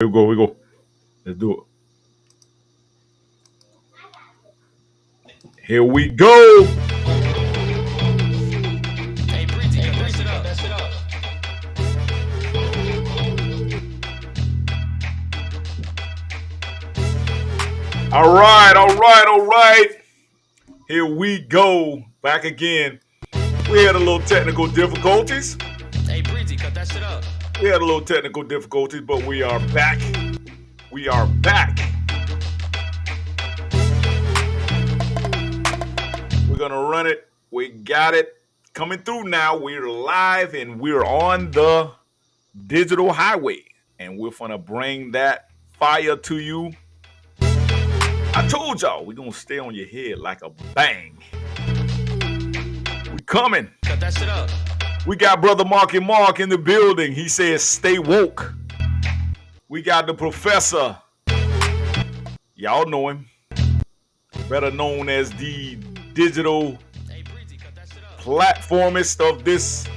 Here we go. We go. Let's do it. Here we go. Hey, Breezy, cut that shit up. All right. All right. All right. Here we go. Back again. We had a little technical difficulties. Hey, Breezy, cut that shit up. We had a little technical difficulties, but we are back. We are back. We're going to run it. We got it coming through now. We're live and we're on the digital highway. And we're going to bring that fire to you. I told y'all we're going to stay on your head like a bang. We coming. Cut that shit up. We got Brother Marky Mark in the building. He says stay woke. We got the professor. Y'all know him. Better known as the digital Hey, Breezy, cut that shit up. platformist of this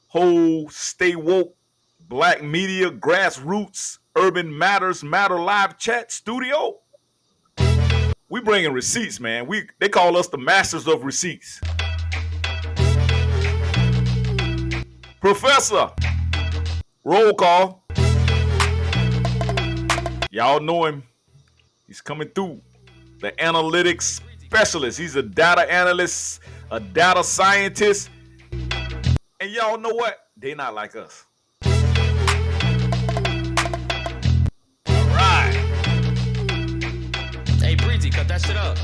whole stay woke black media grassroots urban matters matter live chat studio. We bringing receipts, man. They call us the masters of receipts. Professor, roll call. Y'all know him. He's coming through. The analytics specialist. He's a data analyst, a data scientist. And y'all know what? They not like us. All right. Hey, Breezy, cut that shit up.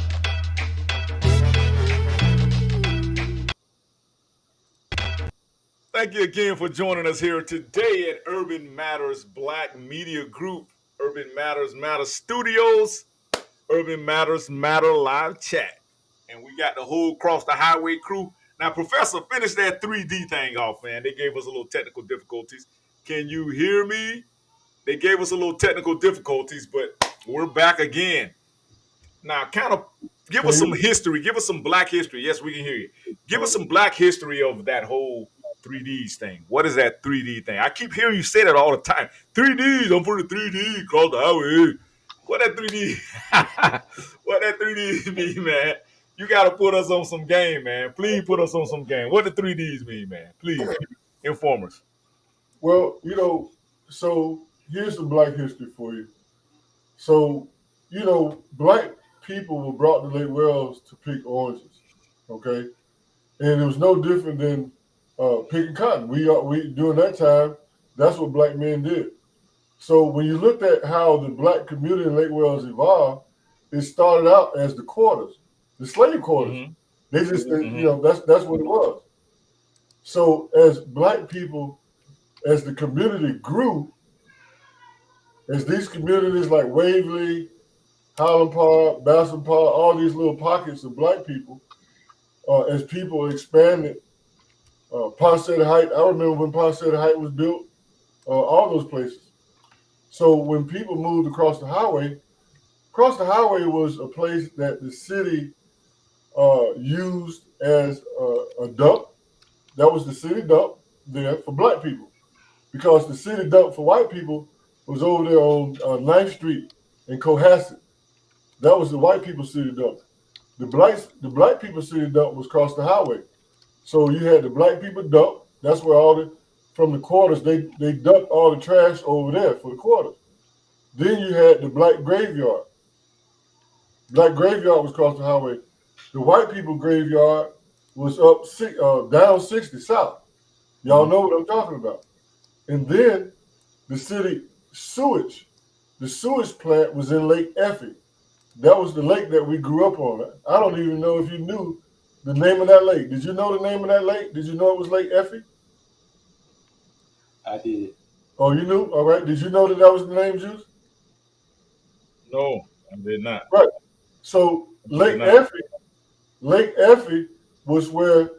Thank you again for joining us here today at Urban Matters Black Media Group, Urban Matters Matter Studios, Urban Matters Matter Live Chat. And we got the whole Cross the Highway crew. Now, Professor, finish that 3D thing off, man. They gave us a little technical difficulties. Can you hear me? They gave us a little technical difficulties, but we're back again. Now, kind of give us some history. Give us some black history. Yes, we can hear you. Give us some black history of that whole 3Ds thing. What is that 3D thing? I keep hearing you say that all the time. 3Ds, I'm for the 3D, cross the highway. What that 3D? What that 3D mean, man? You got to put us on some game, man. Please put us on some game. What the 3Ds mean, man? Please inform us. Well, so here's some black history for you. So, black people were brought to Lake Wells to pick oranges, okay? And it was no different than picking cotton. We during that time, that's what black men did. So when you looked at how the black community in Lake Wells evolved, it started out as the quarters, the slave quarters. Mhm. They just, that's what it was. So as black people, as the community grew, as these communities like Waverly, Highland Park, Bassam Park, all these little pockets of black people, as people expanded, Ponce Height, I remember when Ponce Height was built, all those places. So when people moved across the highway was a place that the city used as a dump. That was the city dump there for black people, because the city dump for white people was over there on 9th Street in Cohasset. That was the white people's city dump. The black people's city dump was across the highway. So you had the black people dump. That's where from the quarters, they dumped all the trash over there for the quarters. Then you had the black graveyard. Black graveyard was across the highway. The white people graveyard was down 60 south. Y'all know what I'm talking about. And then the city sewage. The sewage plant was in Lake Effie. That was the lake that we grew up on. I don't even know if you knew the name of that lake. Did you know the name of that lake? Did you know it was Lake Effie? I did. Oh, you knew? All right. Did you know that was the name, Juice? No, I did not. Right. So Lake Effie was where,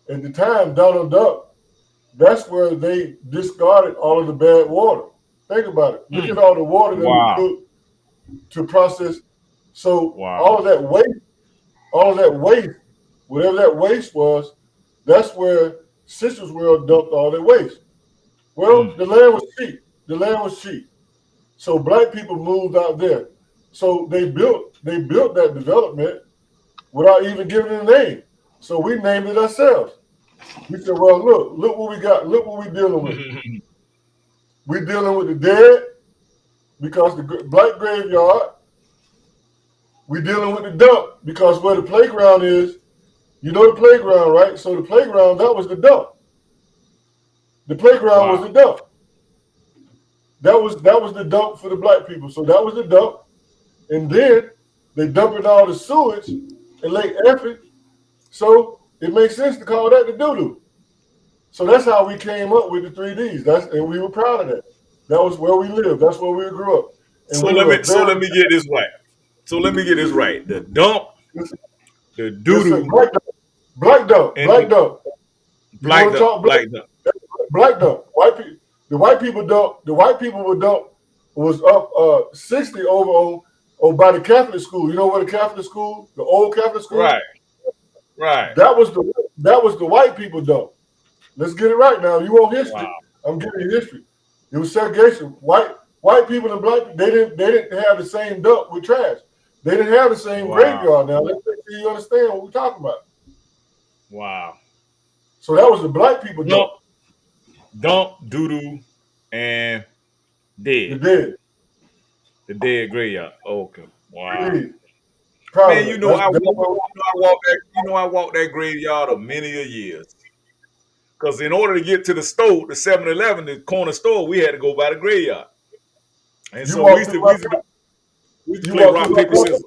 at the time, Donald Duck, that's where they discarded all of the bad water. Think about it. Look at all the water that we took to process. So all of that waste, whatever that waste was, that's where Citrus World dumped all their waste. Well, the land was cheap. So black people moved out there. So they built that development without even giving it a name. So we named it ourselves. We said, well, look what we got. Look what we're dealing with. We're dealing with the dead because the black graveyard. We're dealing with the dump because where the playground is, you know the playground, right? So the playground, that was the dump. The playground was Wow. the dump. That was the dump for the black people. So that was the dump. And then they dumping all the sewage in Lake Effie. So it makes sense to call that the doo-doo. So that's how we came up with the 3Ds. And we were proud of that. That was where we lived. That's where we grew up. And So we let were me so very let me get this right. So let me get this right. The dump, listen, the doo listen, doo, black dump, black dump, and black dump. You black want to dump, talk black? black dump. Black dump. White people. The white people dump. The white people would dump was up 60 over on by the Catholic school. You know where the Catholic school, the old Catholic school, Right, right. that was the white people dump. Let's get it right now. You want history? Wow, I'm giving you history. It was segregation. White people and black people, they didn't have the same dump with trash. They didn't have the same wow, graveyard. Now let's make sure you understand what we're talking about. wow. So that was the black people dump. Dump, dump, doo doo, and The dead. dead. The dead graveyard. Okay. Wow. Indeed. Proud of Man, it. That's I walked that graveyard of many a years. Because in order to get to the store, the 7-Eleven, the corner store, we had to go by the graveyard. And you so walk through my we used to you play walk through rock, my paper, scissors.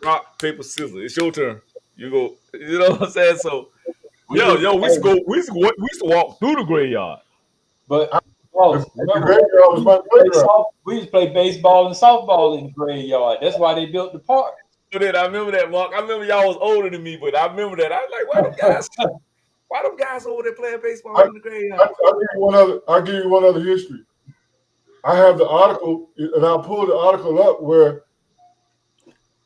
Rock, paper, scissors. It's your turn. You go, you know what I'm saying? So We used to, we used to hey, go, we used to walk through the graveyard. but the remember graveyard was my playground. we used to play baseball and softball in the graveyard. That's why they built the park. So then I remember that, Mark. I remember y'all was older than me, but I remember that. I was like, why them guys over there playing baseball I, in the graveyard? I'll give you one other history. I have the article, and I'll pull the article up where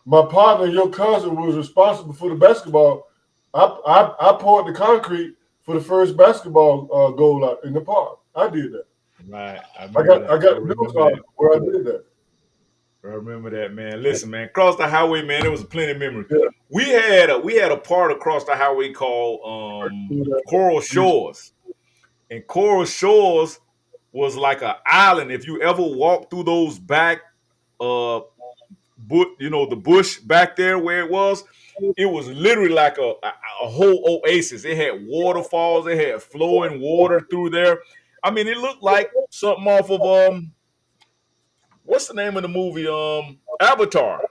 my partner, your cousin, was responsible for the basketball. I poured the concrete for the first basketball goal out in the park. I did that. Right. I I remember got that. I I got the news remember that. article where I did that. I remember that, man. Listen, man, across the highway, man, there was plenty of memories. Yeah. We had a part across the highway called Coral Shores, and Coral Shores was like an island. If you ever walk through those back, the bush back there where it was literally like a whole oasis. It had waterfalls, it had flowing water through there. I mean, it looked like something off of what's the name of the movie? Avatar.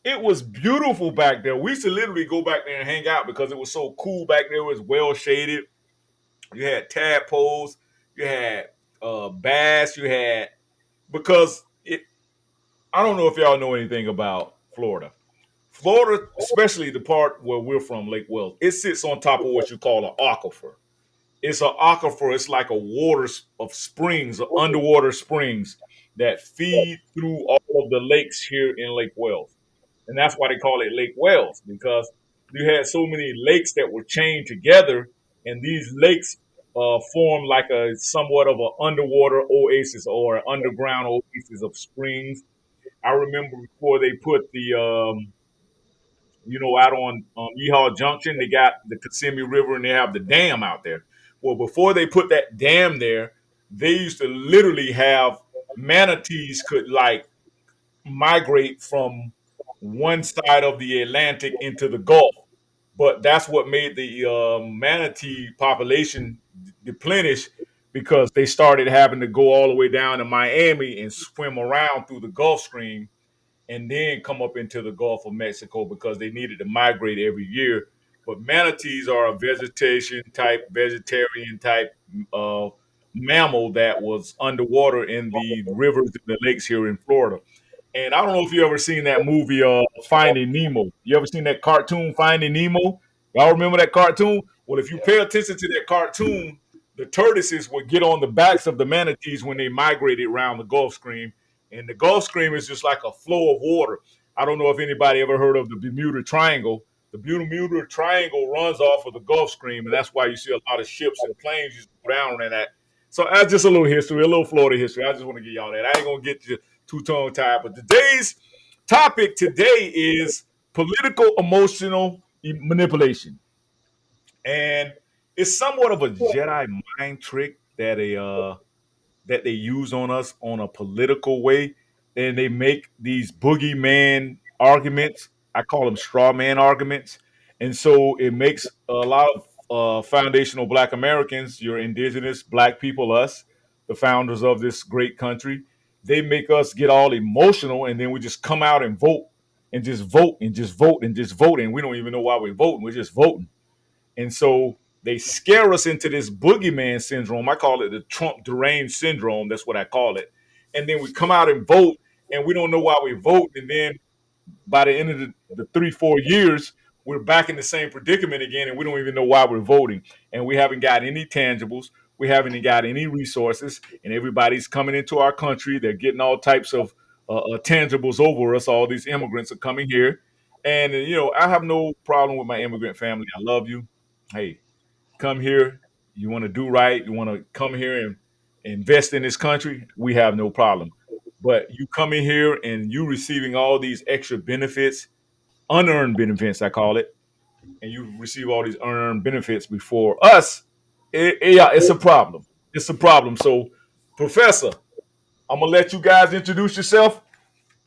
It was beautiful back there. We used to literally go back there and hang out because it was so cool back there. It was well shaded. You had tadpoles, you had bass, you had because it. I don't know if y'all know anything about Florida. Florida, especially the part where we're from, Lake Wells, it sits on top of what you call an aquifer. It's an aquifer. It's like a water of springs, underwater springs that feed through all of the lakes here in Lake Wells, and that's why they call it Lake Wells because you had so many lakes that were chained together, and these lakes form like a somewhat of an underwater oasis or an underground oasis of springs. I remember before they put the out on Yeehaw Junction, they got the Kissimmee River and they have the dam out there. Well, before they put that dam there, they used to literally have manatees could like migrate from one side of the Atlantic into the Gulf. But that's what made the manatee population deplenish because they started having to go all the way down to Miami and swim around through the Gulf Stream and then come up into the Gulf of Mexico because they needed to migrate every year. But manatees are a vegetarian type uh, mammal that was underwater in the rivers and the lakes here in Florida. And I don't know if you ever seen that movie, Finding Nemo. You ever seen that cartoon, Finding Nemo? Y'all remember that cartoon? Well, if you pay attention to that cartoon, the tortoises would get on the backs of the manatees when they migrated around the Gulf Stream, and the Gulf Stream is just like a flow of water. I don't know if anybody ever heard of the Bermuda Triangle. The Bermuda Triangle runs off of the Gulf Stream, and that's why you see a lot of ships and planes just go down in that. So that's just a little history, a little Florida history. I just want to give y'all that. I ain't gonna get too tongue tied. But today's topic today is political emotional manipulation, and it's somewhat of a Jedi mind trick that they use on us on a political way, and they make these boogeyman arguments. I call them straw man arguments, and so it makes a lot of foundational Black Americans, your indigenous Black people, us, the founders of this great country. They make us get all emotional, and then we just come out and vote, and just vote, and just vote, and just vote, and we don't even know why we're voting. We're just voting, and so they scare us into this boogeyman syndrome. I call it the Trump deranged syndrome. That's what I call it. And then we come out and vote, and we don't know why we vote. And then by the end of the 3-4 years, we're back in the same predicament again, and we don't even know why we're voting. And we haven't got any tangibles. We haven't got any resources, and everybody's coming into our country. They're getting all types of tangibles over us. All these immigrants are coming here, and I have no problem with my immigrant family. I love you. Hey, come here. You want to do right. You want to come here and invest in this country. We have no problem. But you come in here and you receiving all these extra benefits, unearned benefits, I call it, and you receive all these unearned benefits before us. Yeah, it's a problem. It's a problem. So, Professor, I'm gonna let you guys introduce yourself.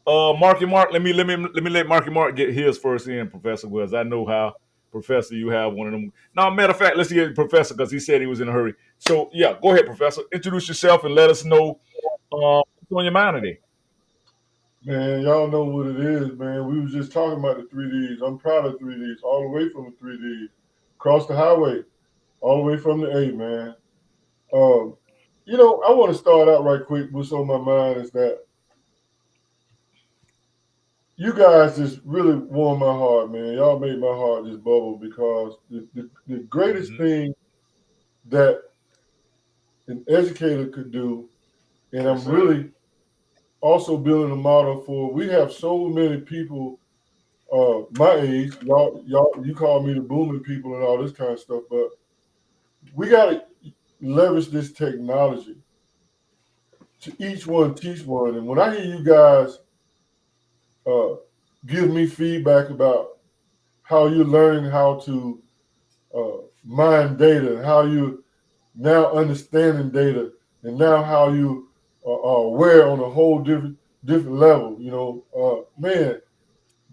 Marky Mark, let Marky Mark get his first in, Professor, because I know how Professor you have one of them. Now, matter of fact, let's get Professor because he said he was in a hurry. So yeah, go ahead, Professor. Introduce yourself and let us know what's on your mind today. Man, y'all know what it is, man. We was just talking about the 3Ds. I'm proud of 3Ds, all the way from the 3Ds, across the highway, all the way from the A, man. Um, I want to start out right quick. What's on my mind is that you guys just really warm my heart, man. Y'all made my heart just bubble because the greatest Mm-hmm. thing that an educator could do, and Yes, I'm sir. really also building a model for. We have so many people my age. Y'all, you call me the booming people and all this kind of stuff, but we got to leverage this technology to each one teach one. And when I hear you guys uh, give me feedback about how you're learning how to mine data and how you now understanding data and now how you are aware on a whole different level. Man,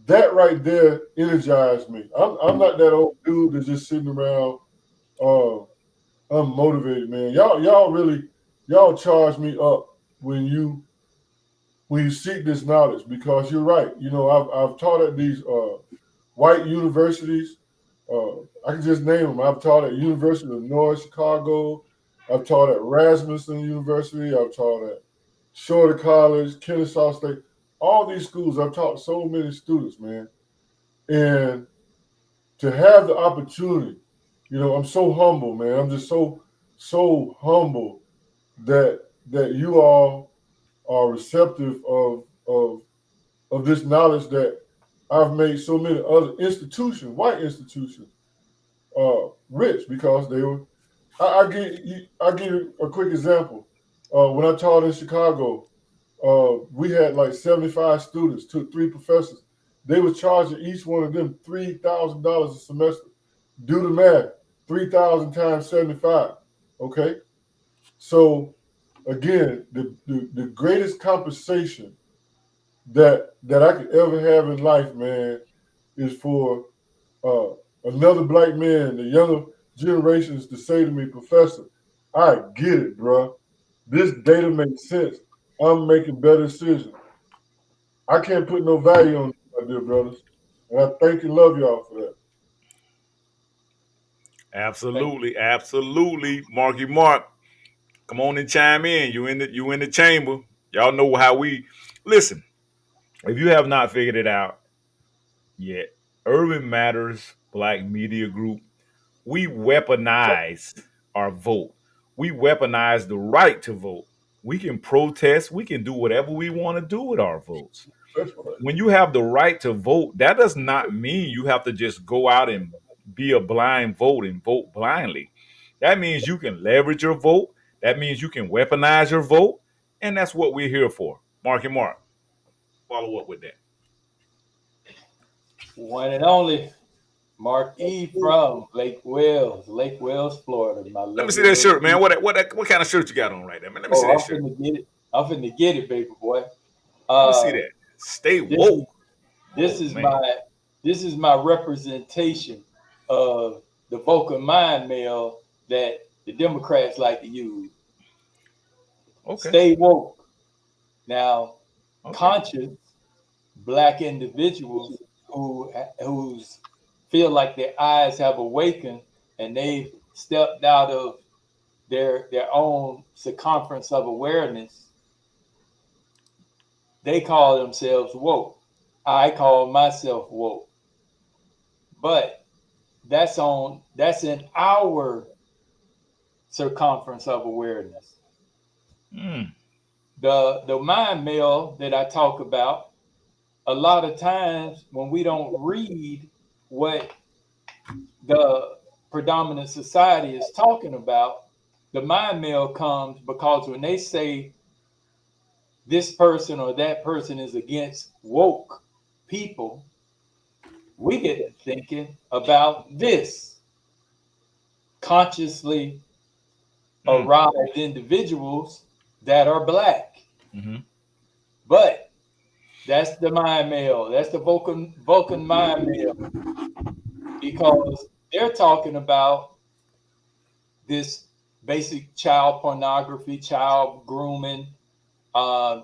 that right there energized me. I'm not that old dude that's just sitting around uh, unmotivated, man. Y'all really y'all charge me up when you seek this knowledge because you're right. I've taught at these white universities. I can just name them. I've taught at University of North Chicago. I've taught at Rasmussen University. I've taught at Shorter College, Kennesaw State. All these schools, I've taught so many students, man. And to have the opportunity, I'm so humble, man. I'm just so humble that you all are receptive of this knowledge that I've made so many other institutions, white institutions, rich because they were. I give you a quick example. When I taught in Chicago, we had like 75 students, took 3 professors. They were charging each one of them $3,000 a semester. Do the math, 3,000 times 75. Okay, so again, the greatest compensation that I could ever have in life, man, is for uh, another black man, the younger generations, to say to me, Professor, I get it, bro. This data makes sense. I'm making better decisions. I can't put no value on it, my dear brothers. And I thank and love y'all for that. Absolutely, absolutely, Marky Mark. Come on and chime in. You in the chamber. Y'all know how we listen. If you have not figured it out yet, Urban Matters Black Media Group, we weaponize our vote. We weaponize the right to vote. We can protest. We can do whatever we want to do with our votes. That's right. When you have the right to vote, that does not mean you have to just go out and be a blind vote and vote blindly. That means you can leverage your vote. That means you can weaponize your vote. And that's what we're here for. Mark and Mark. Follow up with that. One and only Mark E. from Lake Wales, Florida. My Let me see lovely that little shirt, man. people. What kind of shirt you got on right there, man? Let me see Oh, that I'm shirt. finna get it. I'm finna get it, baby boy. Let me see Uh, that. Stay this is woke. this Oh is man. my representation of the vocal mind male that the Democrats like to use. Okay. Stay woke. Now, Okay. conscious black individuals who's feel like their eyes have awakened and they've stepped out of their own circumference of awareness, they call themselves woke. I call myself woke. But that's in our circumference of awareness. Mm. The mind meld that I talk about, a lot of times when we don't read what the predominant society is talking about, the mind meld comes because when they say this person or that person is against woke people, we get to thinking about this consciously Mm. arrived individuals that are black. Mm-hmm. But that's the mind meld. That's the Vulcan mind meld because they're talking about this basic child pornography, child grooming, uh,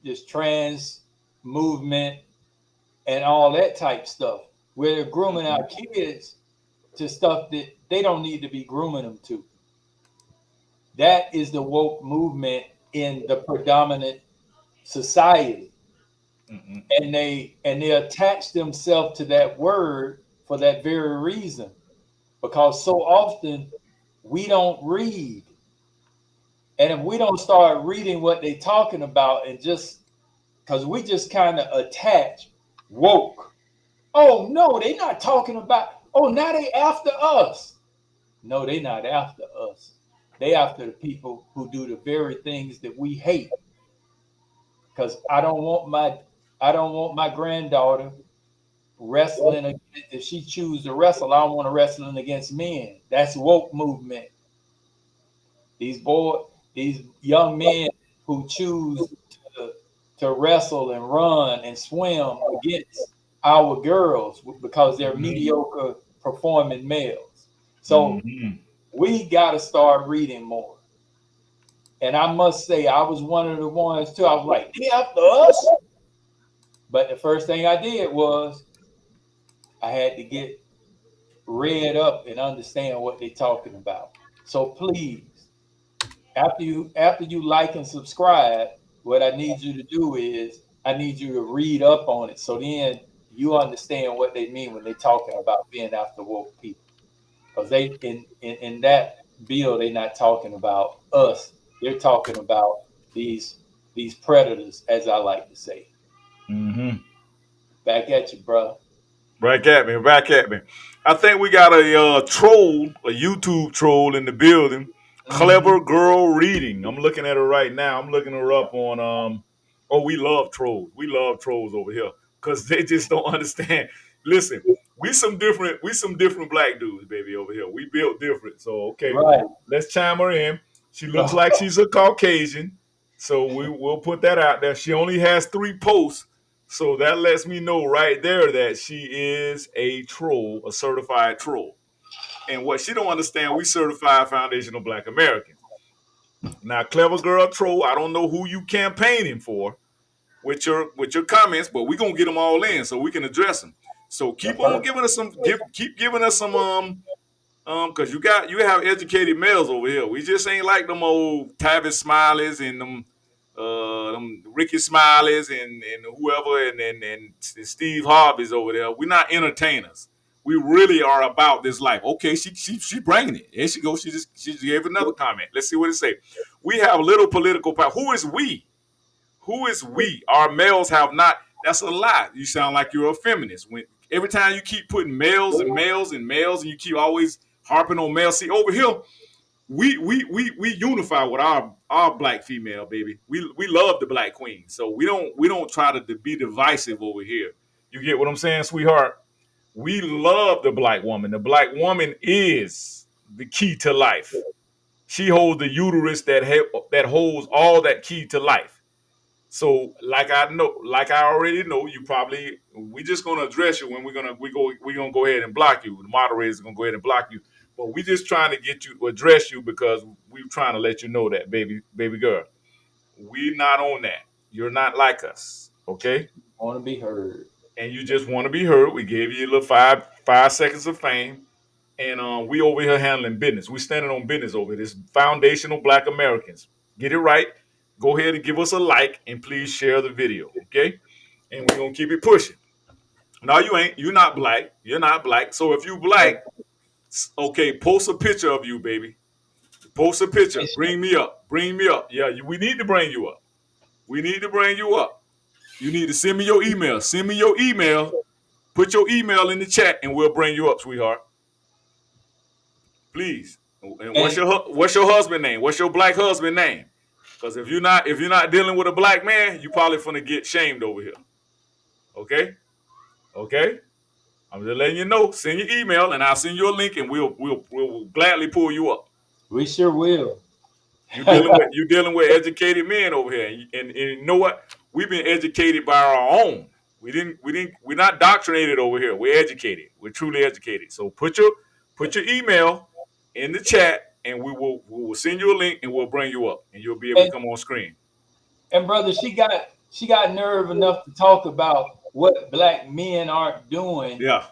this trans movement, and all that type stuff. Where they're grooming our kids to stuff that they don't need to be grooming them to. That is the woke movement in the predominant society. Mm-mm. And they attach themselves to that word for that very reason. Because so often we don't read. And if we don't start reading what they're talking about and just because we just kind of attach woke. Oh no, they're not talking about, oh, now they after us. No, they're not after us. They after the people who do the very things that we hate. Because I don't want my granddaughter wrestling if she chooses to wrestle, I don't want her wrestling against men. That's woke movement. These young men who choose to, to wrestle and run and swim against our girls because they're mediocre performing males. So Mm-hmm. we got to start reading more. And I must say, I was one of the ones too. I was like, they after us. But the first thing I did was I had to get read up and understand what they're talking about. So please, after you like and subscribe, what I need you to do is I need you to read up on it. So then you understand what they mean when they're talking about being after woke people. Because they in that bill, they're not talking about us. They're talking about these these predators, as I like to say. Mm-hmm. Back at you, bro. Back at me, back at me. I think we got a troll, a YouTube troll in the building. Mm-hmm. Clever girl reading. I'm looking at her right now. I'm looking her up on Oh, we love trolls. We love trolls over here because they just don't understand. Listen, we some different black dudes, baby, over here. We built different. So okay, Right. let's chime her in. She looks like she's a Caucasian, so we'll put that out there. She only has 3 posts. So that lets me know right there that she is a troll, a certified troll. And what she don't understand, we certified foundational Black Americans. Now, clever girl troll, I don't know who you campaigning for with your comments, but we're gonna get them all in so we can address them. So keep on giving us keep giving us some because you have educated males over here. We just ain't like them old Tavis Smileys and them Ricky Smileys and whoever and Steve Harvey's over there. We're not entertainers. We really are about this life. Okay, she bringing it. There she goes. She just gave another comment. Let's see what it say. We have little political power. Who is we? Who is we? Our males have not. That's a lie. You sound like you're a feminist. When every time you keep putting males and males and males, and you keep always harping on males. See over here, we unify with our black female, baby. We love the black queen, so we don't try to be divisive over here. You get what I'm saying, sweetheart? We love the black woman. The black woman is the key to life. She holds the uterus that holds all that key to life. So, like I already know, we just gonna address you when we're gonna go ahead and block you. The moderators are gonna go ahead and block you. But we just trying to get you address you because we're trying to let you know that, baby girl, we not on that. You're not like us, okay? Want to be heard. And you just want to be heard. We gave you a little 5 seconds of fame, and we over here handling business. We standing on business over here. This Foundational Black Americans. Get it right. Go ahead and give us a like, and please share the video, okay? And we're gonna keep it pushing. No, you ain't. You're not black. You're not black. So if you black, okay, post a picture of you, baby. Post a picture. Bring me up. Bring me up. Yeah, we need to bring you up. We need to bring you up. You need to send me your email. Send me your email. Put your email in the chat, and we'll bring you up, sweetheart. Please. And what's your husband name? What's your black husband name? Because if you're not dealing with a black man, you probably finna get shamed over here. Okay? Okay? I'm just letting you know. Send your email, and I'll send you a link, and we'll gladly pull you up. We sure will. You're dealing with educated men over here, and you know what? We've been educated by our own. We're not doctrinated over here. We're educated. We're truly educated. So put your email in the chat, and we will send you a link, and we'll bring you up, and you'll be able to come on screen. And brother, she got nerve enough to talk about what black men aren't doing. Yeah.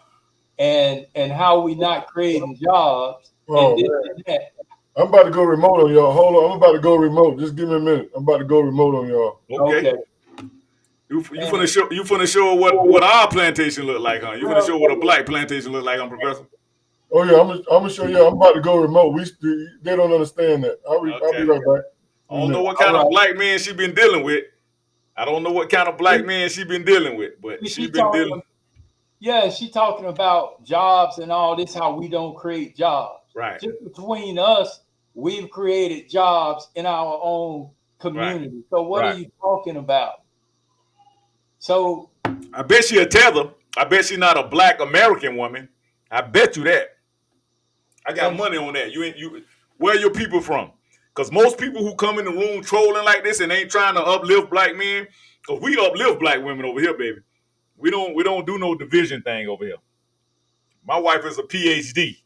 And how we not creating jobs. Oh, and this and that. I'm about to go remote on y'all. Hold on, I'm about to go remote. Just give me a minute. I'm about to go remote on y'all. Okay. You finna show what our plantation look like, huh? You finna show what a black plantation look like, huh, Professor? Oh yeah, I'm gonna show you. I'm about to go remote. They don't understand that. I'll be right back. I don't know what kind of black man she been dealing with. I don't know what kind of black man she been dealing with, but she been dealing. Yeah, she talking about jobs and all this, how we don't create jobs. Right. Just between us, we've created jobs in our own community. Right. So what are you talking about? So I bet she a tether. I bet she not a black American woman. I bet you that. I got money on that. Where your people from? Because most people who come in the room trolling like this and ain't trying to uplift black men, because we uplift black women over here, baby. We don't do no division thing over here. My wife is a PhD.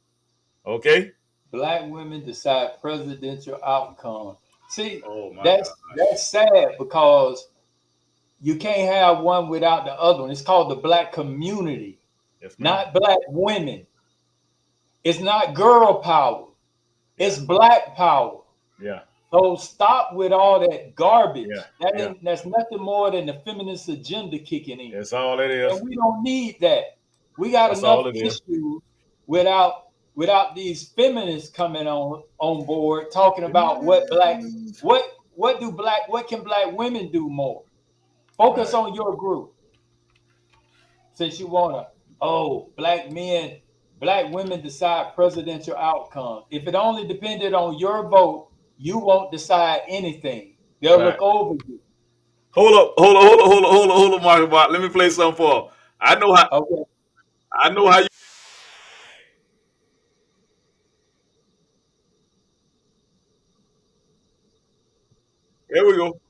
Okay? Black women decide presidential outcome. See, that's sad because you can't have one without the other one. It's called the black community, not black women. It's not girl power. It's black power. Yeah. So stop with all that garbage. That's nothing more than the feminist agenda kicking in. That's all it is. And we don't need that. We got enough issues without these feminists coming on board talking about what can black women do more. Focus on your group. Since you wanna, black women decide presidential outcomes. If it only depended on your vote, you won't decide anything. They'll look over you. Hold up, Mark. Let me play something for her. I know how you. There we go.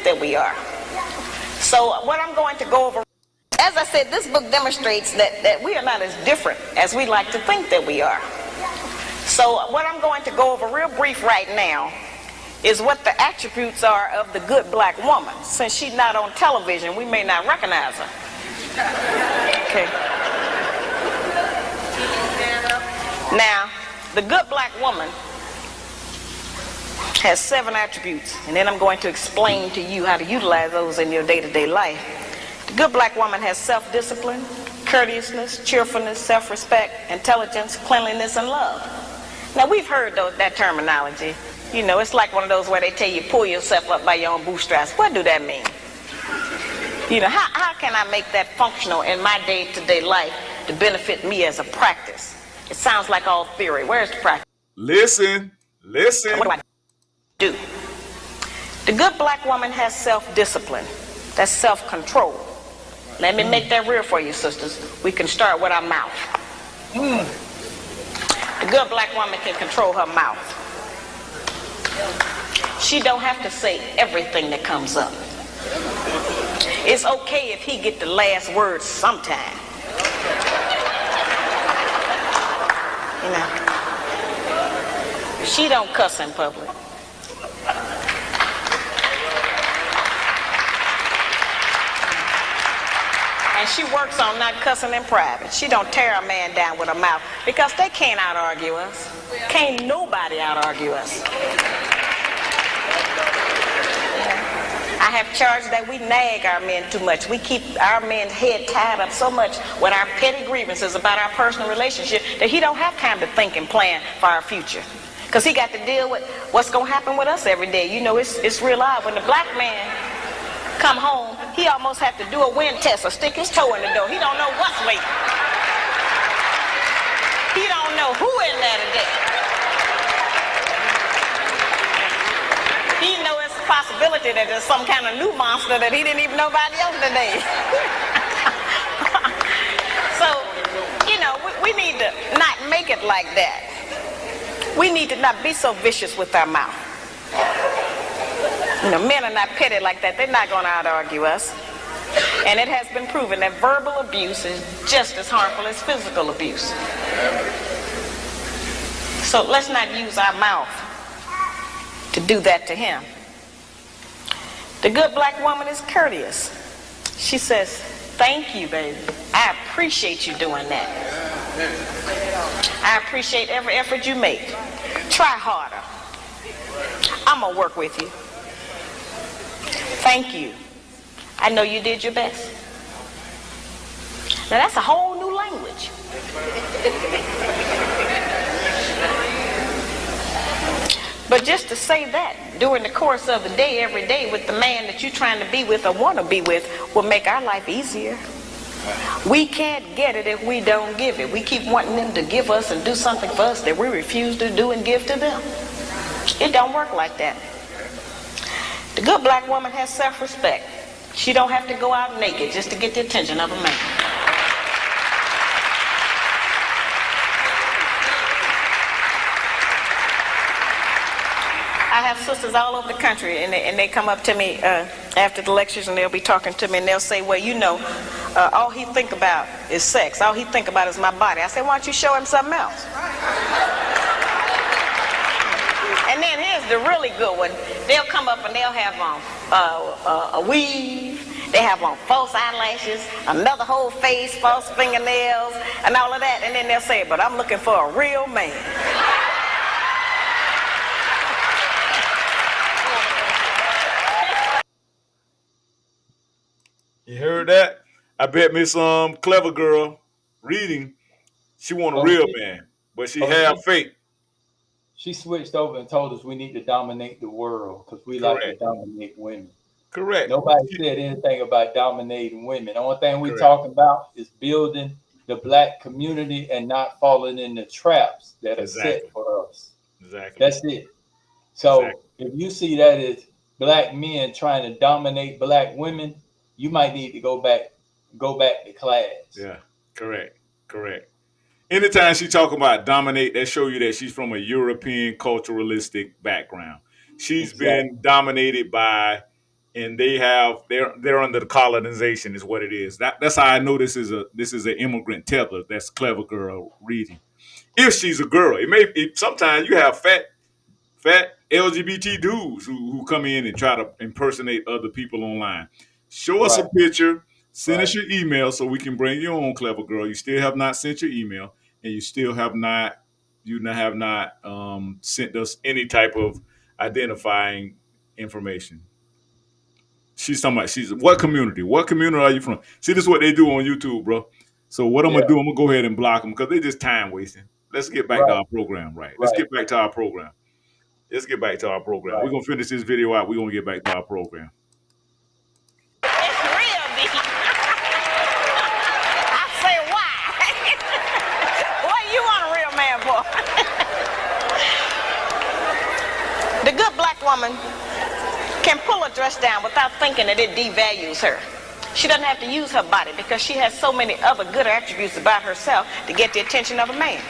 That we are. So what I'm going to go over, as I said, this book demonstrates that we are not as different as we like to think that we are. So what I'm going to go over real brief right now is what the attributes are of the good black woman. Since she's not on television, we may not recognize her. Okay. Now, the good black woman has 7 attributes, and then I'm going to explain to you how to utilize those in your day-to-day life. The good black woman has self-discipline, courteousness, cheerfulness, self-respect, intelligence, cleanliness, and love. Now, we've heard that terminology. You know, it's like one of those where they tell you pull yourself up by your own bootstraps. What do that mean? You know, how can I make that functional in my day-to-day life to benefit me as a practice? It sounds like all theory. Where's the practice? Listen. What do I do? The good black woman has self-discipline. That's self-control. Let me make that real for you, sisters. We can start with our mouth. The good black woman can control her mouth. She don't have to say everything that comes up. It's okay if he get the last word sometime. You know, she don't cuss in public. And she works on not cussing in private. She don't tear a man down with her mouth because they can't out-argue us. Can't nobody out-argue us. I have charged that we nag our men too much. We keep our men's head tied up so much with our petty grievances about our personal relationship that he don't have time to think and plan for our future. Because he got to deal with what's going to happen with us every day. You know, it's real odd. When the black man come home, he almost have to do a wind test or stick his toe in the door. He don't know what's waiting. He don't know who in there today. He know it's a possibility that there's some kind of new monster that he didn't even know about yesterday. So, you know, we need to not make it like that. We need to not be so vicious with our mouth. You know, men are not petty like that. They're not going to out-argue us. And it has been proven that verbal abuse is just as harmful as physical abuse. So let's not use our mouth to do that to him. The good black woman is courteous. She says, thank you, baby. I appreciate you doing that. I appreciate every effort you make. Try harder. I'm going to work with you. Thank you. I know you did your best. Now that's a whole new language. But just to say that during the course of the day, every day, with the man that you're trying to be with or want to be with, will make our life easier. We can't get it if we don't give it. We keep wanting them to give us and do something for us that we refuse to do and give to them. It don't work like that. The good black woman has self-respect. She don't have to go out naked just to get the attention of a man. I have sisters all over the country, and they come up to me after the lectures, and they'll be talking to me, and they'll say, well, you know, all he think about is sex. All he think about is my body. I say, why don't you show him something else? And then here's the really good one. They'll come up and they'll have on a weave. They have on false eyelashes, another whole face, false fingernails, and all of that. And then they'll say, but I'm looking for a real man. You heard that? I bet me some clever girl reading, she want a real man, but she have faith. She switched over and told us we need to dominate the world because we like to dominate women. Correct. Nobody said anything about dominating women. The only thing we're talking about is building the black community and not falling in the traps that are set for us. Exactly. That's it. So if you see that as black men trying to dominate black women, you might need to go back to class. Yeah, correct. Anytime she talk about dominate, that show you that she's from a European culturalistic background. She's been dominated by, and they're under the colonization is what it is. That's how I know this is an immigrant tether. That's clever girl reading. If she's a girl, sometimes you have fat LGBT dudes who come in and try to impersonate other people online. Show us a picture. Send us your email so we can bring you on, clever girl. You still have not sent your email, and you still have not sent us any type of identifying information. She's talking about what community? What community are you from? See, this is what they do on YouTube, bro. So what I'm gonna do, I'm gonna go ahead and block them because they're just time wasting. Let's get back to our program, Let's get back to our program. We're gonna finish this video out. We're gonna get back to our program. It's real good black woman can pull a dress down without thinking that it devalues her. She doesn't have to use her body because she has so many other good attributes about herself to get the attention of a man.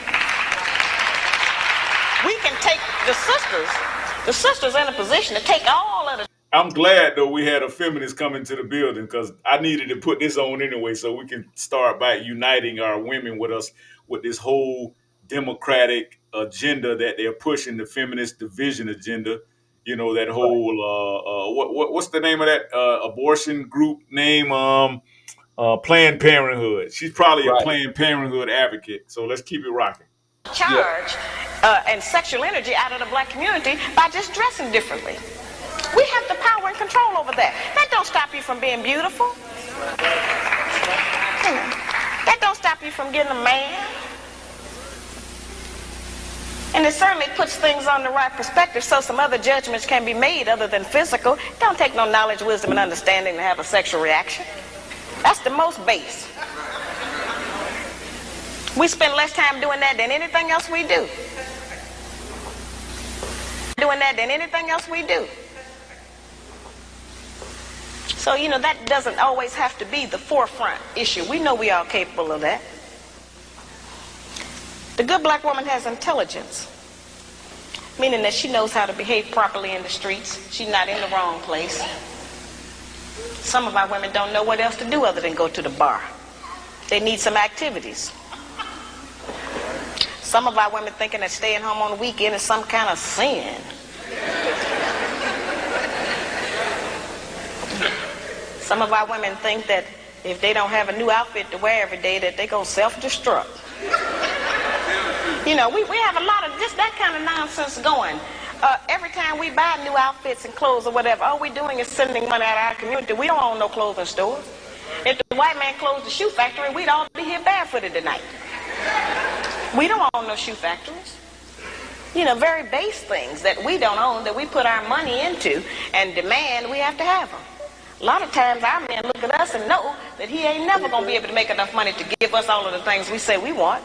We can take the sisters in a position to take all of the... I'm glad, though, we had a feminist come into the building because I needed to put this on anyway so we can start by uniting our women with us with this whole democratic agenda that they're pushing, the feminist division agenda. You know, that whole, what's the name of that abortion group name? Planned Parenthood. She's probably a Right. Planned Parenthood advocate. So let's keep it rocking. charge and sexual energy out of the black community by just dressing differently. We have the power and control over that. That don't stop you from being beautiful. That don't stop you from getting a man. And it certainly puts things on the right perspective so some other judgments can be made other than physical. It don't take no knowledge, wisdom, and understanding to have a sexual reaction. That's the most base. We spend less time doing that than anything else we do. So, you know, that doesn't always have to be the forefront issue. We know we are capable of that. The good black woman has intelligence, meaning that she knows how to behave properly in the streets. She's not in the wrong place. Some of our women don't know what else to do other than go to the bar. They need some activities. Some of our women thinking that staying home on the weekend is some kind of sin. Some of our women think that if they don't have a new outfit to wear every day, that they're going to self-destruct. You know, we have a lot of just that kind of nonsense going. Every time we buy new outfits and clothes or whatever, all we're doing is sending money out of our community. We don't own no clothing stores. If the white man closed the shoe factory, we'd all be here barefooted tonight. We don't own no shoe factories. You know, very base things that we don't own, that we put our money into and demand we have to have them. A lot of times our men look at us and know that he ain't never going to be able to make enough money to give us all of the things we say we want.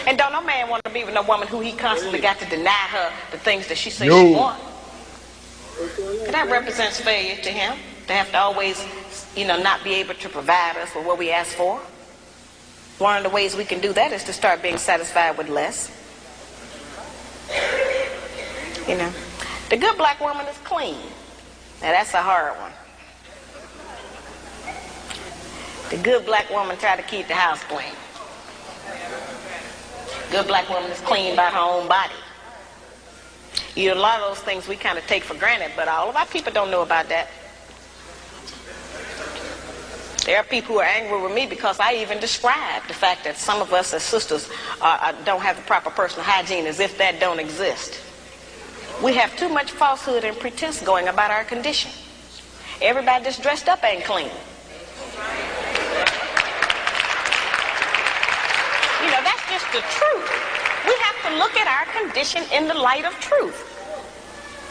And don't no man want to be with no woman who he constantly got to deny her the things that she says she wants. And that represents failure to him, to have to always, you know, not be able to provide us with what we ask for. One of the ways we can do that is to start being satisfied with less. You know, the good black woman is clean. Now that's a hard one. The good black woman try to keep the house clean. Good black woman is clean by her own body. You know, a lot of those things we kind of take for granted, but all of our people don't know about that. There are people who are angry with me because I even describe the fact that some of us as sisters don't have the proper personal hygiene, as if that don't exist. We have too much falsehood and pretense going about our condition. Everybody that's dressed up ain't clean. You know, that's just the truth. We have to look at our condition in the light of truth.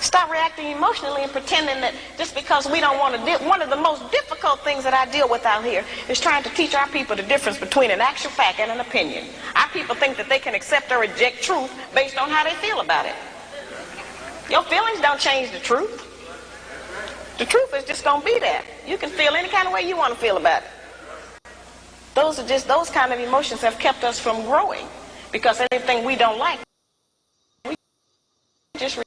Stop reacting emotionally and pretending that just because we don't want to deal. One of the most difficult things that I deal with out here is trying to teach our people the difference between an actual fact and an opinion. Our people think that they can accept or reject truth based on how they feel about it. Your feelings don't change the truth. The truth is just going to be that. You can feel any kind of way you want to feel about it. Those kind of emotions have kept us from growing, because anything we don't like, we just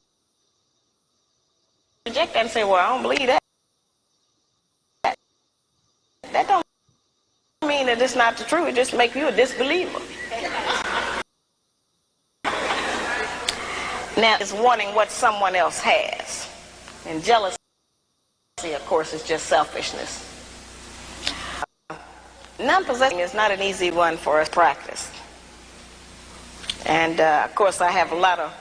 reject that and say, well, I don't believe that. That don't mean that it's not the truth. It just makes you a disbeliever. Now, it's wanting what someone else has. And jealousy, of course, is just selfishness. Non-possessing is not an easy one for us to practice. And, of course, I have a lot of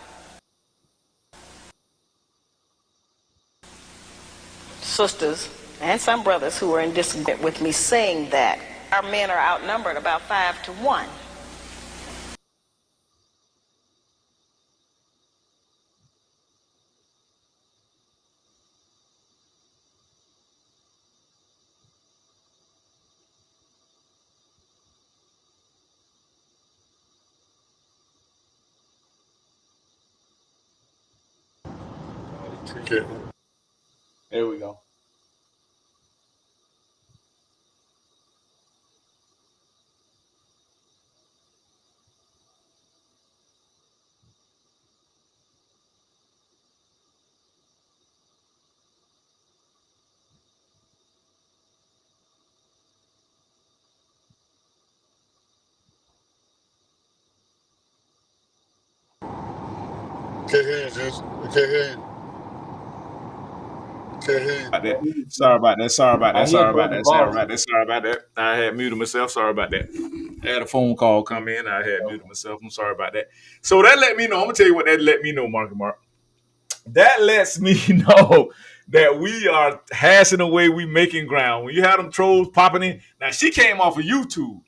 sisters and some brothers who are in disagreement with me saying that our men are outnumbered about 5 to 1. Okay. There we go. Can't hear you, Juice. I can't hear you. Can't hear you. Sorry about that. Sorry about I that. hear Sorry about Brother that. Sorry Boss. about that. Sorry about that. I had muted myself. Sorry about that. I had a phone call come in. I had muted myself. I'm sorry about that. So that let me know. I'm gonna tell you what that let me know, Mark. That lets me know that we are hashing away. We making ground. When you have them trolls popping in, now she came off of YouTube.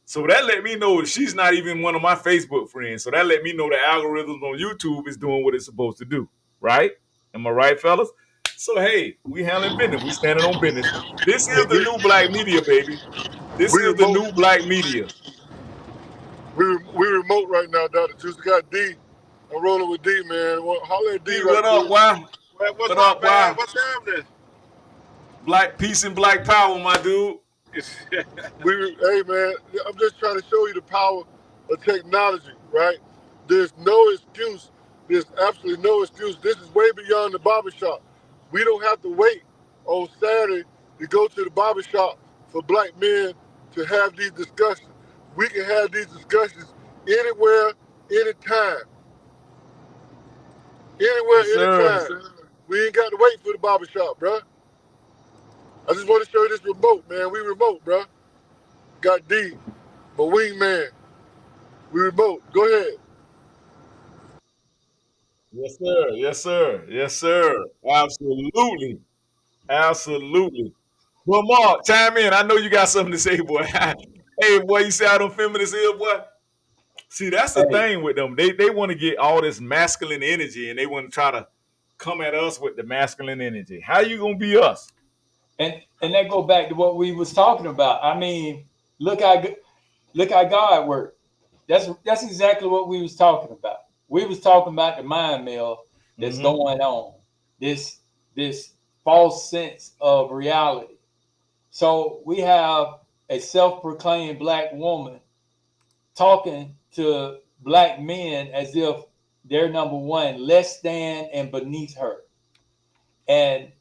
So that let me know that she's not even one of my Facebook friends. So that let me know the algorithms on YouTube is doing what it's supposed to do. Right? Am I right, fellas? So hey, we handling business. We standing on business. This is the new black media, baby. This We is the remote. new black media. We remote right now, Dr. Juice. We got D. I'm rolling with D, man. Well, holler at D Hey, right what up, quick. why? What's What up, up, man? why? What's happening? Black peace and black power, my dude. Hey, man, I'm just trying to show you the power of technology, right? There's no excuse. There's absolutely no excuse. This is way beyond the barbershop. We don't have to wait on Saturday to go to the barbershop for black men to have these discussions. We can have these discussions anywhere, anytime. Anywhere, Yes, sir. anytime. We ain't got to wait for the barbershop, bruh. I just want to show you this remote, man. We remote, bruh. Got D, my wingman. We remote. Go ahead. Yes, sir. Yes, sir. Yes, sir. Absolutely. Absolutely. Well, Mark, chime in. I know you got something to say, boy. Hey, boy, you see how them feminists is, boy? See, that's the Hey, thing with them. They want to get all this masculine energy and they want to try to come at us with the masculine energy. How you gonna be us? and that go back to what we was talking about. I mean, look how look how God worked. That's exactly what we was talking about. We was talking about the mind meld that's Mm-hmm. going on. This false sense of reality. So we have a self-proclaimed black woman talking to black men as if they're number one, less than and beneath her. And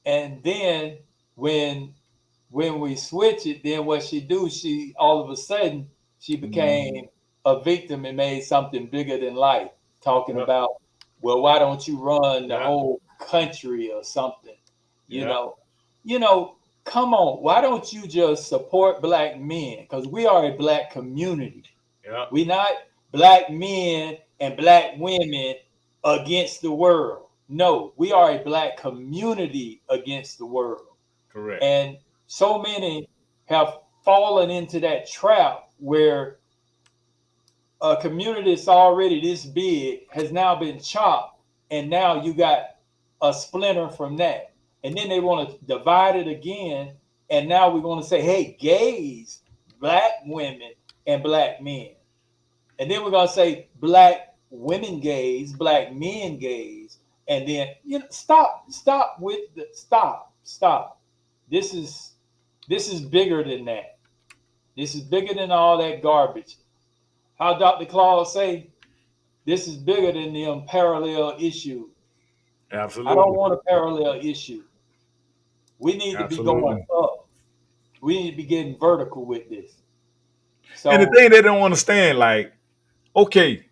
then when we switch it, then what she do, she all of a sudden she became a victim and made something bigger than life, talking Yep. about, well, why don't you run the Yeah. whole country or something? You Yeah. know, you know, come on, why don't you just support black men? Because we are a black community. Yeah. We not black men and black women against the world. No, we are a black community against the world. Correct. And so many have fallen into that trap where a community that's already this big has now been chopped, and now you got a splinter from that. And then they want to divide it again, and now we're going to say, hey, gays, black women, and black men. And then we're going to say black women gays, black men gays, and then stop with the stop. This is bigger than that. This is bigger than all that garbage. How Dr. Claus say, this is bigger than the unparalleled issue. Absolutely. I don't want a parallel issue. We need to be going Absolutely. up. We need to be getting vertical with this. So, And the thing they don't understand, like, okay,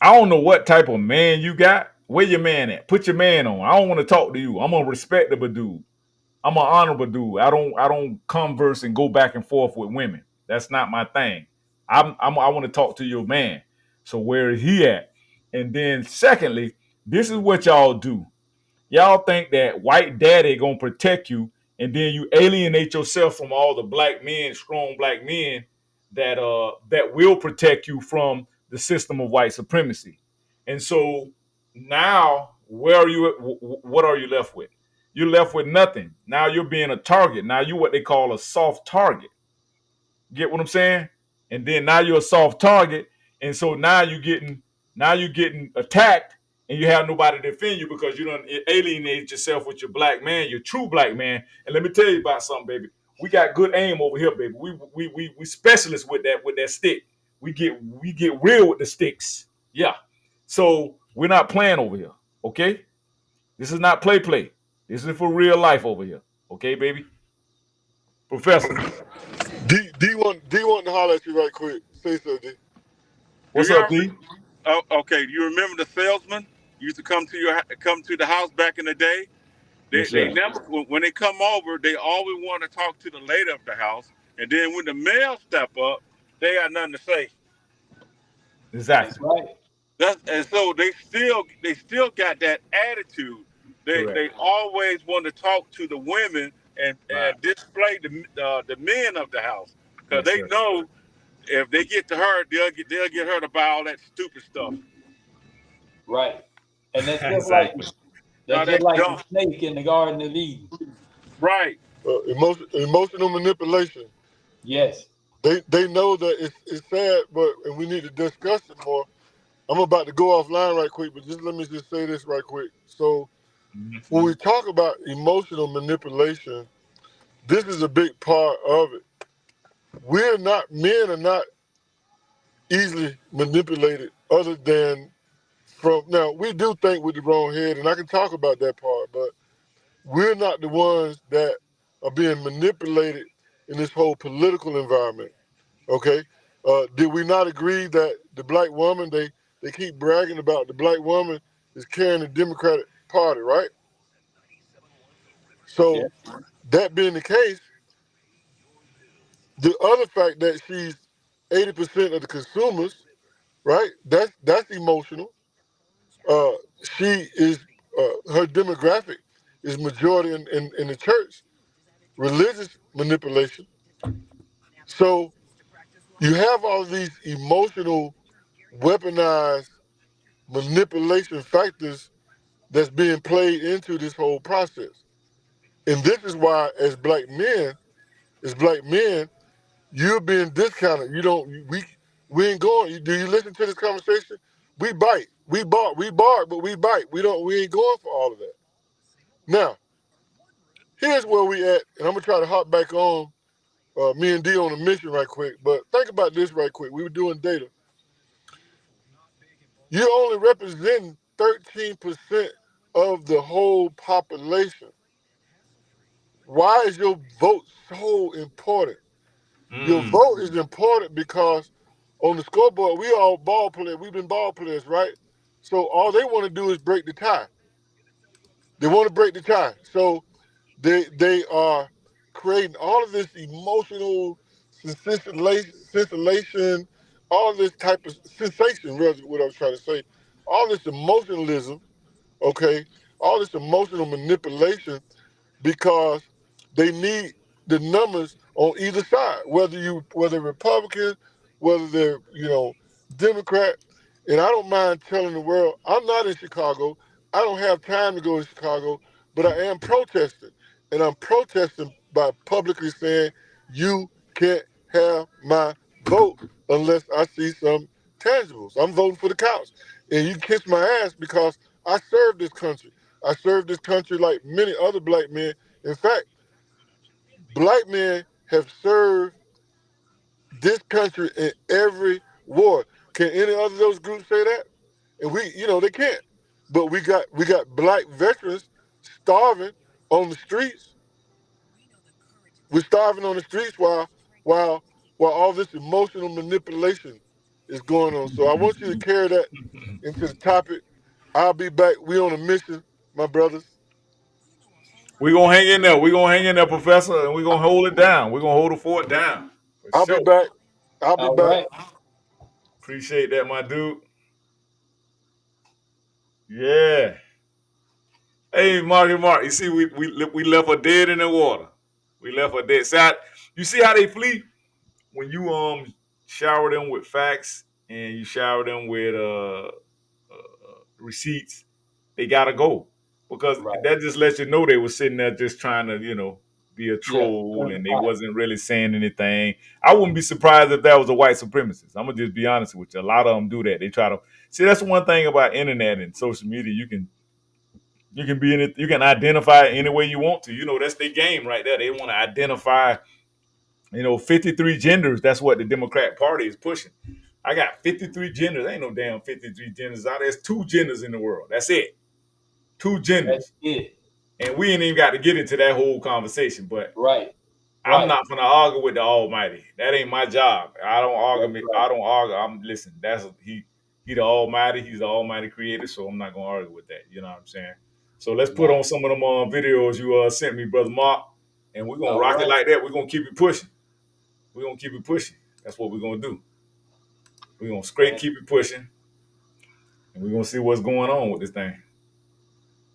I don't know what type of man you got. Where your man at? Put your man on. I don't want to talk to you. I'm a respectable dude. I'm an honorable dude. I don't converse and go back and forth with women. That's not my thing. I want to talk to your man. So where is he at? And then secondly, this is what y'all do. Y'all think that white daddy gonna protect you, and then you alienate yourself from all the black men, strong black men that will protect you from the system of white supremacy. And so now, where are you? What are you left with? You're left with nothing. Now you're being a target. Now you're what they call a soft target. Get what I'm saying? And then now you're a soft target, and so now you're getting attacked, and you have nobody to defend you because you don't alienate yourself with your black man, your true black man. And let me tell you about something, baby. We got good aim over here, baby. We specialists with that stick. We get real with the sticks. Yeah. So we're not playing over here. Okay? This is not play. This is for real life over here. Okay, baby? Professor. D want to holler at you right quick. Say so, D. What's up, D? Okay, you remember the salesman used to come to the house back in the day? Yes, They sir. never, when they come over, they always want to talk to the lady of the house, and then when the male step up, they got nothing to say. Exactly. That's right. And so they still got that attitude. Correct. They always want to talk to the women and Right. display the men of the house because Yes, they sir. know if they get to her, they'll get her to buy all that stupid stuff. Right. And that's just Exactly. like That's the dumb. snake in the Garden of Eden. Right. Emotional manipulation. Yes. They know that it's sad, and we need to discuss it more. I'm about to go offline right quick, but let me just say this right quick. So when we talk about emotional manipulation, this is a big part of it. Men are not easily manipulated other than now we do think with the wrong head, and I can talk about that part, but we're not the ones that are being manipulated in this whole political environment. Okay? Did we not agree that the black woman, they keep bragging about the black woman is carrying the Democratic Party, right? Yeah. So that being the case, the other fact that she's 80% of the consumers, right? That's emotional. She is her demographic is majority in the church, religious manipulation. So you have all these emotional, weaponized manipulation factors that's being played into this whole process. And this is why, as black men, you're being discounted. You don't. We ain't going. Do you listen to this conversation? We bite. We bark, but we bite. We don't. We ain't going for all of that. Now, here's where we at, and I'm gonna try to hop back on. Me and D on a mission right quick. But think about this right quick. We were doing data. You're only representing 13% of the whole population. Why is your vote so important? Your vote is important because on the scoreboard, we all ball players. We've been ball players, right? So all they want to do is break the tie. They want to break the tie. So they are creating all of this emotional sensation, all this type of sensation, really, what I was trying to say. All this emotionalism, okay? All this emotional manipulation because they need the numbers on either side, whether Republican, whether they're Democrat. And I don't mind telling the world I'm not in Chicago. I don't have time to go to Chicago, but I am protesting, and I'm protesting by publicly saying you can't have my vote unless I see some tangibles. I'm voting for the couch, and you kiss my ass because I serve this country. I serve this country like many other black men. In fact, black men have served this country in every war. Can any other of those groups say that? And they can't. But we got black veterans starving on the streets. We're starving on the streets while all this emotional manipulation is going on. So I want you to carry that into the topic. I'll be back. We on a mission, my brothers. We're gonna hang in there. We're gonna hang in there, Professor, and we're gonna hold it down. We're gonna hold the fort down. For I'll be sure. back. I'll be All back. right. Appreciate that, my dude. Yeah. Hey, Mark. You see, we left her dead in the water. We left her dead. You see how they flee when you shower them with facts and you shower them with receipts. They gotta go because Right. that just lets you know they were sitting there just trying to be a Yeah. troll, and they wasn't really saying anything. I wouldn't be surprised if that was a white supremacist. I'm gonna just be honest with you. A lot of them do that. They try to see. That's one thing about internet and social media. You can be in it. You can identify it any way you want to. That's their game right there. They want to identify. 53 genders. That's what the Democrat Party is pushing. I got 53 genders. Ain't no damn 53 genders out there. There's 2 genders in the world. That's it. 2 genders. That's it. And we ain't even got to get into that whole conversation. But Right. I'm not gonna argue with the Almighty. That ain't my job. I don't argue. That's right. I don't argue. Listen. He the Almighty. He's the Almighty Creator. So I'm not gonna argue with that. You know what I'm saying? So let's put on some of them videos you sent me, brother Mark, and we're gonna rock it like that. We're gonna keep it pushing. We're gonna keep it pushing. That's what we're gonna do. We're gonna straight keep it pushing, and we're gonna see what's going on with this thing,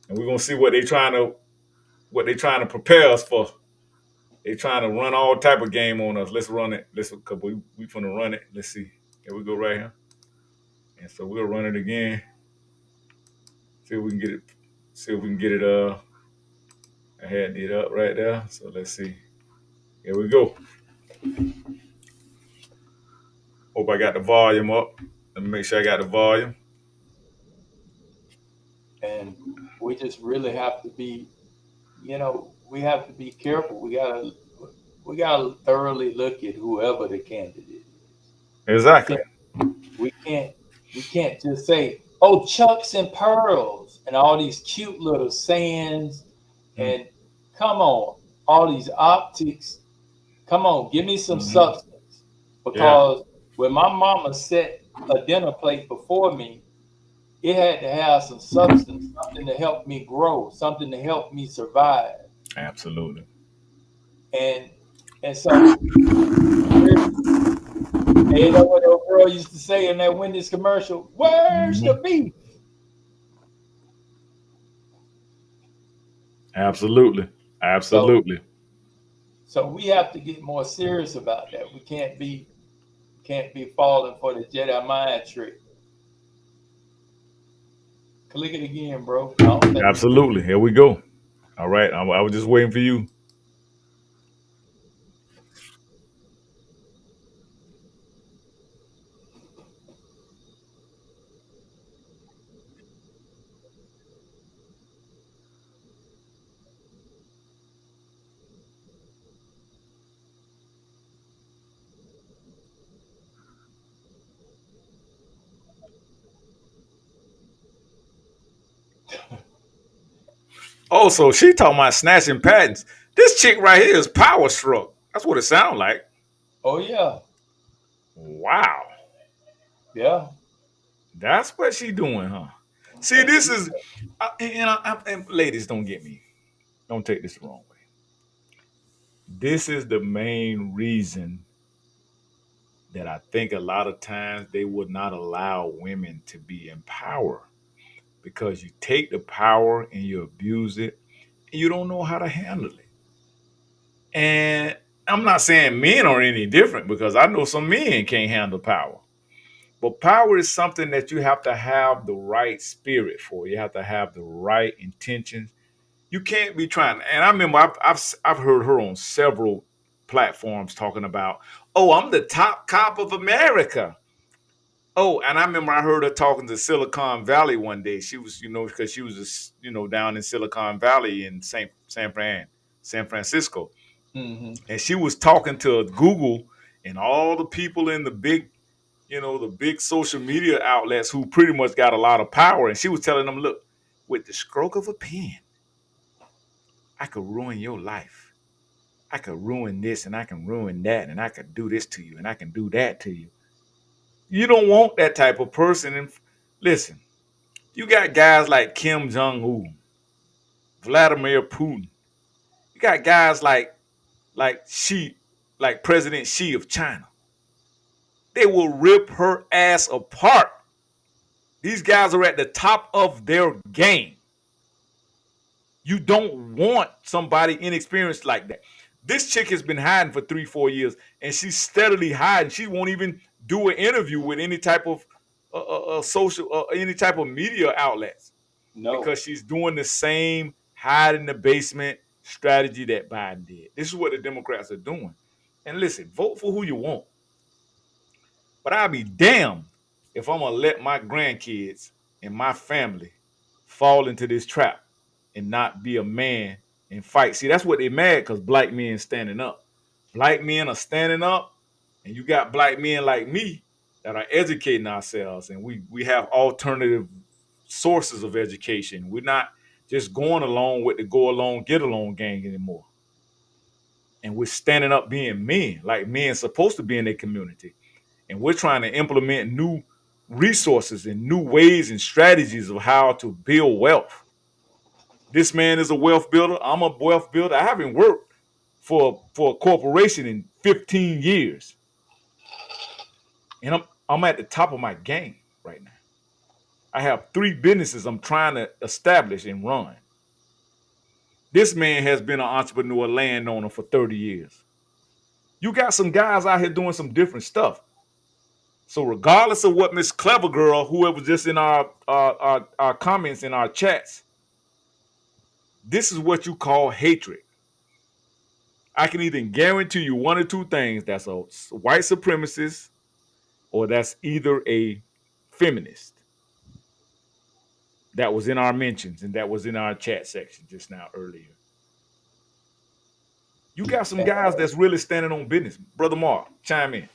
and we're gonna see what they trying to prepare us for. They trying to run all type of game on us. Let's run it. Cause we finna run it. Let's see. Here we go right here, and so we'll run it again. See if we can get it. See if we can get it. I had it up right there. So let's see. Here we go. Hope I got the volume up. Let me make sure I got the volume. And we just really have to be, we have to be careful. We gotta thoroughly look at whoever the candidate is. Exactly. We can't just say, "Oh, Chucks and pearls," and all these cute little sayings. And come on, all these optics. Come on, give me some substance. Because when my mama set a dinner plate before me, it had to have some substance, something to help me grow, something to help me survive. Absolutely. And so, you know what old girl used to say in that Wendy's commercial? Where's the beef? Absolutely. Absolutely. So we have to get more serious about that. We can't be falling for the Jedi mind trick. Click it again, bro. Absolutely. Here we go. All right. I was just waiting for you. Oh, so she talking about snatching patents. This chick right here is power struck. That's what it sounds like. Oh yeah. Wow. Yeah. That's what she doing, huh? See, this is, and ladies, don't get me. Don't take this the wrong way. This is the main reason that I think a lot of times they would not allow women to be in power, because you take the power and you abuse it and you don't know how to handle it. And I'm not saying men are any different, because I know some men can't handle power. But power is something that you have to have the right spirit for. You have to have the right intentions. You can't be trying. And I remember I've heard her on several platforms talking about, "Oh, I'm the top cop of America." Oh, and I remember I heard her talking to Silicon Valley one day. She was, because she was, down in Silicon Valley in San Francisco, and she was talking to Google and all the people in the big, the big social media outlets who pretty much got a lot of power. And she was telling them, "Look, with the stroke of a pen, I could ruin your life. I could ruin this, and I can ruin that, and I could do this to you, and I can do that to you." You don't want that type of person. And listen, you got guys like Kim Jong-un, Vladimir Putin. You got guys like President Xi of China. They will rip her ass apart. These guys are at the top of their game. You don't want somebody inexperienced like that. This chick has been hiding for 3-4 years, and she's steadily hiding. She won't even do an interview with any type of social, any type of media outlets. No. Because she's doing the same, hide in the basement, strategy that Biden did. This is what the Democrats are doing. And listen, vote for who you want. But I'll be damned if I'm going to let my grandkids and my family fall into this trap and not be a man and fight. See, that's what they mad because black men standing up. Black men are standing up, and you got black men like me that are educating ourselves, and we have alternative sources of education. We're not just going along with the go along, get along gang anymore. And we're standing up being men, like men supposed to be in their community. And we're trying to implement new resources and new ways and strategies of how to build wealth. This man is a wealth builder. I'm a wealth builder. I haven't worked for a corporation in 15 years. And I'm at the top of my game right now. I have 3 businesses I'm trying to establish and run. This man has been an entrepreneur landowner for 30 years. You got some guys out here doing some different stuff. So regardless of what Miss Clever Girl, whoever just in our comments in our chats, this is what you call hatred. I can either guarantee you one or two things. That's a white supremacist or that's either a feminist. That was in our mentions and that was in our chat section just now earlier. You got some guys that's really standing on business. Brother Mark, chime in.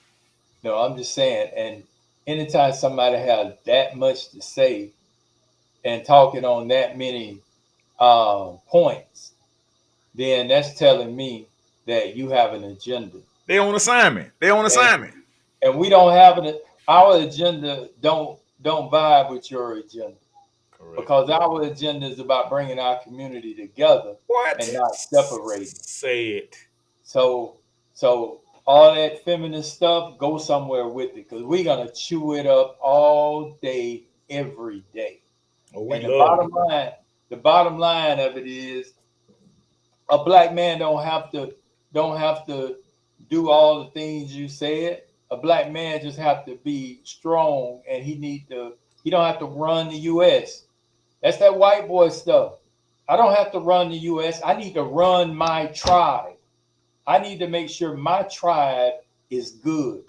No, I'm just saying, and anytime somebody has that much to say and talking on that many points, then that's telling me that you have an agenda. They on assignment. And we don't have our agenda don't vibe with your agenda. Correct. Because our agenda is about bringing our community together and not separating. Say it. So all that feminist stuff, go somewhere with it because we're gonna chew it up all day, every day. And the bottom line of it is a black man don't have to do all the things you said. A black man just have to be strong and he don't have to run the US. That's that white boy stuff. I don't have to run the US. I need to run my tribe. I need to make sure my tribe is good.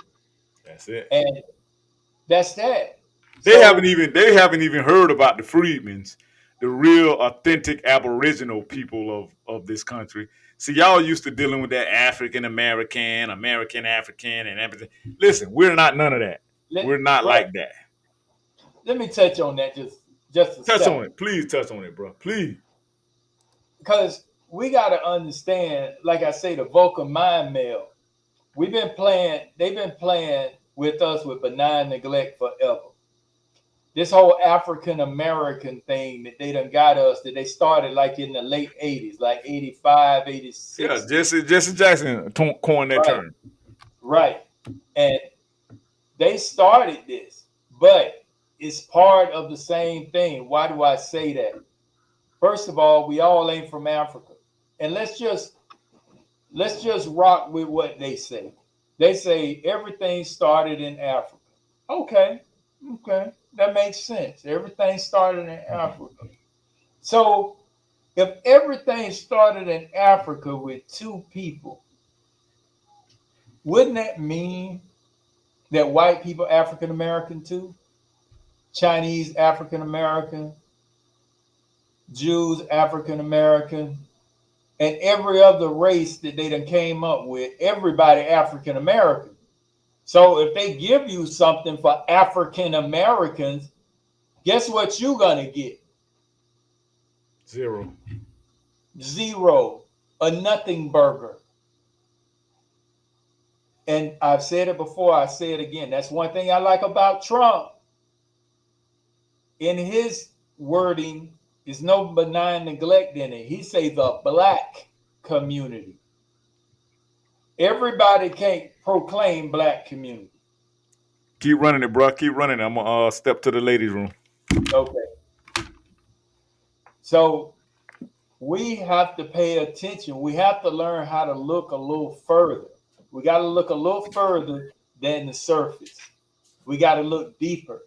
That's it. And that's that. They haven't even heard about the freedmens, the real authentic Aboriginal people of this country. See, y'all used to dealing with that African American, African, and everything. Listen, we're not none of that. We're not like that. Let me touch on that just a touch second. on it. Please touch on it, bro. Please. Because we got to understand, like I say, the vocal mind meld. They've been playing with us with benign neglect forever. This whole African American thing that they done got us, that they started like in the late 80s, like 85, 86. Yeah, Jesse Jackson coined that term. Right. And they started this, but it's part of the same thing. Why do I say that? First of all, we all ain't from Africa. And let's just rock with what they say. They say everything started in Africa. Okay. That makes sense. Everything started in Africa. So if everything started in Africa with 2 people, wouldn't that mean that white people African American too? Chinese African American, Jews African American, and every other race that they done came up with, everybody African American. So if they give you something for African Americans, guess what you're gonna get? Zero. A nothing burger. And I've said it before, I say it again. That's one thing I like about Trump. In his wording, there's no benign neglect in it. He says the black community. Everybody can't proclaim black community. Keep running it, bro. Keep running it. I'm going to step to the ladies' room. Okay. So we have to pay attention. We have to learn how to look a little further. We got to look a little further than the surface. We got to look deeper.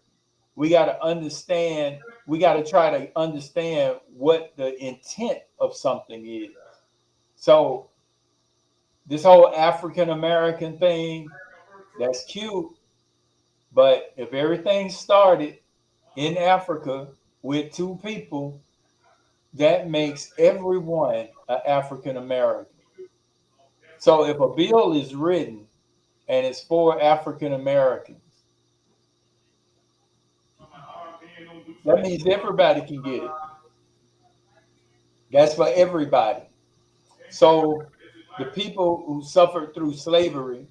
We got to understand. We got to try to understand what the intent of something is. So this whole African American thing, that's cute. But if everything started in Africa with two people, that makes everyone an African American. So if a bill is written and it's for African Americans, that means everybody can get it. That's for everybody. So the people who suffered through slavery,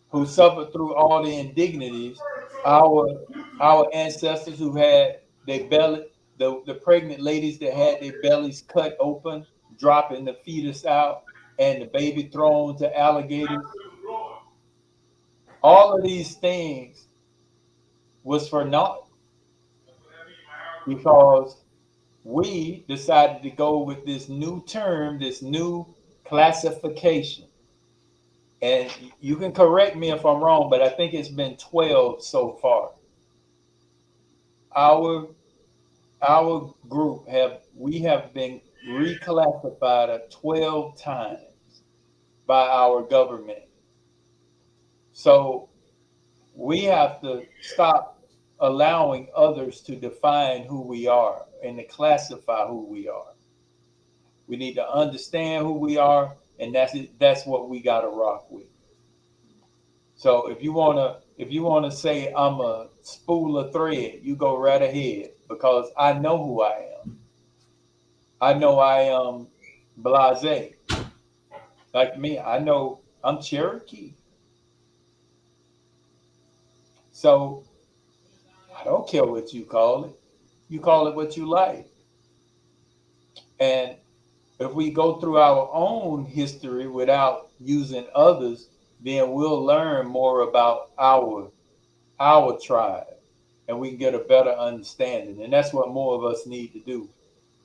who suffered through all the indignities, our ancestors who had their belly, the pregnant ladies that had their bellies cut open, dropping the fetus out, and the baby thrown to alligators. All of these things was for naught because we decided to go with this new term, this new classification. And you can correct me if I'm wrong, but I think it's been 12 so far. Our group we have been reclassified 12 times by our government. So we have to stop allowing others to define who we are and to classify who we are. We need to understand who we are, and that's what we got to rock with. So if you wanna say I'm a spool of thread, you go right ahead because I know who I am. I know I am blasé. Like me, I know I'm Cherokee. So I don't care what you call it. You call it what you like. And if we go through our own history without using others, then we'll learn more about our tribe and we can get a better understanding. And that's what more of us need to do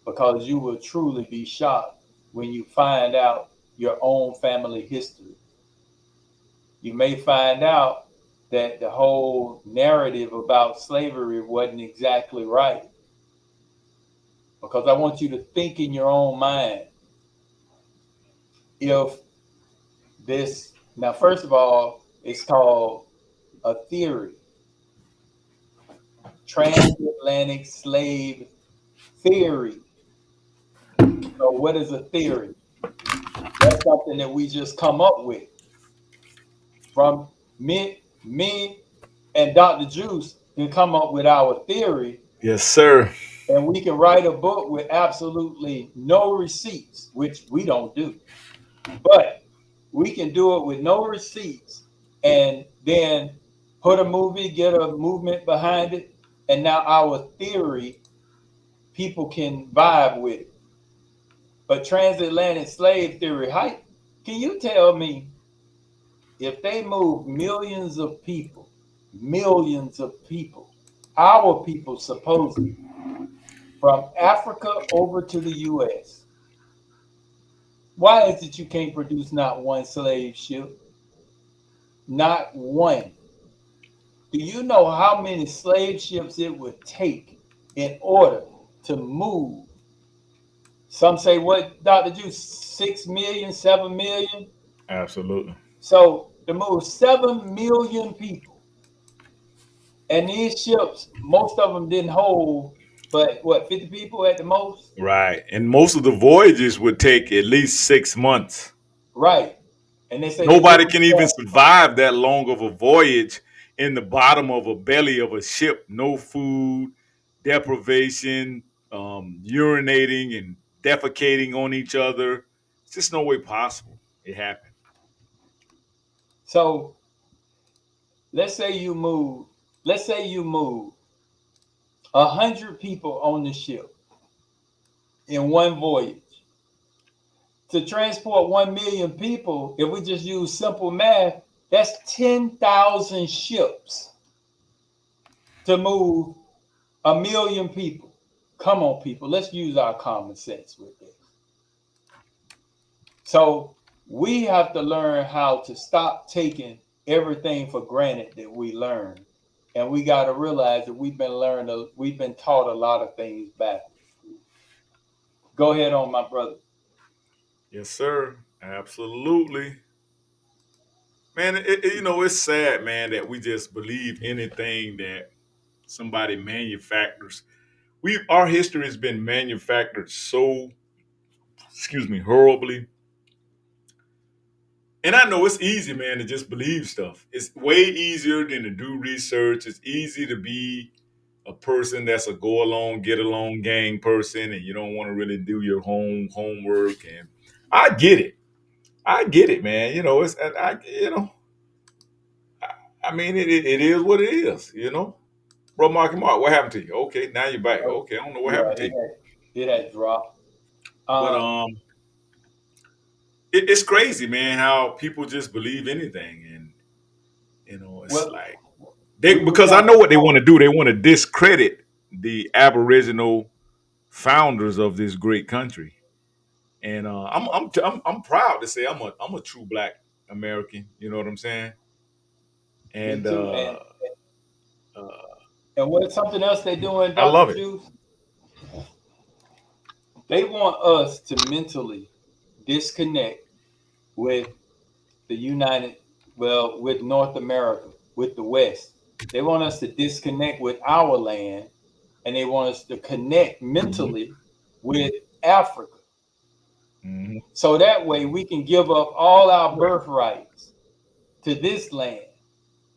because you will truly be shocked when you find out your own family history. You may find out that the whole narrative about slavery wasn't exactly right. Because I want you to think in your own mind. If this, now, first of all, it's called a theory, transatlantic slave theory. So, what is a theory? That's something that we just come up with. From me and Dr. Juice can come up with our theory. Yes, sir. And we can write a book with absolutely no receipts, which we don't do. But we can do it with no receipts and then put a movie, get a movement behind it. And now our theory, people can vibe with it. But transatlantic slave theory, can you tell me if they move millions of people, our people supposedly, from Africa over to the U.S., why is it you can't produce not one slave ship? Not one. Do you know how many slave ships it would take in order to move? Some say, what, Dr. Juice, 6 million, 7 million? Absolutely. So to move 7 million people. And these ships, most of them didn't hold, but what, 50 people at the most? Right. And most of the voyages would take at least 6 months. Right. And they say they Nobody moved can even survive that long of a voyage in the bottom of a belly of a ship. No food, deprivation, urinating and defecating on each other. It's just no way possible. It happened. So let's say you move 100 people on the ship in one voyage. To transport 1 million people, if we just use simple math, that's 10,000 ships to move 1 million people. Come on, people, let's use our common sense with this. So we have to learn how to stop taking everything for granted that we learn. And we got to realize that we've been taught a lot of things backwards. Go ahead on, my brother. Yes, sir. Absolutely. Man, it's sad, man, that we just believe anything that somebody manufactures. Our history has been manufactured so, excuse me, horribly. And I know it's easy, man, to just believe stuff. It's way easier than to do research. It's easy to be a person that's a go along, get along gang person, and you don't want to really do your homework. And I get it. I get it, man. It's I mean, it is what it is. Bro, Mark, what happened to you? Okay, now you're back. Okay, I don't know what Yeah, happened to you, it had dropped. but Um, it's crazy, man, how people just believe anything, and it's well, like we were because I kind know of what they want to do. They want to discredit the Aboriginal founders of this great country, and I'm proud to say I'm a true Black American. You know what I'm saying? me And too. uh, And what's something else they're doing, I Dr. love it. Juice? They want us to mentally disconnect with the with North America, with the West. They want us to disconnect with our land, and they want us to connect Hmm. mentally with Africa. Hmm. So that way we can give up all our birthrights to this land.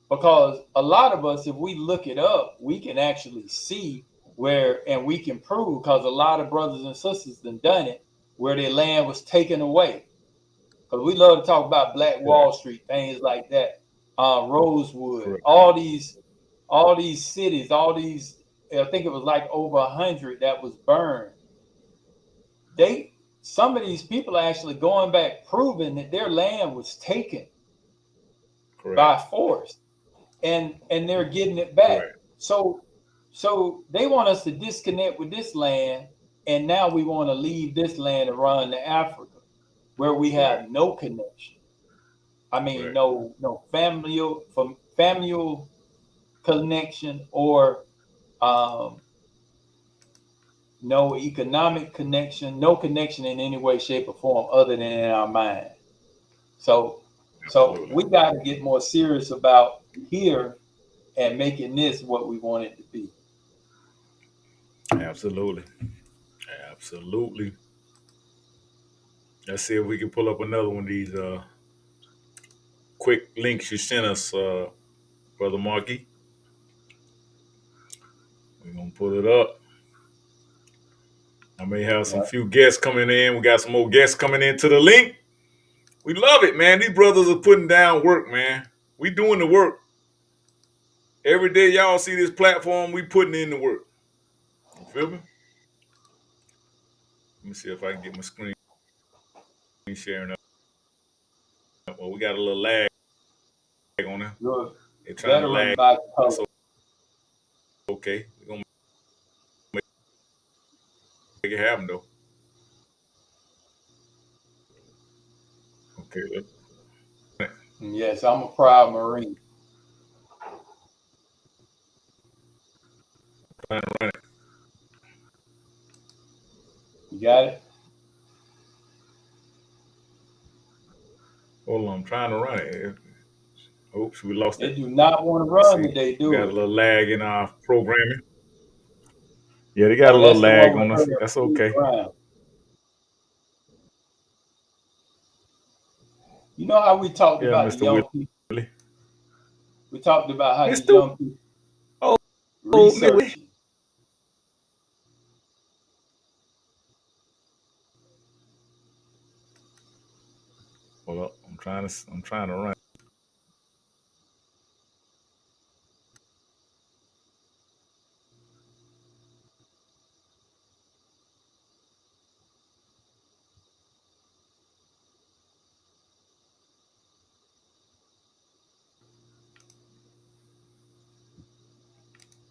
Because a lot of us, if we look it up, we can actually see where, and we can prove, because a lot of brothers and sisters done it, where their land was taken away. Because we love to talk about Black Correct. Wall Street, things like that, Rosewood, Correct. all these cities, all these. I think it was like over 100 that was burned. Some of these people are actually going back, proving that their land was taken Correct. by force, and they're getting it back. Correct. So they want us to disconnect with this land, and now we want to leave this land and run to Africa, where we Correct. have no connection. I mean, Correct. no familial connection, or um, no economic connection, no connection in any way, shape, or form other than in our mind. So Absolutely. we got to get more serious about here and making this what we want it to be. Absolutely. Absolutely. Let's see if we can pull up another one of these quick links you sent us, Brother Marky. We're gonna pull it up. I may have some Yeah. few guests coming in. We got some more guests coming into the link. We love it, man. These brothers are putting down work, man. We doing the work. Every day y'all see this platform, we putting in the work. You feel me? Let me see if I can get my screen sharing up. Well, we got a little lag on there. You're They're trying to veteran lag. by That's color. okay. We're gonna make it happen though. Okay, Yes, I'm a proud Marine. trying to run it. You got it? Hold on, I'm trying to run it. Oops, we lost They it. do not want to Let's run see. today, We do got a it? little lag in our programming. Yeah, they got a Oh, little that's the one lag with on us. her That's Steve okay. Brown. You know how we talked Yeah, about the Mr. young people? Willie. We talked about how these Mr. young people Oh, Willie. researching. Hold up. I'm trying to run.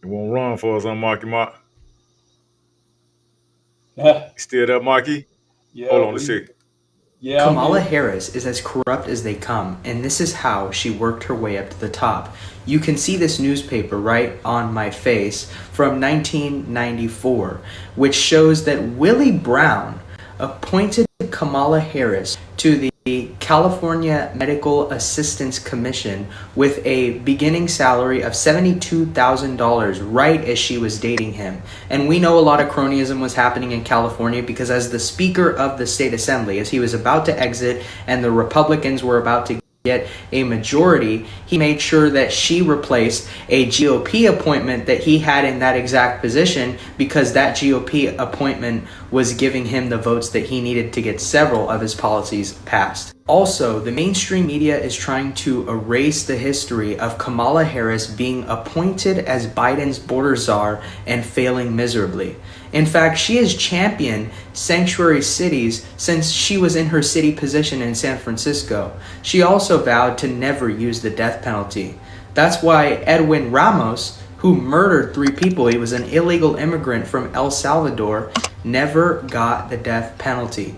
It won't run for us on Marky Mark. Yeah, You still there, Marky? Hold on, let's see. I'm Kamala here. Harris is as corrupt as they come, and this is how she worked her way up to the top. You can see this newspaper right on my face from 1994, which shows that Willie Brown appointed appointed Kamala Harris to the California Medical Assistance Commission with a beginning salary of $72,000 right as she was dating him. And we know a lot of cronyism was happening in California because as the Speaker of the State Assembly, as he was about to exit and the Republicans were about to get a majority, he made sure that she replaced a GOP appointment that he had in that exact position because that GOP appointment was giving him the votes that he needed to get several of his policies passed. Also, the mainstream media is trying to erase the history of Kamala Harris being appointed as Biden's border czar and failing miserably. In fact, she has championed sanctuary cities since she was in her city position in San Francisco. She also vowed to never use the death penalty. That's why Edwin Ramos, who murdered 3 people, he was an illegal immigrant from El Salvador, never got the death penalty.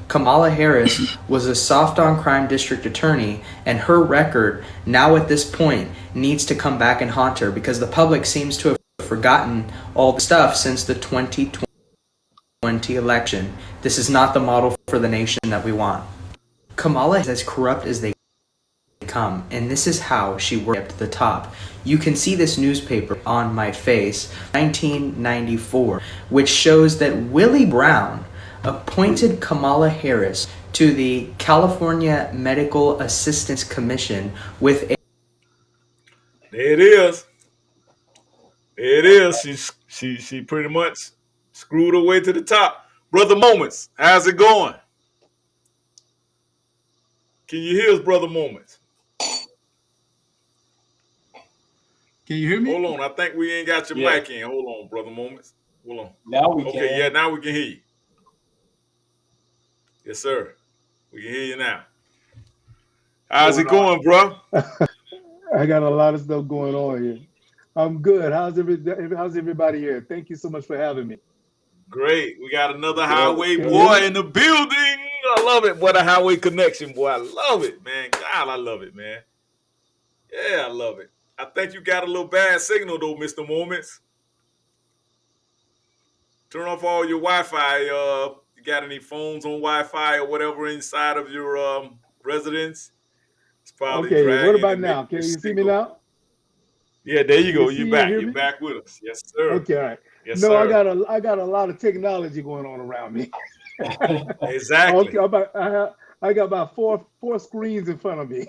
Kamala Harris was a soft-on-crime district attorney, and her record, now at this point, needs to come back and haunt her because the public seems to have forgotten all the stuff since the 2020 election. This is not the model for the nation that we want. Kamala is as corrupt as they come, and this is how she worked up to the top. You can see this newspaper on my face, 1994, which shows that Willie Brown appointed Kamala Harris to the California Medical Assistance Commission with a... There it is. There it is. She pretty much screwed her way to the top. Brother Moments, how's it going? Can you hear us, Brother Moments? Can you hear me? Hold on. I think we ain't got your mic in. Hold on, Brother Moments. Hold on. Now we can. Okay, yeah, now we can hear you. Yes, sir. We can hear you now. How's it going, bro? I got a lot of stuff going on here. I'm good. How's everybody here? Thank you so much for having me. Great. We got another highway boy in the building. I love it, boy. The highway connection, boy. I love it, man. God, I love it, man. Yeah, I love it. I think you got a little bad signal, though, Mr. Moments. Turn off all your Wi-Fi. You got any phones on Wi-Fi or whatever inside of your residence? It's probably okay. What about now? Can you see me now? Yeah, there you go. You're back. You're back with us. Yes, sir. Okay, all right. Yes, no, sir. I got a lot of technology going on around me. Exactly. Okay, I got about four screens in front of me.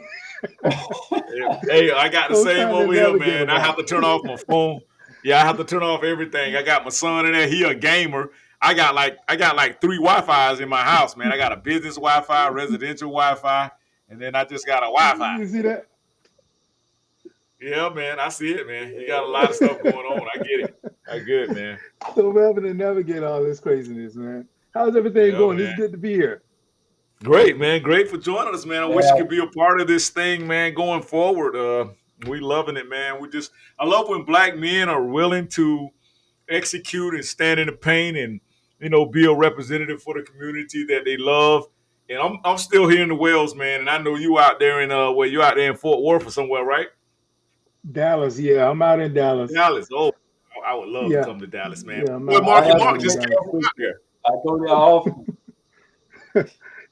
Hey, I got the same over here, man. I have to turn off my phone. Yeah, I have to turn off everything. I got my son in there. He a gamer. I got like 3 Wi-Fis in my house, man. I got a business Wi-Fi, residential Wi-Fi, and then I just got a Wi-Fi. You see that? Yeah, man. I see it, man. You got a lot of stuff going on. I get it. I get it, man. So we're having to navigate all this craziness, man. How's everything going? Man. It's good to be here. Great, man. Great for joining us, man. I wish you could be a part of this thing, man, going forward. We loving it, man. I love when black men are willing to execute and stand in the pain and, be a representative for the community that they love. And I'm still here in the Wells, man. And I know you out there you out there in Fort Worth or somewhere, right? Dallas, yeah. I'm out in Dallas. Dallas. Oh, I would love to come to Dallas, man. Yeah, Mark just came from out there. I go there often.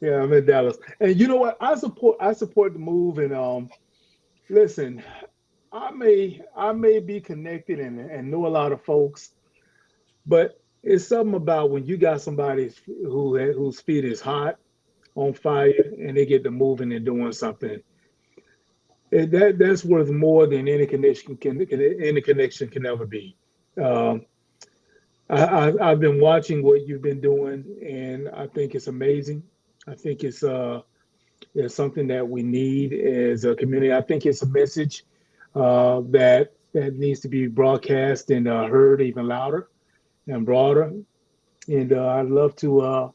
Yeah, I'm in Dallas. And you know what? I support the move. And listen, I may be connected and know a lot of folks, but it's something about when you got somebody whose feet is hot, on fire, and they get to moving and doing something. That's worth more than any connection can ever be. I've been watching what you've been doing, and I think it's amazing. I think it's something that we need as a community. I think it's a message that needs to be broadcast and heard even louder and broader. And I'd love to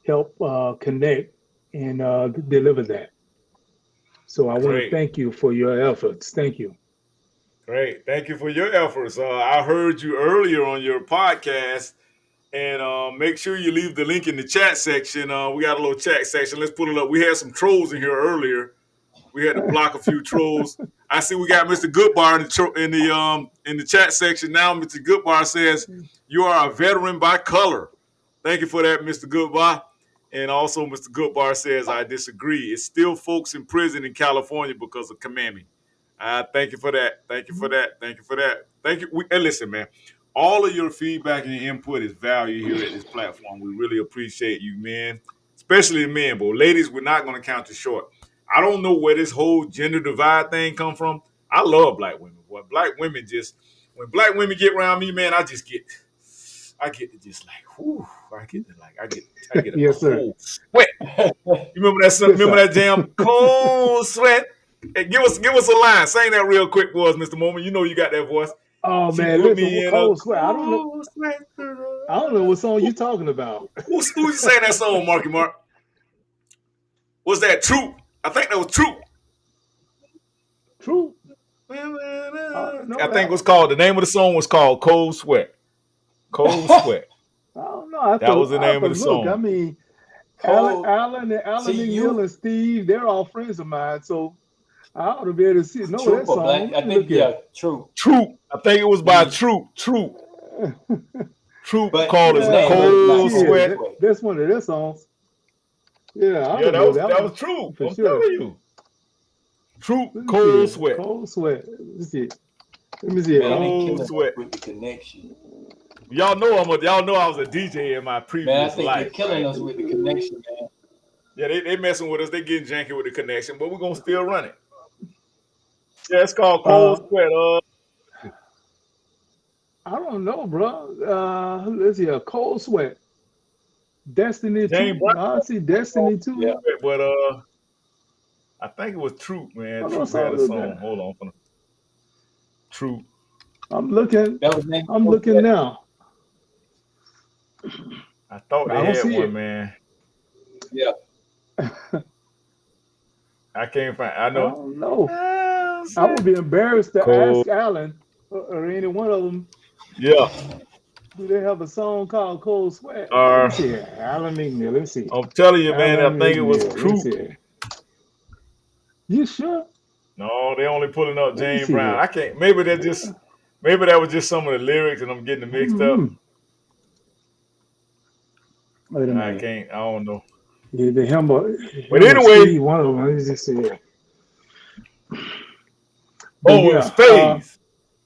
help connect and deliver that. So I want to thank you for your efforts. Thank you. Great. Thank you for your efforts. I heard you earlier on your podcast, and make sure you leave the link in the chat section. We got a little chat section. Let's put it up. We had some trolls in here earlier. We had to block a few trolls. I see we got Mr. Goodbar in the chat section now. Mr. Goodbar says, "You are a veteran by color." Thank you for that, Mr. Goodbar. And also, Mr. Goodbar says, I disagree. It's still folks in prison in California because of Kamami. Thank you for that. Thank you for that. Thank you for that. Thank you. And listen, man, all of your feedback and your input is value here at this platform. We really appreciate you, man, especially men. But ladies, we're not going to count you short. I don't know where this whole gender divide thing come from. I love black women. Boy, black women when black women get around me, man, I get to just like, whew, I get a Yes, sir. cold sweat. You remember that song? Remember that jam? Cold sweat. Hey, give us a line. Sing that real quick for us, Mr. Moment. You know you got that voice. Oh She man, put listen, me in cold a sweat. I don't know. cold sweat. I don't know what song you talking about. Who's saying that song, Marky Mark? Was that True? I think that was True. True. I think it was called. The name of the song was called Cold Sweat. Cold Sweat. I don't know. That was the name of the song. I mean, Cold. Alan See, McNeil and Steve, they're all friends of mine, so I ought to be able to know True that for song. black. I think True. True. I think it was by True. True. But called his it name Cold was Sweat. That's one of their songs. Yeah, that was True. For I'm sure. telling you. True. Cold Sweat. Cold Sweat. Let me see. Man, Cold Sweat. With the connection. Y'all know I was a DJ in my previous Man, I think life. they're killing us with the connection, man. Yeah, they messing with us. They getting janky with the connection, but we're gonna still run it. Yeah, it's called Cold Sweat. I don't know, bro. Let's see. Cold Sweat. Destiny James 2. I see Destiny 2. Yeah, but I think it was True, man. True had a song. Hold on. True. I'm looking. I'm looking now. I thought they had one, man. Yeah. I can't find. I know. I don't know. I would be embarrassed to ask Alan or any one of them. Yeah. Do they have a song called Cold Sweat? Let's see. Alan McNeil. Let's see. I'm telling you, man. Alan I think it was McNeil. True. You sure? No, they only pulling up James Brown. I can't. Maybe that was just some of the lyrics, and I'm getting it mixed up. Wait a minute. I can't. I don't know. Yeah, but anyway, one of them. Let's just see. It's Phase.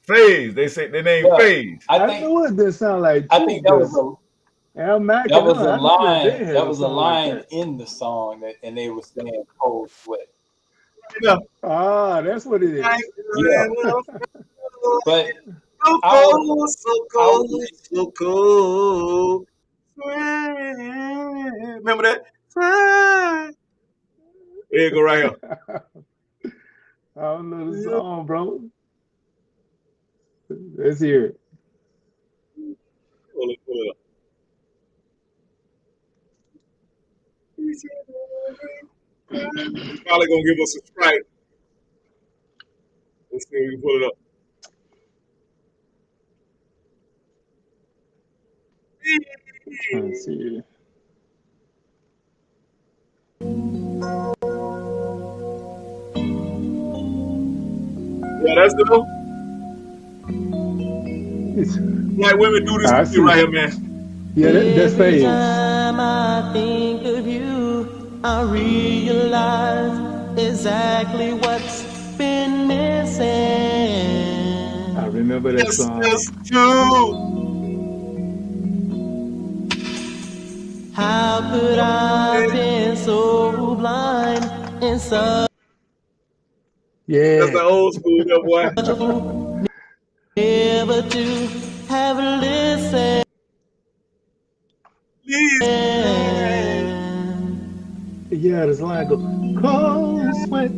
Phase. They say their name Phase. I know it didn't sound like. I think that was a line. That was a line in the song and they were saying Cold Sweat. Yeah. That's what it is. Yeah. But so cold. Remember that? There you go, right here. I don't know the song, bro. Let's hear it. Pull it up. He's probably gonna give us a strike. Let's see if we can pull it up. Let's see. Yeah, that's the one. Black women do this right here, man. Yeah, that's Phase. Every time I think of you, I realize exactly what's been missing. I remember that song. That's true. How could I have been so blind and so That's the old school, that boy. never to have listened? Yeah, this line goes cold sweat.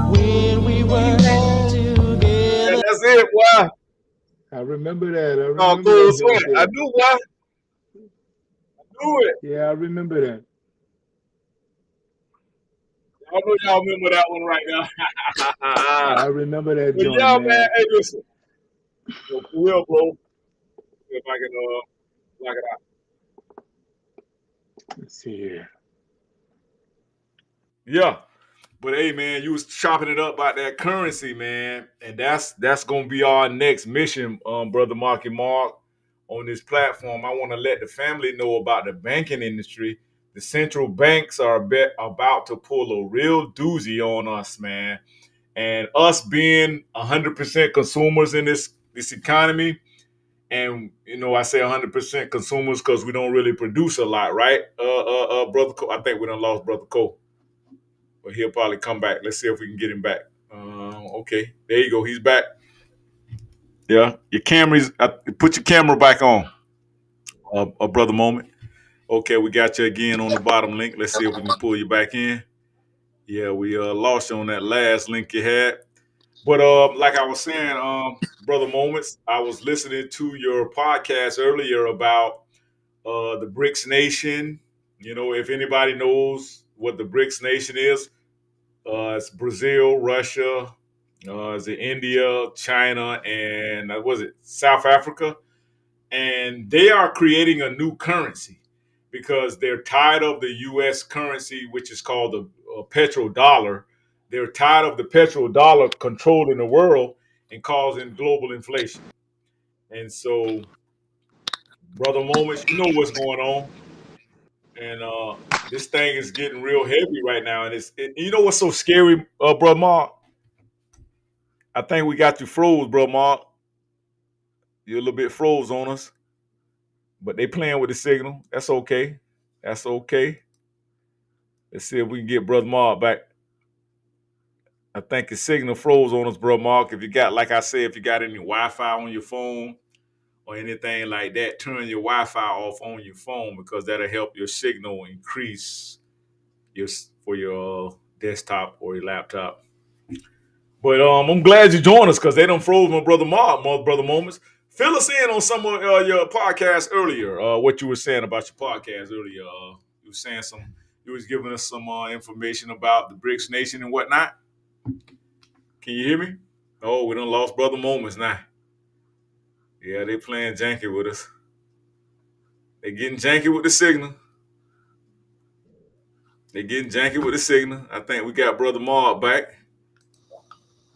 When we were together. Yeah, that's it, boy. I remember that. Cold Sweat. I knew, boy. I knew it. Yeah, I remember that. I know y'all remember that one right now. I remember that but joint, y'all, man. Hey, listen. For real, bro. If I can block it out. Let's see here. Yeah. But hey, man, you was chopping it up about that currency, man. And that's gonna be our next mission, brother Marky Mark. on this platform, I want to let the family know about the banking industry. The central banks are about to pull a real doozy on us, man. And us being 100% consumers in this economy, and I say 100% consumers because we don't really produce a lot, right? Brother Cole, I think we done lost Brother Cole, but he'll probably come back. Let's see if we can get him back. Okay, there you go. He's back. Yeah, your camera's. Put your camera back on, Brother Moment. Okay, we got you again on the bottom link. Let's see if we can pull you back in. Yeah, we lost you on that last link you had. But like I was saying, Brother Moments, I was listening to your podcast earlier about the BRICS Nation. If anybody knows what the BRICS Nation is, it's Brazil, Russia, it's India, China, and was it South Africa? And they are creating a new currency because they're tired of the U.S. currency, which is called the petrodollar. They're tired of the petrodollar controlling the world and causing global inflation. And so, Brother Moments, you know what's going on. And this thing is getting real heavy right now. And you know what's so scary, Brother Mark? I think we got you froze, Brother Mark. You're a little bit froze on us. But they playing with the signal. That's okay. That's okay. Let's see if we can get Brother Mark back. I think his signal froze on us, Brother Mark. If you got, like I said, if you got any Wi-Fi on your phone or anything like that, turn your Wi-Fi off on your phone because that'll help your signal increase for your desktop or your laptop. But I'm glad you joined us because they done froze my Brother Mark, my Brother Moments. Fill us in on some of your podcast earlier. What you were saying about your podcast earlier. You were saying you was giving us some information about the BRICS Nation and whatnot. Can you hear me? Oh, we done lost Brother Moments now. Yeah, they playing janky with us. They getting janky with the signal. I think we got Brother Mark back.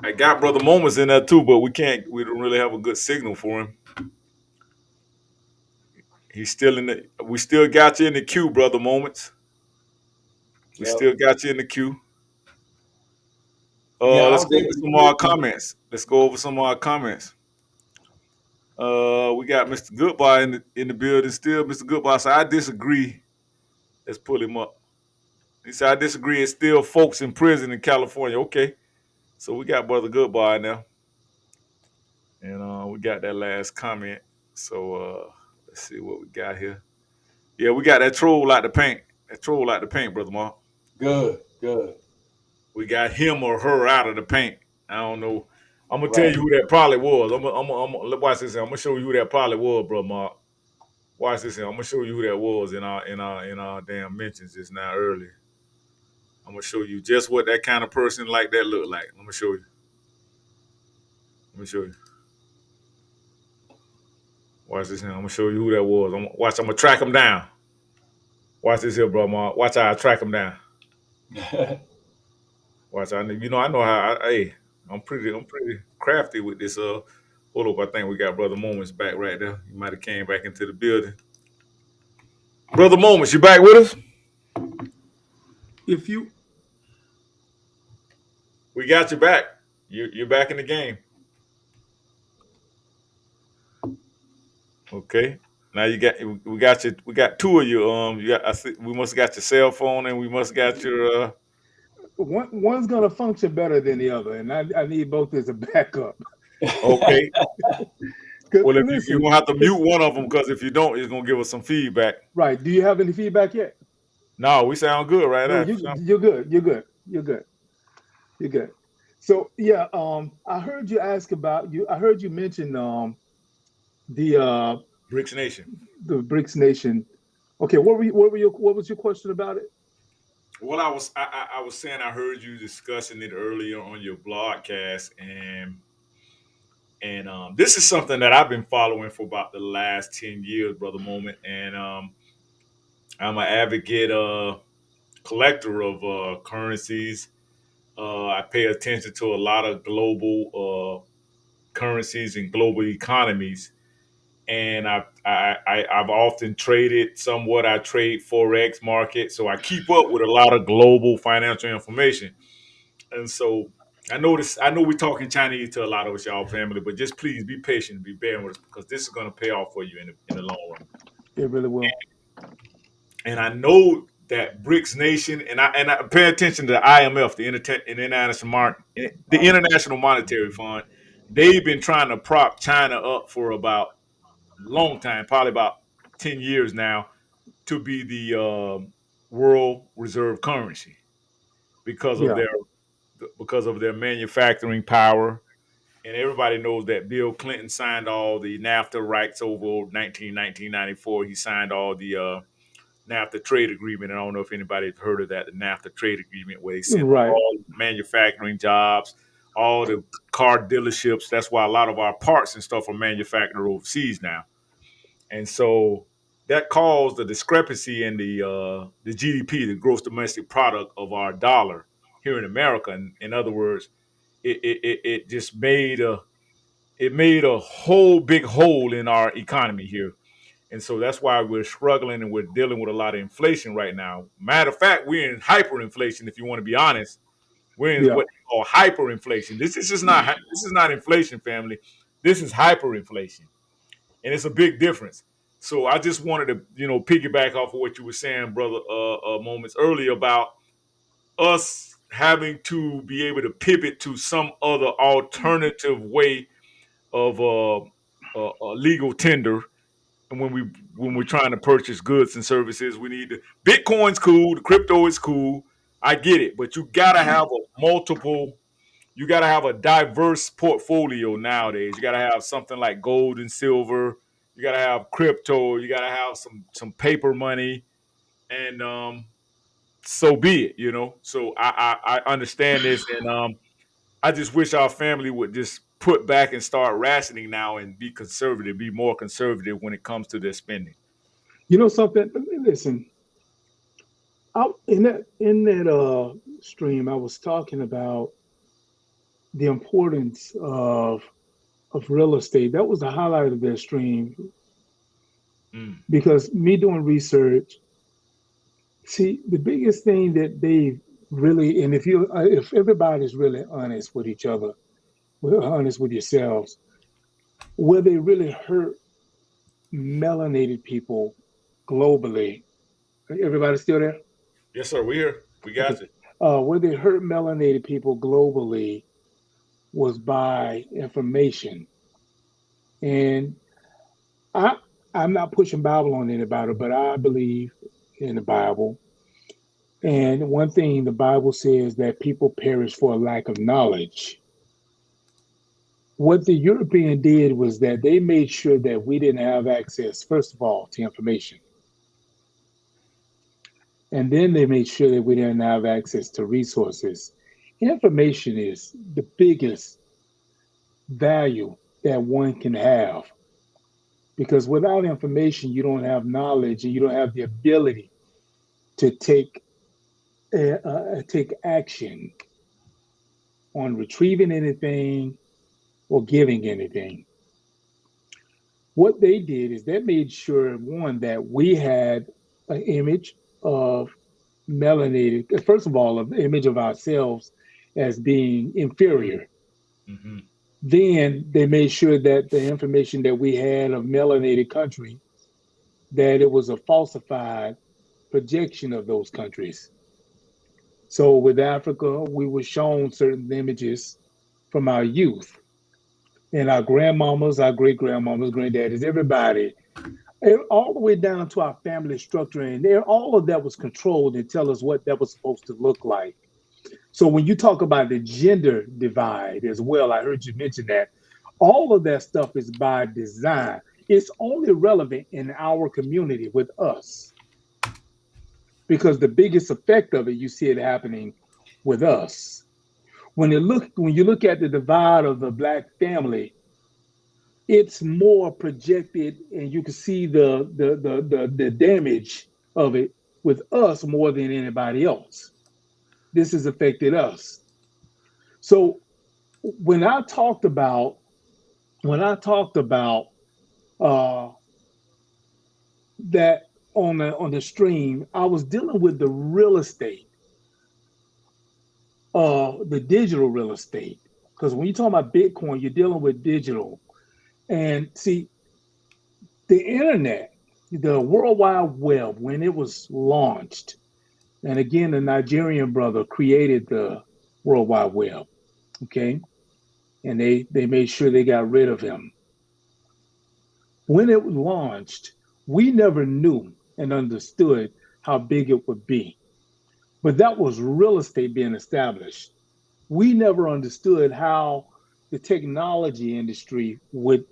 I got Brother Moments in there too, but we don't really have a good signal for him. We still got you in the queue, Brother Moments. We still got you in the queue. Let's go over some more comments. We got Mr. Goodbye in the building still. Mr. Goodbye said, I disagree. Let's pull him up. He said, I disagree. It's still folks in prison in California. Okay. So we got Brother Goodbye now. And we got that last comment. So let's see what we got here. Yeah, we got that troll out the paint. Brother Mark. Good. We got him or her out of the paint. I don't know. I'm gonna tell you who that probably was. I'm gonna watch this. I'm gonna show you who that probably was, bro, Mark. Watch this. I'm gonna show you who that was in our damn mentions just now earlier. I'm gonna show you just what that kind of person like that look like. I'm gonna show you. Watch this here. I'm gonna show you who that was. I'm gonna track him down. Watch this here, bro, Mark. Watch how I track him down. Watch, I know how. I'm pretty crafty with this. Hold up, I think we got Brother Moments back right there. He might have came back into the building. Brother Moments, you back with us? We got you back. You're back in the game. Okay. Now we got two of you. We must have got your cell phone and we must have got your. One's gonna function better than the other, and I need both as a backup. Okay. Well, if you're gonna have to mute one of them because if you don't, it's gonna give us some feedback. Right. Do you have any feedback yet? No, we sound good right now. You're good. So yeah, I heard you ask about you. I heard you mention the BRICS Nation. The BRICS Nation. Okay, what was your question about it? Well, I was saying I heard you discussing it earlier on your broadcast, and this is something that I've been following for about the last 10 years, Brother Moment, and I'm an advocate, collector of currencies. I pay attention to a lot of global currencies and global economies, and I've often traded somewhat. I trade forex market, so I keep up with a lot of global financial information. And so I know this. I know we're talking Chinese to a lot of us, y'all family, but just please be patient, be bearing with us because this is going to pay off for you in the long run. It really will. And I know that BRICS nation, and I pay attention to the IMF, the International Monetary Fund. They've been trying to prop China up for about a long time, probably about 10 years now, to be the world reserve currency because of Yeah. their manufacturing power. And everybody knows that Bill Clinton signed all the NAFTA rights over 1994. He signed all the NAFTA trade agreement. I don't know if anybody's heard of that, the NAFTA trade agreement, where they sent Right. all manufacturing jobs, all the car dealerships. That's why a lot of our parts and stuff are manufactured overseas now. And so that caused the discrepancy in the GDP, the gross domestic product of our dollar here in America. And in other words, it just made a whole big hole in our economy here. And so that's why we're struggling and we're dealing with a lot of inflation right now. Matter of fact, we're in hyperinflation. If you want to be honest, we're in Yeah. what they call hyperinflation. This is not inflation, family. This is hyperinflation, and it's a big difference. So I just wanted to, piggyback off of what you were saying, brother, moments earlier about us having to be able to pivot to some other alternative way of legal tender. And when we're trying to purchase goods and services, we need to. Bitcoin's cool, the crypto is cool. I get it, but you gotta have you gotta have a diverse portfolio nowadays. You gotta have something like gold and silver. You gotta have crypto. You gotta have some paper money, and so be it. So I understand this, and I just wish our family would just put back and start rationing now and be conservative, be more conservative when it comes to their spending. You know something? Listen, in that stream, I was talking about the importance of real estate. That was the highlight of that stream Mm. because me doing research. See, the biggest thing that they really, and if everybody's really honest with each other, honest with yourselves, where they really hurt melanated people globally. Everybody still there? Yes, sir. We here. We Okay. got you. Where they hurt melanated people globally was by information. And I, I'm not pushing Bible on anybody, but I believe in the Bible. And one thing the Bible says that people perish for a lack of knowledge. What the European did was that they made sure that we didn't have access, first of all, to information. And then they made sure that we didn't have access to resources. Information is the biggest value that one can have because without information, you don't have knowledge and you don't have the ability to take action on retrieving anything or giving anything. What they did is they made sure, one, that we had an image of melanated, first of all, an image of ourselves as being inferior. Mm-hmm. Then they made sure that the information that we had of melanated country, that it was a falsified projection of those countries. So with Africa, we were shown certain images from our youth. And our grandmamas, our great grandmamas, granddaddies, everybody, and all the way down to our family structure. And all of that was controlled and tell us what that was supposed to look like. So when you talk about the gender divide as well, I heard you mention that. All of that stuff is by design. It's only relevant in our community with us because the biggest effect of it, you see it happening with us. When you look at the divide of the Black family, it's more projected, and you can see the damage of it with us more than anybody else. This has affected us. So when I talked about uh, that on the stream, I was dealing with the real estate, the digital real estate. Because when you talk about Bitcoin, you're dealing with digital. And see, the internet, the World Wide Web, when it was launched, and again, the Nigerian brother created the World Wide Web, okay? And they made sure they got rid of him. When it was launched, we never knew and understood how big it would be. But that was real estate being established. We never understood how the technology industry would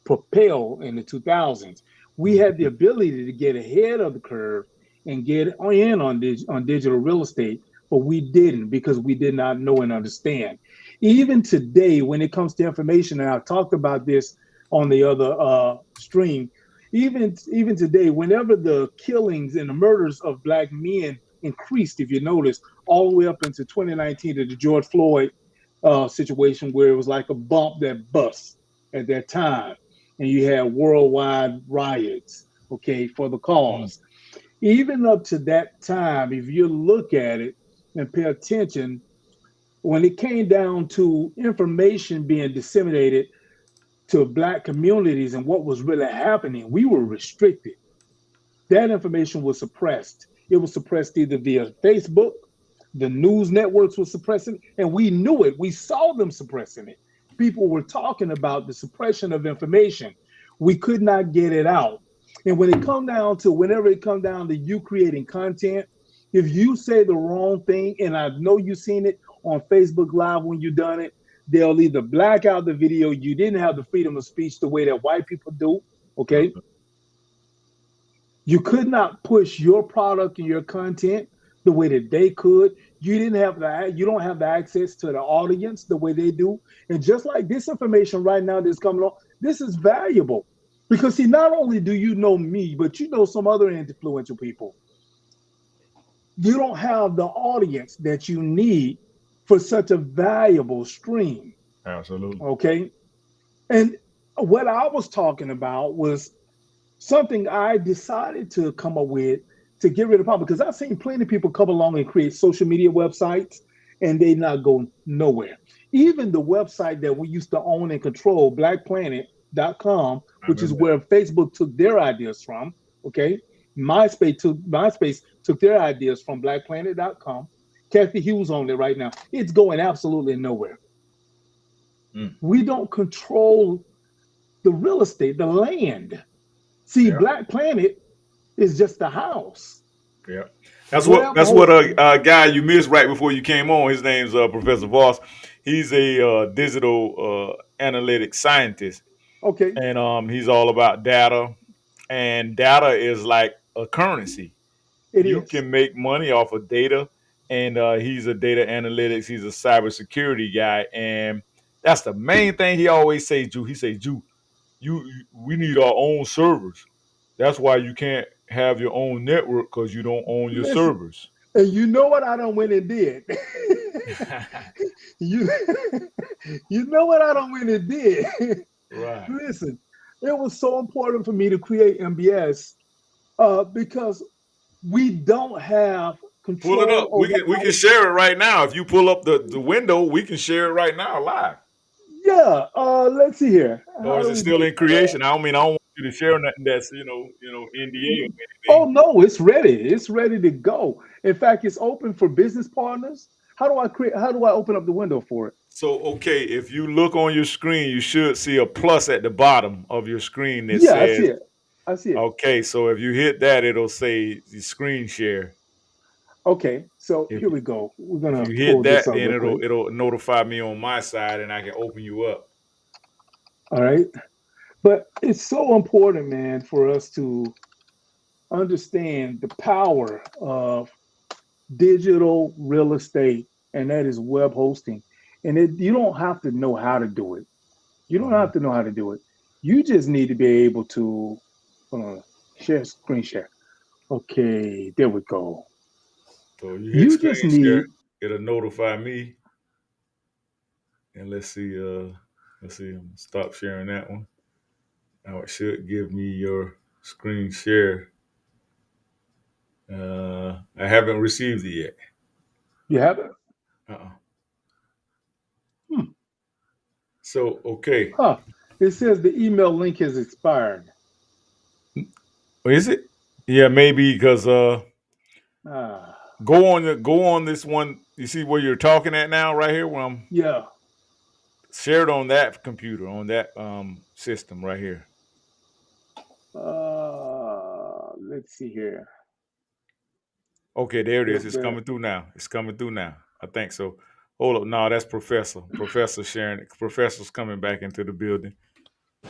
propel in the 2000s. We had the ability to get ahead of the curve and get in on digital real estate, but we didn't because we did not know and understand. Even today, when it comes to information, and I talked about this on the other stream, even today, whenever the killings and the murders of Black men increased, if you notice, all the way up into 2019 to the George Floyd situation, where it was like a bump that bust at that time, and you had worldwide riots, okay, for the cause. Even up to that time, if you look at it and pay attention, when it came down to information being disseminated to Black communities and what was really happening, we were restricted. That information was suppressed. It was suppressed either via Facebook, the news networks were suppressing it, and we knew it. We saw them suppressing it. People were talking about the suppression of information. We could not get it out. And when it come down to, whenever it come down to you creating content, if you say the wrong thing, and I know you've seen it on Facebook Live when you done it, they'll either black out the video. You didn't have the freedom of speech the way that white people do, okay? You could not push your product and your content the way that they could. You don't have the access to the audience the way they do. And just like this information right now that's coming on, this is valuable. Because see, not only do you know me, but you know some other influential people. You don't have the audience that you need for such a valuable stream. Absolutely. Okay. And what I was talking about was something I decided to come up with to get rid of problem, because I've seen plenty of people come along and create social media websites and they not go nowhere. Even the website that we used to own and control, blackplanet.com, which is where Facebook took their ideas from, okay? MySpace took their ideas from blackplanet.com. Kathy Hughes on it right now. It's going absolutely nowhere. We don't control the real estate, the land. See, Black Planet is just a house. Yeah, that's what a guy you missed right before you came on. His name's Professor Voss. He's a digital analytics scientist. Okay. And he's all about data, and data is like a currency. You can make money off of data, and he's a data analytics. He's a cybersecurity guy, and that's the main thing he always say. He say, we need our own servers. That's why you can't have your own network, because you don't own your servers. And you know what I done went and did? you know what I done went and did? Right. Listen, it was so important for me to create MBS because we don't have control. Pull it up. We can share it right now. If you pull up the window, we can share it right now live. Yeah. Let's see here. Or is it still in creation? I don't want you to share nothing that's NDA or anything. Oh no, it's ready. It's ready to go. In fact, it's open for business partners. How do I open up the window for it? So okay, if you look on your screen, you should see a plus at the bottom of your screen that says. I see it. I see it. Okay, so if you hit that, it'll say the screen share. Okay, so here we go. We're gonna if you hit that, then it'll notify me on my side, and I can open you up. All right, but it's so important, man, for us to understand the power of digital real estate, and that is web hosting. And you don't have to know how to do it. You don't have to know how to do it. You just need to be able to share screen share. Okay, there we go. So you just need it'll notify me. And let's see, stop sharing that one. Now it should give me your screen share. I haven't received it yet. You have it? Uh-uh. Hmm. So, okay. Huh. It says the email link has expired. Is it? Yeah, maybe because Ah, go on this one. You see where you're talking at now, right here, where I'm yeah. shared on that computer, on that system right here. Let's see here. Okay, there it is. It's The- coming through now. It's coming through now. I think so. Hold up. No, that's Professor. Professor sharing. Professor's coming back into the building.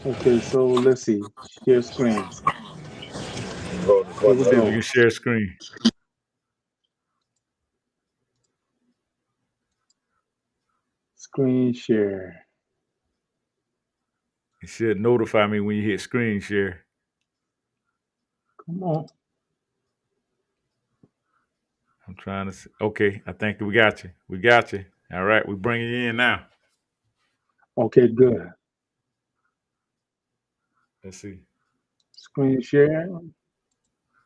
Okay, so let's see. Share screen. Here we See if we go. can share screen. Screen share. It should notify me when you hit screen share. Come on. I'm trying to see. Okay, I think we got you. We got you. All right, we bringing you in now. Okay, good. Let's see. Screen share.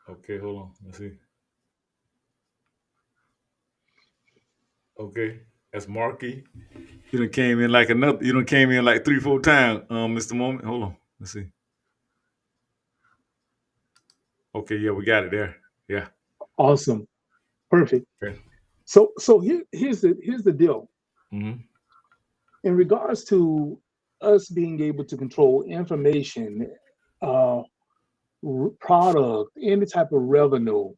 Okay, hold on. Let's see. Okay, that's Marky. You done came in like another. You done came in like 3-4 times, Mr. Moment. Hold on. Let's see. Okay, yeah, we got it there. Yeah. Awesome. Perfect. Okay. So here's the deal. Mm-hmm. In regards to us being able to control information, product, any type of revenue,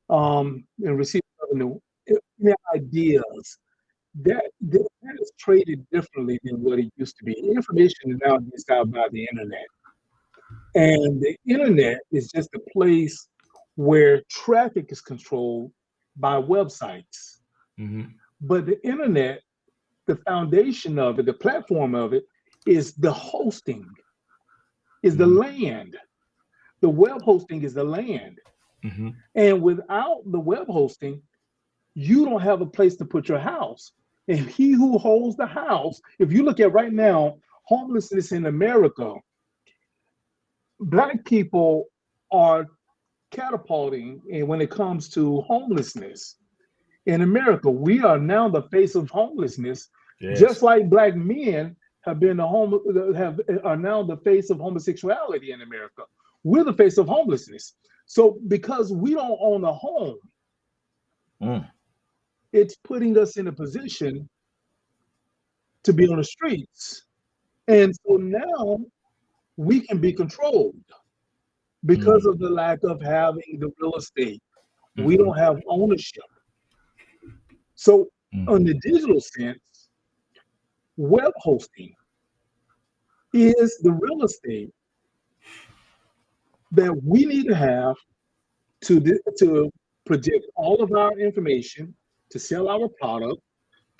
and receive revenue, ideas, that is traded differently than what it used to be. Information is now dished out by the internet. And the internet is just a place where traffic is controlled by websites. Mm-hmm. But the internet, the foundation of it, the platform of it, is the hosting, is the land. The web hosting is the land. Mm-hmm. And without the web hosting, you don't have a place to put your house. And he who holds the house, if you look at right now, homelessness in America, Black people are catapulting and when it comes to homelessness in America. We are now the face of homelessness, Yes. just like Black men have been are now the face of homosexuality in America. We're the face of homelessness. So because we don't own a home, it's putting us in a position to be on the streets. And so now we can be controlled because of the lack of having the real estate. We don't have ownership. So on the digital sense, web hosting is the real estate that we need to have to project all of our information, to sell our product,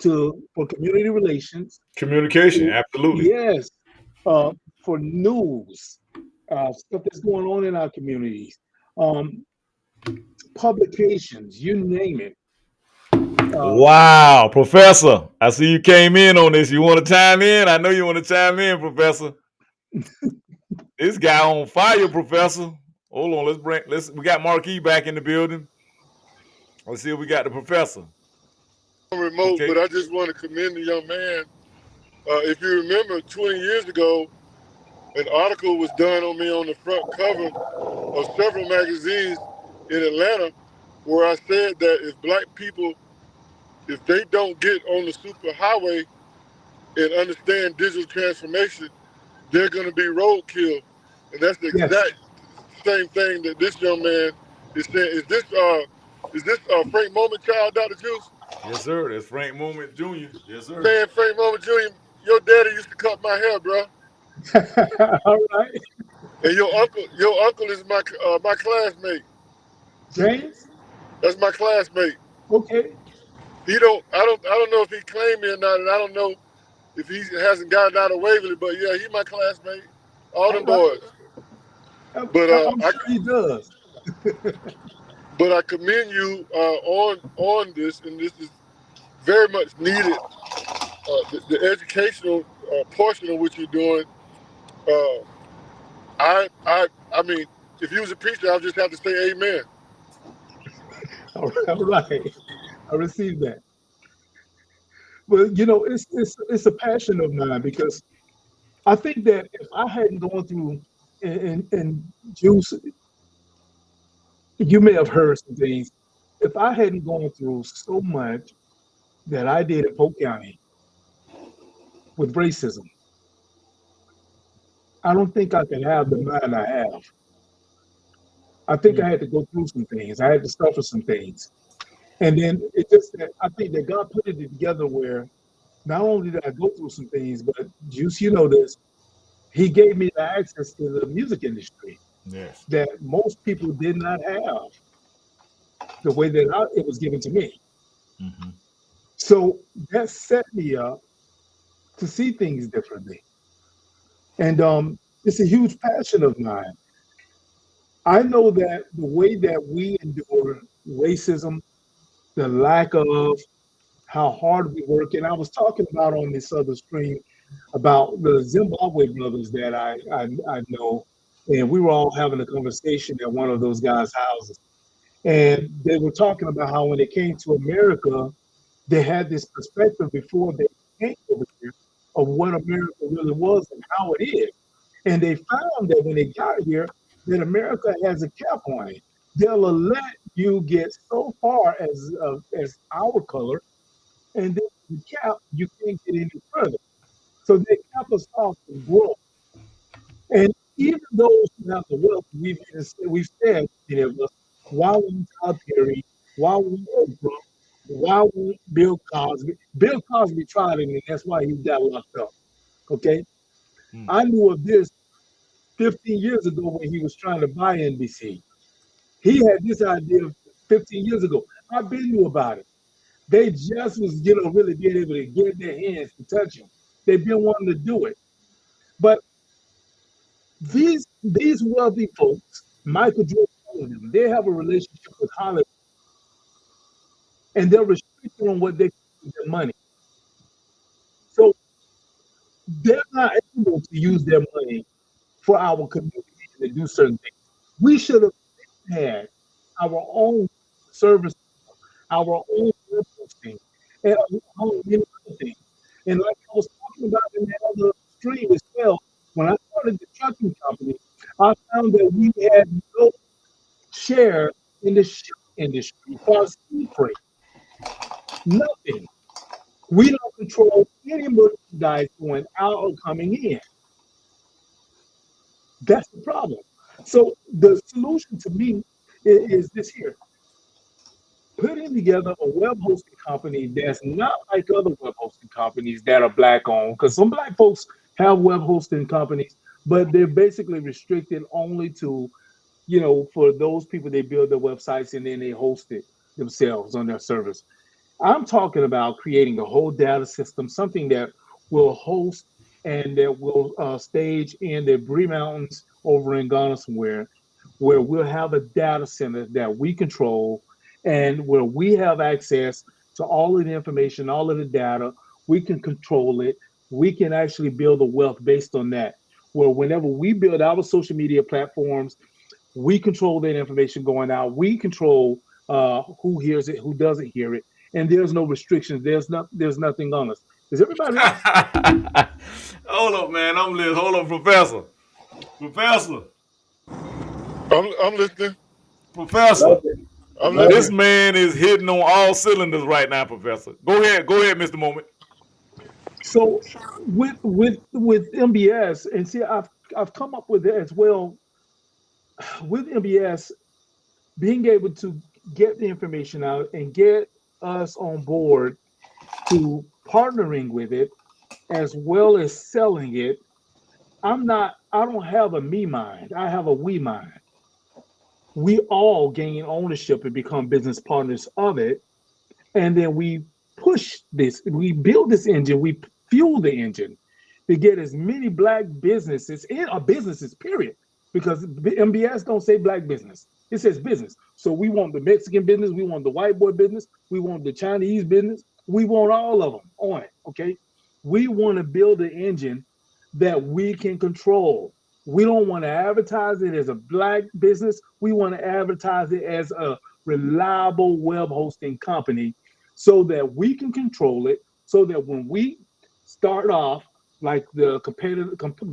for community relations. Communication, absolutely. Yes, for news, stuff that's going on in our communities, publications, you name it. Wow, Professor, I see you came in on this. You want to chime in? I know you want to chime in, Professor. This guy on fire, Professor. Hold on, we got Marquis back in the building. Let's see if we got the Professor. Remote, Okay. but I just want to commend the young man. If you remember, 20 years ago, an article was done on me on the front cover of several magazines in Atlanta, where I said that if Black people, if they don't get on the super highway and understand digital transformation, they're going to be roadkill. And that's the exact same thing that this young man is saying. Is this Frank Moment child, Dr. Juice? Yes, sir. That's Frank Moment Jr. Yes, sir. Man, Frank Moment Jr., your daddy used to cut my hair, bro. All right. And your uncle is my classmate. James? That's my classmate. Okay. I don't know if he claimed me or not, and I don't know if he hasn't gotten out of Waverly, but yeah, he my classmate. All them boys. But I'm sure he does. But I commend you on this, and this is very much needed. The educational portion of what you're doing, I mean, if you was a preacher, I'll just have to say amen. All right. I received that. But you know, it's a passion of mine because I think that if I hadn't gone through and Juice, you may have heard some things. If I hadn't gone through so much that I did in Polk County with racism, I don't think I could have the mind I have. I think I had to go through some things. I had to suffer some things. And then it just that I think that God put it together where not only did I go through some things, but Juice, you know this, he gave me the access to the music industry Yes. that most people did not have the way that it was given to me. Mm-hmm. So that set me up to see things differently. And it's a huge passion of mine. I know that the way that we endure racism, the lack of how hard we work, and I was talking about on this other stream about the Zimbabwe brothers that I know, and we were all having a conversation at one of those guys' houses. And they were talking about how when they came to America, they had this perspective before they came over here of what America really was and how it is. And they found that when they got here, that America has a cap on it. They'll let you get so far as our color, and then the cap, you can't get any further. So they cap us off from growth. And even those who have the wealth, we've said, many of us, why won't Tyler Perry, why won't Oprah, why won't Bill Cosby? Bill Cosby tried it, and that's why he got locked up. Okay? I knew of this 15 years ago when he was trying to buy NBC. He had this idea 15 years ago. I've been knew about it. They just was, really being able to get their hands to touch him. They've been wanting to do it. But these wealthy folks, Michael Jordan, all of them, they have a relationship with Hollywood, and they're restricted on what they can do with their money. So they're not able to use their money for our community to do certain things. We should have had our own service, our own hosting, and our own many other things. And like I was talking about in that other stream as well, when I started the trucking company, I found that we had no share in the ship industry for sea freight. Nothing. We don't control any merchandise going out or coming in. That's the problem. So the solution to me is this here. Putting together a web hosting company that's not like other web hosting companies that are black owned, because some black folks have web hosting companies, but they're basically restricted only to, for those people, they build their websites and then they host it themselves on their servers. I'm talking about creating a whole data system, something that will host and that will stage in the Bree Mountains over in Ghana somewhere, where we'll have a data center that we control and where we have access to all of the information, all of the data. We can control it. We can actually build a wealth based on that. Where whenever we build our social media platforms, we control that information going out. We control who hears it, who doesn't hear it, and there's no restrictions. There's nothing on us. Is everybody there? Hold up, man. I'm listening. Hold on, Professor. I'm listening. Professor. I'm This listening. man is hitting on all cylinders right now, Professor. Go ahead, Mr. Moment. So with MBS, and see, I've come up with it as well. With MBS, being able to get the information out and get us on board to partnering with it as well as selling it. I don't have a me mind. I have a we mind. We all gain ownership and become business partners of it. And then we push this, we build this engine, we fuel the engine to get as many black businesses in our businesses, period. Because MBS don't say black business. It says business. So we want the Mexican business, we want the white boy business, we want the Chinese business, we want all of them on it, okay? We want to build an engine that we can control. We don't want to advertise it as a black business. We want to advertise it as a reliable web hosting company so that we can control it, so that when we start off, like the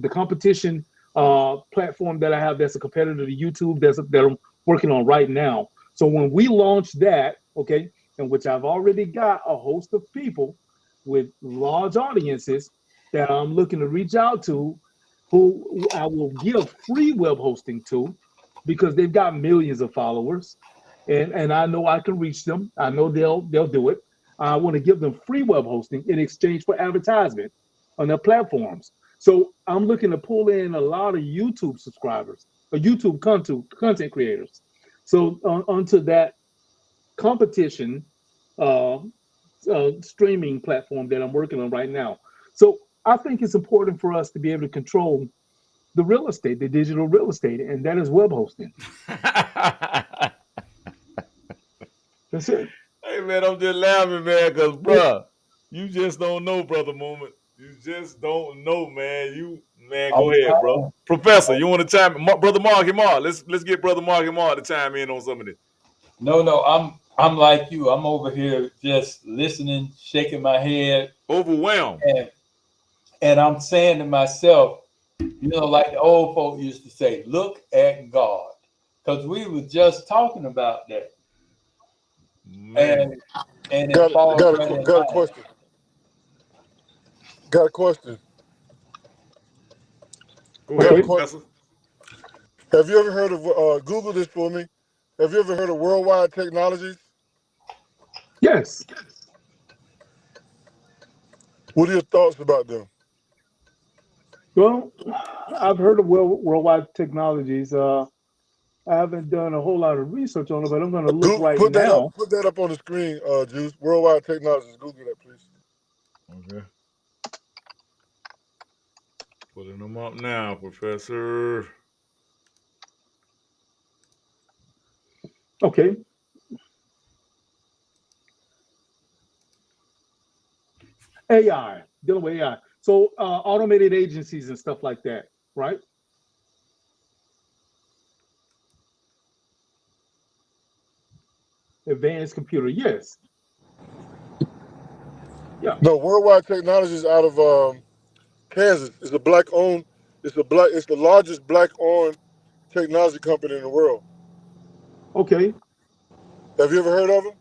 the competition platform that I have that's a competitor to YouTube that I'm working on right now. So when we launch that, okay, in which I've already got a host of people with large audiences that I'm looking to reach out to, who I will give free web hosting to, because they've got millions of followers, and I know I can reach them. I know they'll do it. I want to give them free web hosting in exchange for advertisement on their platforms. So I'm looking to pull in a lot of YouTube subscribers or YouTube content creators. So onto that competition streaming platform that I'm working on right now. So I think it's important for us to be able to control the real estate, the digital real estate, and that is web hosting. That's it. Hey man, I'm just laughing, man, because bruh, you just don't know, brother Moment. You just don't know, man. Go ahead, bro. Professor, you want to chime in? Brother Mark and Mark. Let's get Brother Mark and Mark to chime in on some of this. No, I'm like you. I'm over here just listening, shaking my head, overwhelmed, and I'm saying to myself, like the old folk used to say, "Look at God," because we were just talking about that. Man. And it got a question. Got a question. Go ahead, Professor. Have you ever heard of Google this for me? Have you ever heard of Worldwide Technologies? Yes. What are your thoughts about them? Well, I've heard of Worldwide Technologies. I haven't done a whole lot of research on it, but I'm going to look now. Put that up on the screen, Juice. Worldwide Technologies. Google that, please. Okay. Putting them up now, Professor. Okay. AI, dealing with AI. So automated agencies and stuff like that, right? Advanced computer, yes. Yeah. No, Worldwide Technologies out of Kansas. It's a black-owned. It's the largest black-owned technology company in the world. Okay. Have you ever heard of them?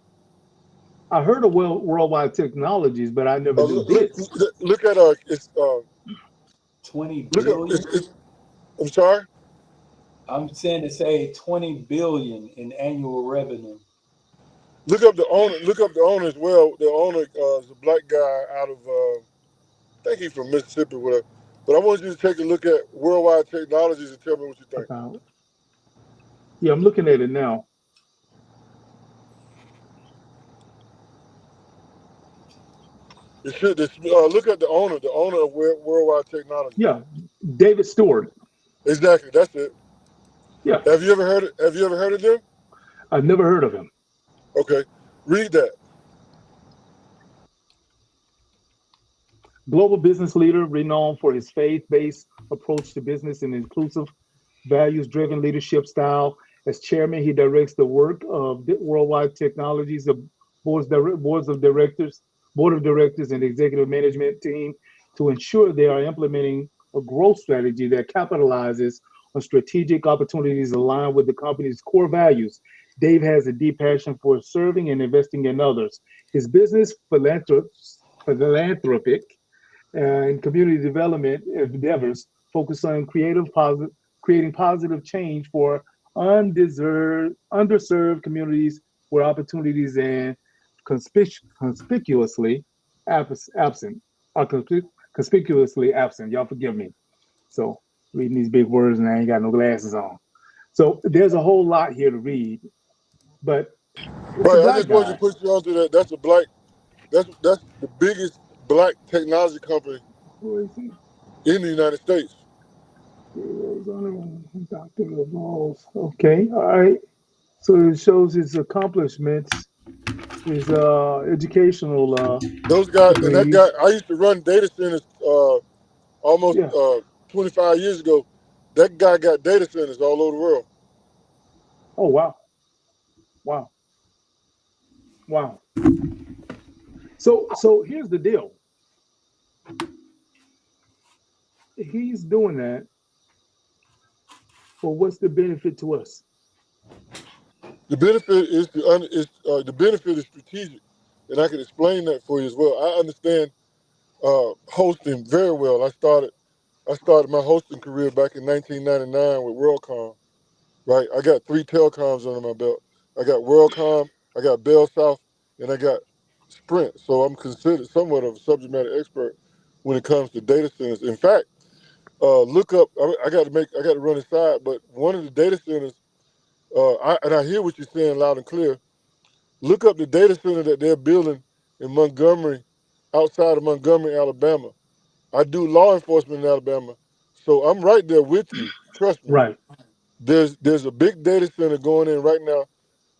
I heard of Worldwide Technologies, but I never knew this. Look at it's 20 billion. I'm sorry. I'm saying to say 20 billion in annual revenue. Look up the owner. Look up the owner as well. The owner is a black guy out of I think he's from Mississippi, whatever. But I want you to take a look at Worldwide Technologies and tell me what you think. Yeah, I'm looking at it now. It should look at the owner of Worldwide Technologies. Yeah, David Stewart. Exactly, that's it. Yeah. Have you ever heard of them? I've never heard of him. Okay, read that. Global business leader, renowned for his faith-based approach to business and inclusive, values-driven leadership style. As chairman, he directs the work of Worldwide Technologies, the board of directors, and executive management team to ensure they are implementing a growth strategy that capitalizes on strategic opportunities aligned with the company's core values. Dave has a deep passion for serving and investing in others. His business philanthropic and community development endeavors focus on creating positive change for underserved communities where opportunities and conspicuously absent. Y'all forgive me. So reading these big words and I ain't got no glasses on. So there's a whole lot here to read, but right. I just wanted to put you onto that. That's that's the biggest black technology company in the United States. Okay, all right. So it shows his accomplishments, his educational. Those guys and that guy. I used to run data centers almost 25 years ago. That guy got data centers all over the world. Oh wow, wow, wow. So here's the deal. He's doing that, but what's the benefit to us? The benefit is the benefit is strategic, and I can explain that for you as well. I understand hosting very well. I started my hosting career back in 1999 with WorldCom. Right, I got 3 telecoms under my belt. I got WorldCom, I got Bell South, and I got Sprint. So I'm considered somewhat of a subject matter expert when it comes to data centers. In fact, look up. I got to run aside, but one of the data centers. I hear what you're saying loud and clear. Look up the data center that they're building in Montgomery, outside of Montgomery, Alabama. I do law enforcement in Alabama, so I'm right there with you. Trust me. Right. There's a big data center going in right now.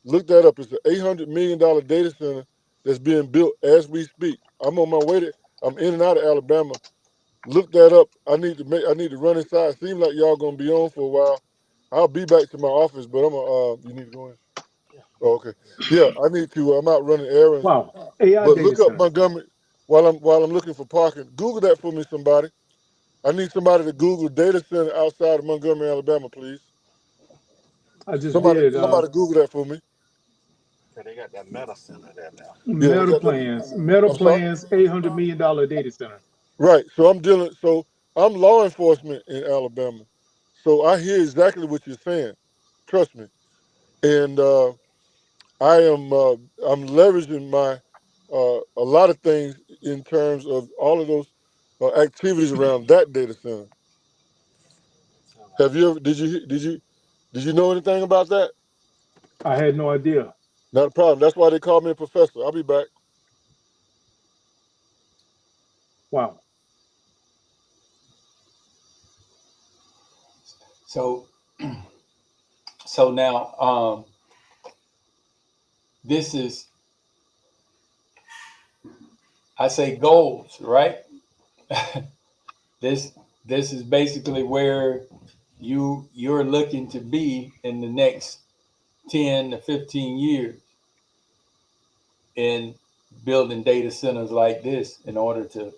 Look that up. It's an $800 million data center that's being built as we speak. I'm on my way to. I'm in and out of Alabama. Look that up. I need to run inside. Seems like y'all gonna be on for a while. I'll be back to my office, but I'm you need to go in. Oh, okay. Yeah, I need to. I'm out running errands. Wow. AI But data look up center. Montgomery while I'm looking for parking. Google that for me, somebody. I need somebody to Google data center outside of Montgomery, Alabama, please. I just Somebody did Google that for me. Yeah, they got that meta center there now. Yeah, they Meta got that. Plans. Meta I'm sorry. Plans, $800 million data center. Right. So I'm law enforcement in Alabama. So I hear exactly what you're saying. Trust me. And I'm leveraging my a lot of things in terms of all of those activities around that data center. Have you ever did you know anything about that? I had no idea. Not a problem. That's why they call me a professor. I'll be back. Wow. So now this is, I say, goals, right? this is basically where you're looking to be in the next 10 to 15 years in building data centers like this in order to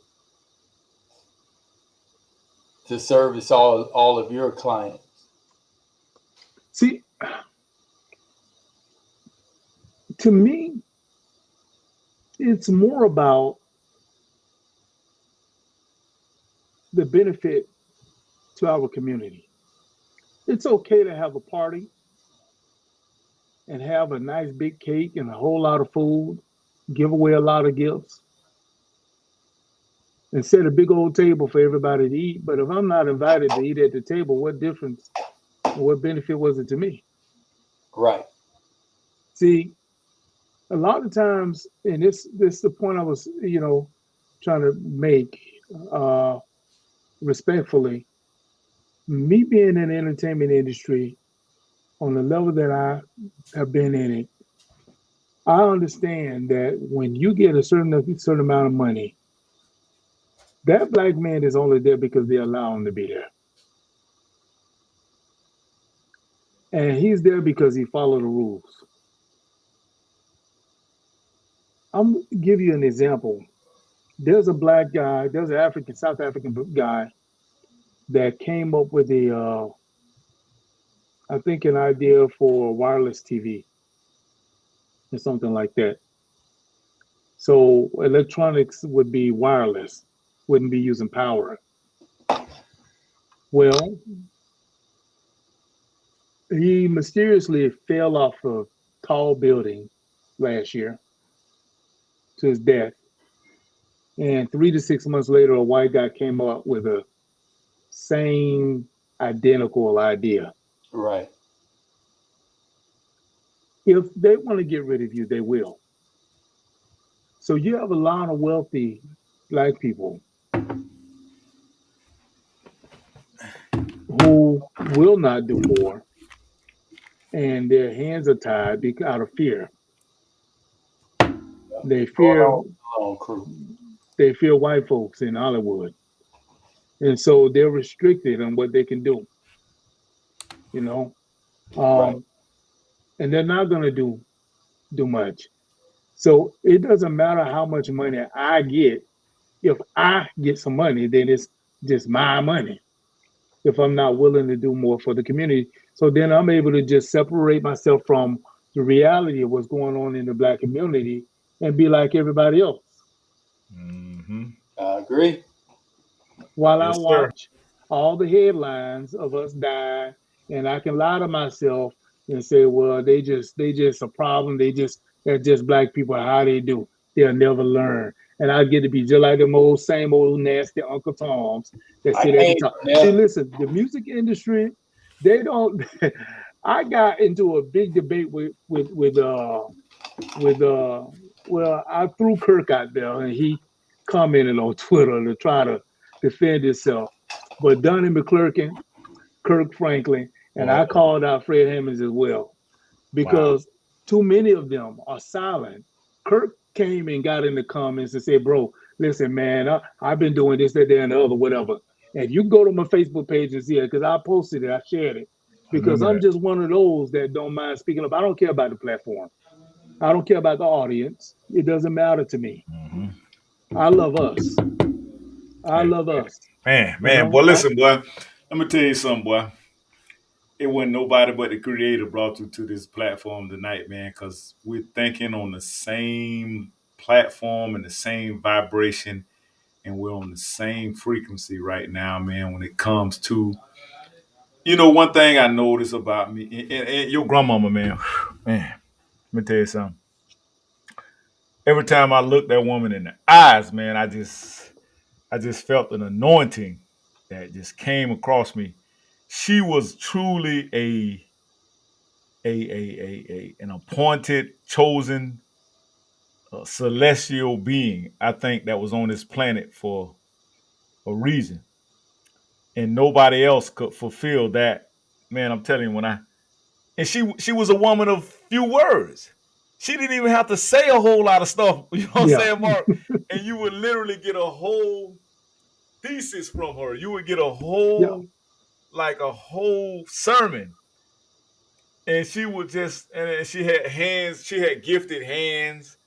service all of your clients. See, to me, it's more about the benefit to our community. It's okay to have a party and have a nice big cake and a whole lot of food, give away a lot of gifts, and set a big old table for everybody to eat. But if I'm not invited to eat at the table, what difference, what benefit was it to me? Right. See, a lot of times, and this is the point I was, trying to make respectfully. Me being in the entertainment industry on the level that I have been in it, I understand that when you get a certain amount of money, that black man is only there because they allow him to be there. And he's there because he followed the rules. I'm gonna give you an example. There's a black guy, there's an South African guy that came up with I think an idea for wireless TV or something like that. So electronics would be wireless, wouldn't be using power. Well, he mysteriously fell off a tall building last year to his death. And 3 to 6 months later, a white guy came up with a same identical idea. Right. If they want to get rid of you, they will. So you have a lot of wealthy black people who will not do more, and their hands are tied out of fear. They fear white folks in Hollywood, and so they're restricted on what they can do. you know, Right. and they're not going to do much. So it doesn't matter how much money I get. If I get some money, then it's just my money. If I'm not willing to do more for the community, so then I'm able to just separate myself from the reality of what's going on in the Black community and be like everybody else. Mm-hmm. I agree. While I Yes, sir. watch all the headlines of us dying, and I can lie to myself and say, well, they just a problem. They're just Black people. How they do? They'll never learn. And I get to be just like them old same old nasty Uncle Toms that I sit at the can't. top. Yeah. See, listen, the music industry, they don't. I got into a big debate with well, I threw Kirk out there and he commented on Twitter to try to defend himself. But Donnie McClurkin, Kirk Franklin, and I called out Fred Hammonds as well because too many of them are silent. Kirk came and got in the comments and said, bro, listen, man, I've been doing this, that, and the other, whatever. And you can go to my Facebook page and see it because I posted it, I shared it. Because I'm just one of those that don't mind speaking up. I don't care about the platform. I don't care about the audience. It doesn't matter to me. Mm-hmm. I love us. I love us. Man, boy, listen, boy. Let me tell you something, boy. It wasn't nobody but the creator brought you to this platform tonight, man, because we're thinking on the same platform and the same vibration, and we're on the same frequency right now, man, when it comes to, one thing I notice about me, and your grandmama, man, let me tell you something. Every time I look that woman in the eyes, man, I just felt an anointing that just came across me. She was truly an appointed, chosen, celestial being. I think that was on this planet for a reason, and nobody else could fulfill that. Man, I'm telling you, and she was a woman of few words. She didn't even have to say a whole lot of stuff. You know what I'm saying, Mark? And you would literally get a whole thesis from her. You would get a whole sermon. And she would and she had hands, she had gifted hands.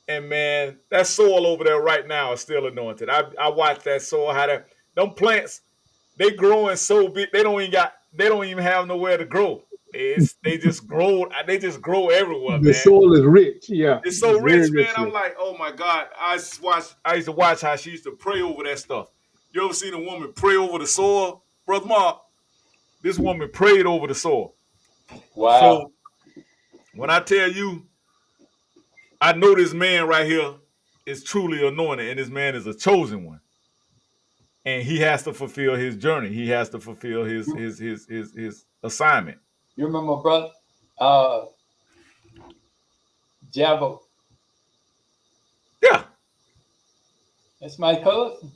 And man, that soil over there right now is still anointed. I watched that soil, how them plants, they growing so big, they don't even have nowhere to grow. They just grow everywhere, The man. soul is rich. Yeah. It's so Very rich, man. I'm richly. like, oh my God. I used to watch how she used to pray over that stuff. You ever seen a woman pray over the soil? Brother Mark, this woman prayed over the soil. Wow. So when I tell you, I know this man right here is truly anointed, and this man is a chosen one. And he has to fulfill his journey. He has to fulfill his assignment. You remember, brother, Javo? Yeah. That's my cousin.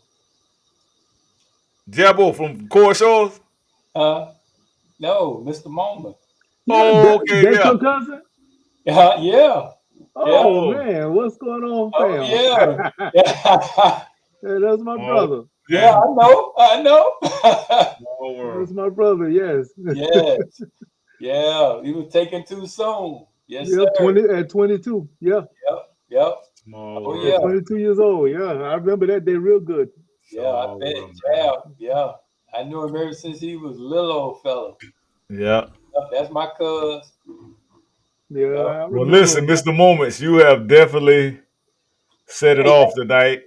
Jabo from Core Shores? No, Mr. Moment. Okay, that's yeah. your cousin? Yeah. Oh, man, what's going on, fam? Oh, yeah. That's my brother. Yeah, I know. That's my brother, yes. Yes. Yeah, he was taken too soon. Yes, Yep, sir. at 22. Yeah. Yep. Small yeah. 22 years old. Yeah, I remember that day real good. Yeah, I bet. Yeah. I knew him ever since he was a little old fella. Yeah. That's my cousin. Yeah. Well, listen, Mr. Moments, you have definitely set it off tonight.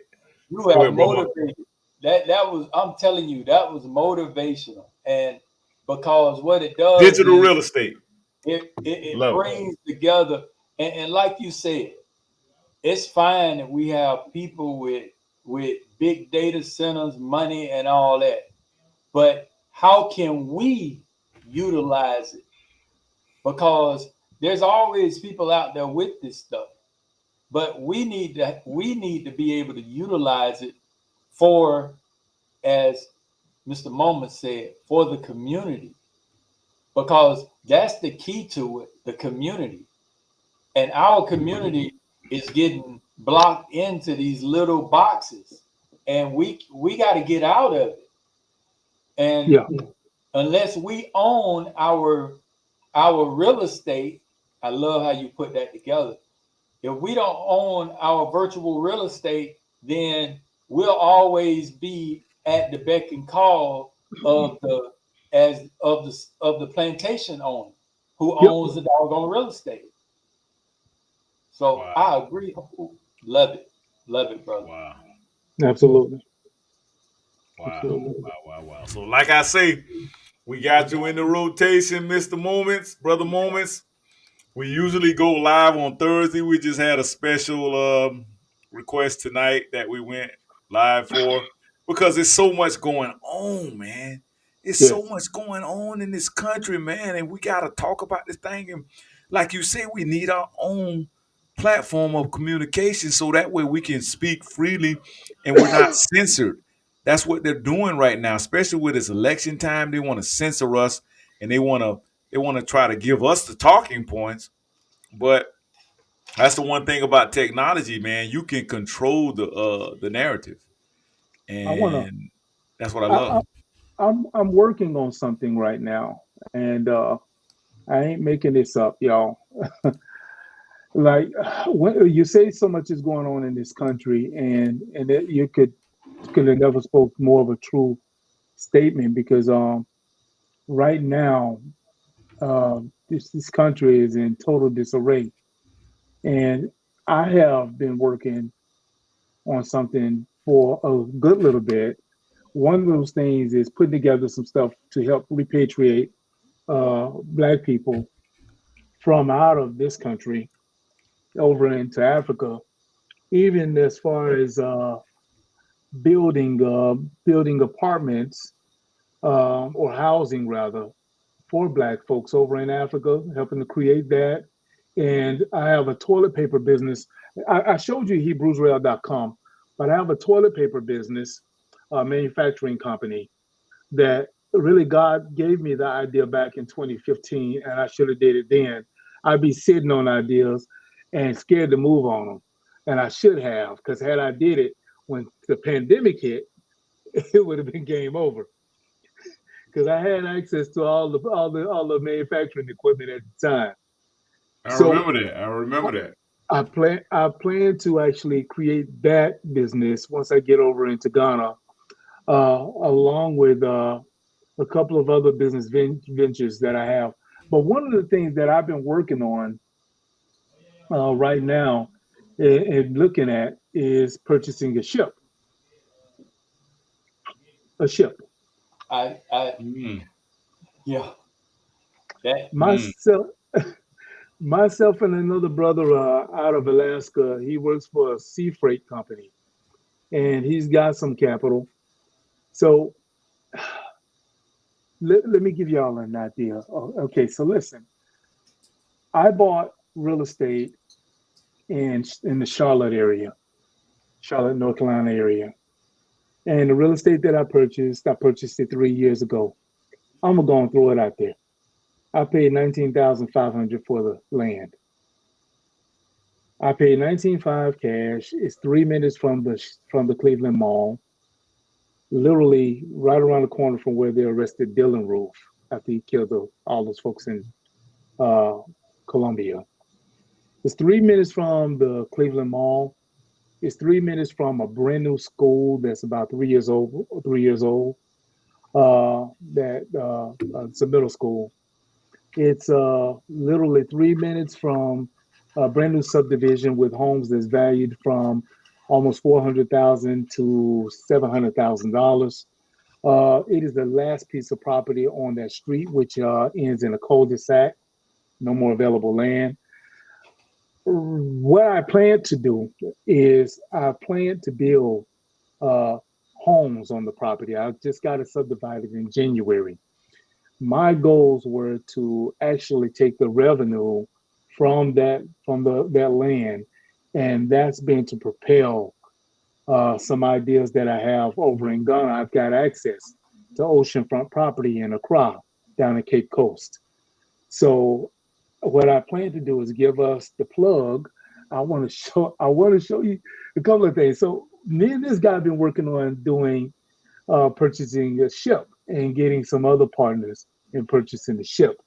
You have motivated. That was, I'm telling you, that was motivational. And because what it does, digital real estate, it brings together, and like you said, it's fine that we have people with big data centers, money, and all that. But how can we utilize it? Because there's always people out there with this stuff, but we need to be able to utilize it for, as Mr. Moment said, for the community, because that's the key to it, the community. And our community is getting blocked into these little boxes, and we got to get out of it. And unless we own our real estate. I love how you put that together. If we don't own our virtual real estate, then we'll always be at the beck and call of the plantation owner who Yep. owns the doggone real estate. So Wow. I agree. Love it, brother. Wow. Absolutely. Wow. Absolutely. Wow. So like I say, we got you in the rotation, Mr. Moments, Brother Moments. We usually go live on Thursday. We just had a special request tonight that we went live for because there's so much going on, man. There's so Yes. much going on in this country, man, and we got to talk about this thing. And like you say, we need our own platform of communication so that way we can speak freely and we're not censored. That's what they're doing right now, especially with this election time. They want to censor us and they want to try to give us the talking points. But that's the one thing about technology, man. You can control the narrative, I wanna. and that's what I I, love. I'm working on something right now, and I ain't making this up, y'all. Like when you say so much is going on in this country, and that you could have never spoke more of a true statement because right now this country is in total disarray, and I have been working on something for a good little bit. One of those things is putting together some stuff to help repatriate Black people from out of this country over into Africa, even as far as building apartments or housing rather for Black folks over in Africa, helping to create that. And I have a toilet paper business. I showed you HebrewsRail.com, but I have a toilet paper business, manufacturing company that really God gave me the idea back in 2015, and I should have did it then. I'd be sitting on ideas and scared to move on them, and I should have, because had I did it when the pandemic hit, it would have been game over. Because I had access to all the manufacturing equipment at the time. I So remember that. I remember that. I plan to actually create that business once I get over into Ghana, along with a couple of other business ventures that I have. But one of the things that I've been working on right now and looking at is purchasing a ship. A ship. I yeah. That Myself, myself, and another brother out of Alaska. He works for a sea freight company, and he's got some capital. So let me give y'all an idea. Okay, so listen, I bought real estate in the Charlotte area, Charlotte, North Carolina area. And the real estate that I purchased it 3 years ago. I'm gonna go and throw it out there. I paid $19,500 for the land. I paid $19,500 cash. It's 3 minutes from the Cleveland Mall, literally right around the corner from where they arrested Dylan Roof after he killed all those folks in Columbia. It's 3 minutes from the Cleveland Mall. It's 3 minutes from a brand new school that's about 3 years old. 3 years old. It's a middle school. It's literally 3 minutes from a brand new subdivision with homes that's valued from almost $400,000 to $700,000. It is the last piece of property on that street, which ends in a cul-de-sac. No more available land. What I plan to do is I plan to build homes on the property. I just got it subdivided in January. My goals were to actually take the revenue from that land, and that's been to propel some ideas that I have over in Ghana. I've got access to oceanfront property in Accra, down at Cape Coast. So what I plan to do is give us the plug. I want to show you a couple of things. So me and this guy have been working on purchasing a ship. and getting some other partners in purchasing the ship.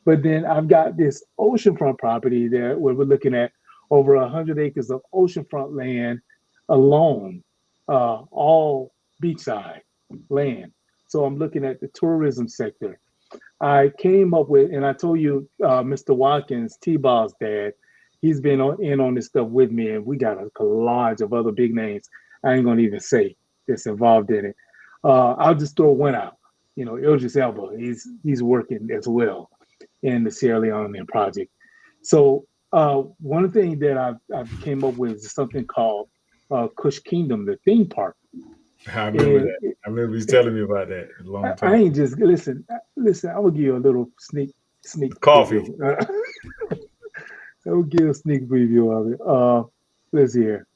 But then I've got this oceanfront property there where we're looking at over 100 acres of oceanfront land alone, all beachside land. So I'm looking at the tourism sector. I came up with, and I told you, Mr. Watkins, T-Ball's dad, he's been in on this stuff with me, and we got a collage of other big names I ain't gonna even say that's involved in it. I'll just throw one out. You know, Idris Elba, he's working as well in the Sierra Leone project. So one thing that I've came up with is something called Kush Kingdom, the theme park. I remember And that. I remember you telling me about that a long I time. ain't just listen. I will give you a little sneak Coffee. preview. I will give a sneak preview of it. Let's see here.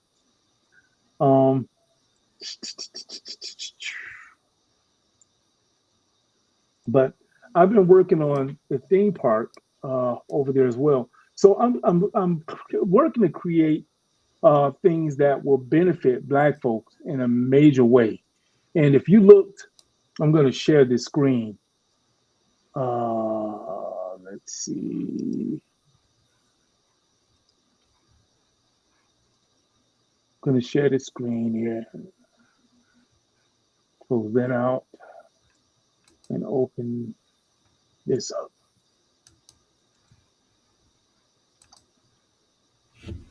But I've been working on the theme park over there as well. So I'm working to create things that will benefit Black folks in a major way. And if you looked, I'm going to share this screen. Let's see. I'm going to share the screen here. Close that out and open this up.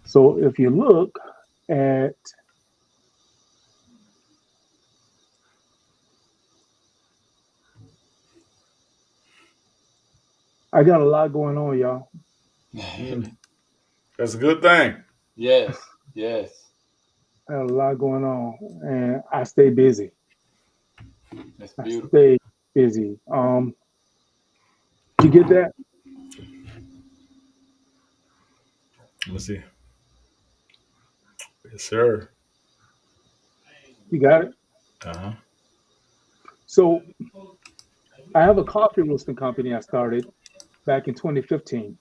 So if you look at I got a lot going on, y'all. That's a good thing. Yes, yes, I got a lot going on, and I stay busy. that's I beautiful. stay busy. You get that? Let me see. Yes, sir. You got it? Uh-huh. So I have a coffee roasting company I started back in 2015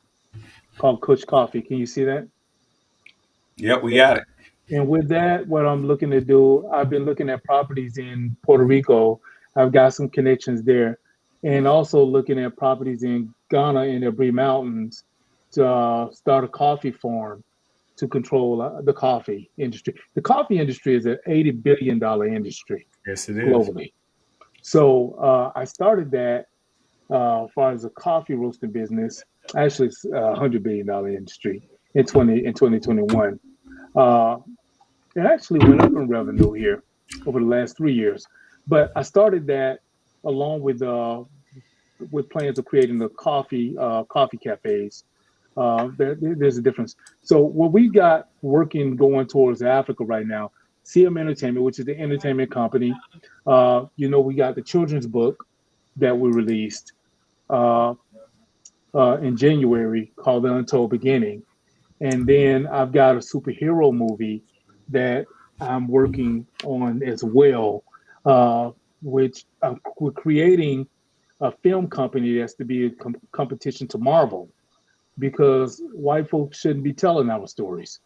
called Kush Coffee. Can you see that? Yep, we got it. And with that, what I'm looking to do, I've been looking at properties in Puerto Rico. I've got some connections there, and also looking at properties in Ghana in the Bree Mountains to start a coffee farm to control the coffee industry. The coffee industry is an $80 billion industry Yes, it is. globally. So I started that as far as a coffee roasting business. Actually, it's a $100 billion industry in 2021. It actually went up in revenue here over the last 3 years. But I started that along with plans of creating the coffee cafes. There's a difference. So what we got working going towards Africa right now, CM Entertainment, which is the entertainment company. We got the children's book that we released in January called The Untold Beginning. And then I've got a superhero movie that I'm working on as well, which we're creating a film company that's to be a competition to Marvel, because white folks shouldn't be telling our stories.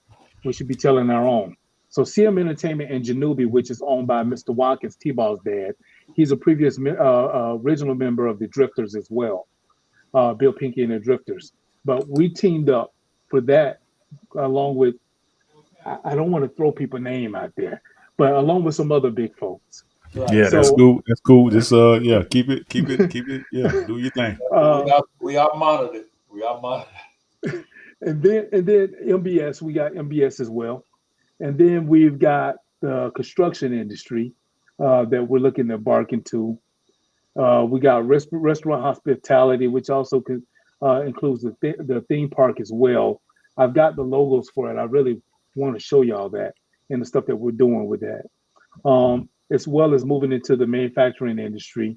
We should be telling our own. So CM Entertainment and Janubi, which is owned by Mr. Watkins, T-Ball's dad, he's a previous original member of the Drifters as well, Bill Pinky and the Drifters. But we teamed up for that, along with, I don't want to throw people's name out there, but along with some other big folks. Right. Yeah, that's So cool. That's cool. Just yeah, keep it. Yeah, do your thing. We are monitored. We are monitored. and then MBS, we got MBS as well. And then we've got the construction industry that we're looking to embark into. We got restaurant hospitality, which also includes the theme park as well. I've got the logos for it. I really want to show y'all that and the stuff that we're doing with that, as well as moving into the manufacturing industry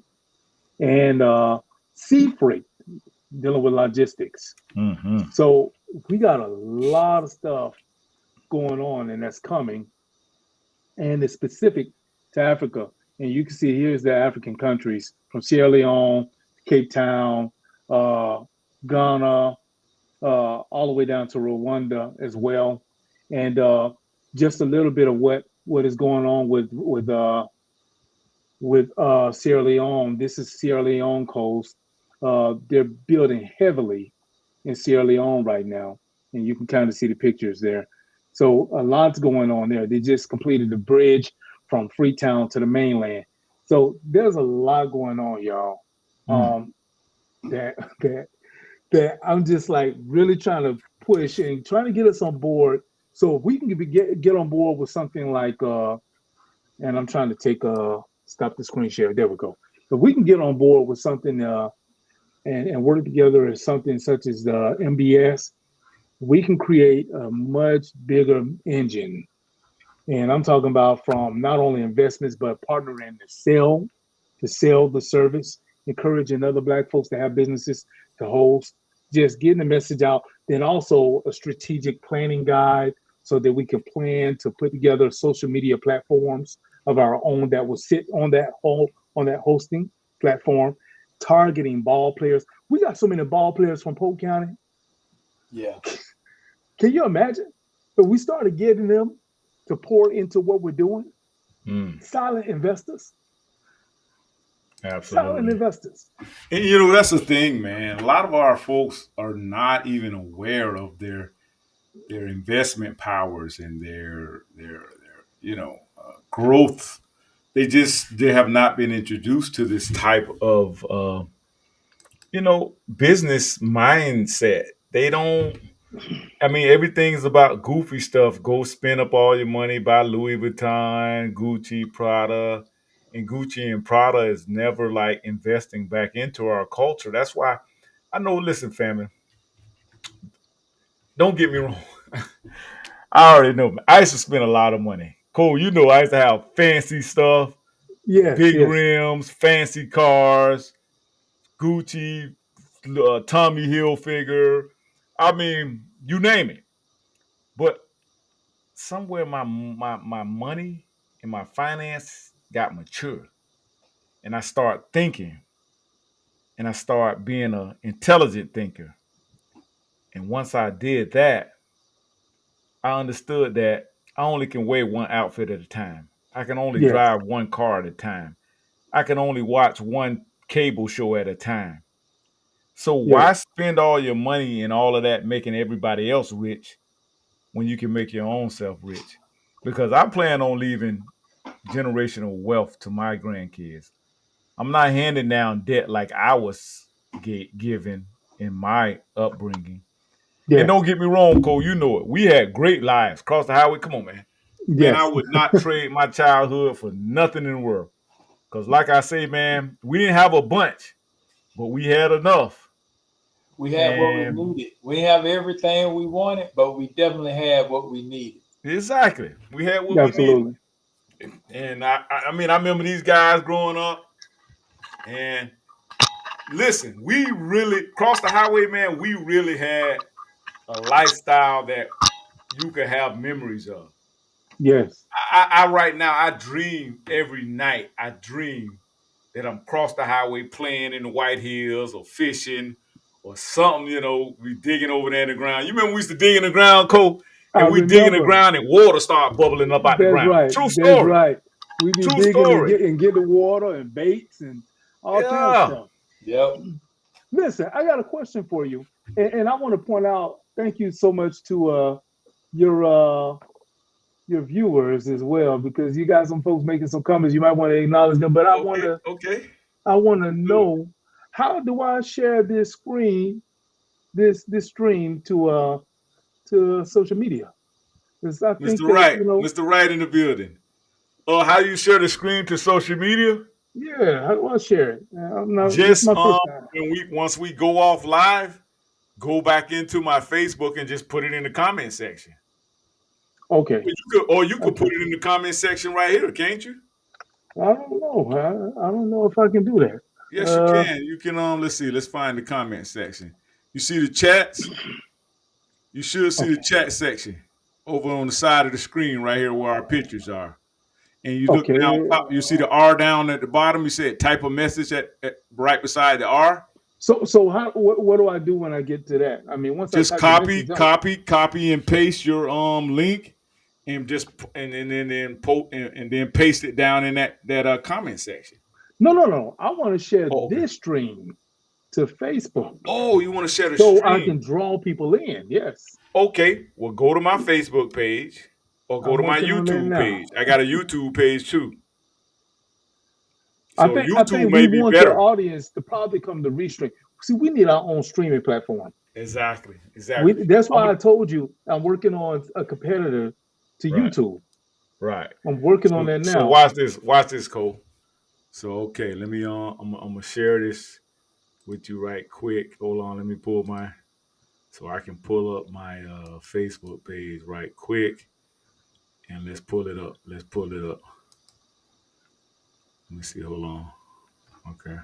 and sea freight, dealing with logistics. Mm-hmm. So we got a lot of stuff going on, and that's coming, and it's specific to Africa. And you can see here's the African countries from Sierra Leone, Cape Town, Ghana, all the way down to Rwanda as well. And just a little bit of what is going on with with Sierra Leone. This is Sierra Leone coast. They're building heavily in Sierra Leone right now, and you can kind of see the pictures there. So a lot's going on there. They just completed the bridge from Freetown to the mainland. So there's a lot going on, y'all. That that I'm just like really trying to push and trying to get us on board. So if we can get on board with something like and I'm trying to stop the screen share. There we go. If we can get on board with something and work together as something such as the MBS, we can create a much bigger engine. And I'm talking about from not only investments, but partnering to sell the service, encouraging other Black folks to have businesses to host, just getting the message out. Then also a strategic planning guide so that we can plan to put together social media platforms of our own that will sit on that hosting platform, targeting ball players. We got so many ball players from Polk County. Yeah. Can you imagine if we started getting them to pour into what we're doing? Silent investors. Absolutely. Silent investors. And that's the thing, man. A lot of our folks are not even aware of their investment powers and their growth. They have not been introduced to this type of business mindset. They don't. I mean, everything's about goofy stuff. Go spend up all your money, buy Louis Vuitton, Gucci, Prada. And Gucci and Prada is never like investing back into our culture. That's why I know, listen, family, don't get me wrong. I already know. I used to spend a lot of money. Cole, I used to have fancy stuff, Yes, big yes. rims, fancy cars, Gucci, Tommy Hilfiger. I mean, you name it. But somewhere my money and my finance got mature, and I start thinking, and I start being an intelligent thinker. And once I did that, I understood that I only can wear one outfit at a time. I can only Yes. drive one car at a time. I can only watch one cable show at a time. So why Yes. spend all your money and all of that making everybody else rich when you can make your own self rich? Because I plan on leaving generational wealth to my grandkids. I'm not handing down debt like I was given in my upbringing. And Yes. don't get me wrong, Cole, you know it. We had great lives. Cross the highway. Come on, man. Man, I Yes. would not trade my childhood for nothing in the world. Because like I say, man, we didn't have a bunch, but we had enough. We had what we And needed. We didn't have everything we wanted, but we definitely had what we needed. exactly. We had what we needed. Absolutely. And I mean, I remember these guys growing up. And listen, we really, cross the highway, man, we really had a lifestyle that you could have memories of. Yes. I right now, I dream every night. I dream that I'm across the highway playing in the White Hills or fishing or something, we digging over there in the ground. You remember we used to dig in the ground, Cole? I And we dig in the remember. ground and water start bubbling up out the That's ground. right. True That's story. right. We be True digging story. and get the water and baits and all kinds of Yeah. stuff. Yep. Listen, I got a question for you, and I want to point out. Thank you so much to your viewers as well, because you got some folks making some comments. You might want to acknowledge them, but I want to know, how do I share this screen, this stream to social media? Because I think Mr. that Wright, Mr. Wright in the building. How you share the screen to social media? yeah, how do I share it? This is Just my first time. once we go off live, go back into my Facebook and just put it in the comment section. Okay. You could put it in the comment section right here, can't you? I don't know. I don't know if I can do that. Yes, you can. You can. Let's see. Let's find the comment section. You see the chats? You should see the chat section over on the side of the screen right here where our pictures are. And you look down top, you see the R down at the bottom. You said type a message at right beside the R. So what do I do when I get to that? I mean, once just I type copy and paste your link and just and then paste it down in that comment section. No. I want to share Oh, okay. this stream to Facebook. Oh, you want to share the so stream? I can draw people in. Yes. Okay. Well, go to my Facebook page or go I'm to my working on that YouTube now. page. I got a YouTube page too. I So think YouTube we may be want better. your audience to probably come to Restream. See, we need our own streaming platform. Exactly. That's why I told you I'm working on a competitor to Right. YouTube. Right. I'm working on that now. So watch this, Cole. So okay, let me I'm gonna share this with you right quick. Hold on, let me so I can pull up my Facebook page right quick, and let's pull it up. Let me see. Hold on. Okay.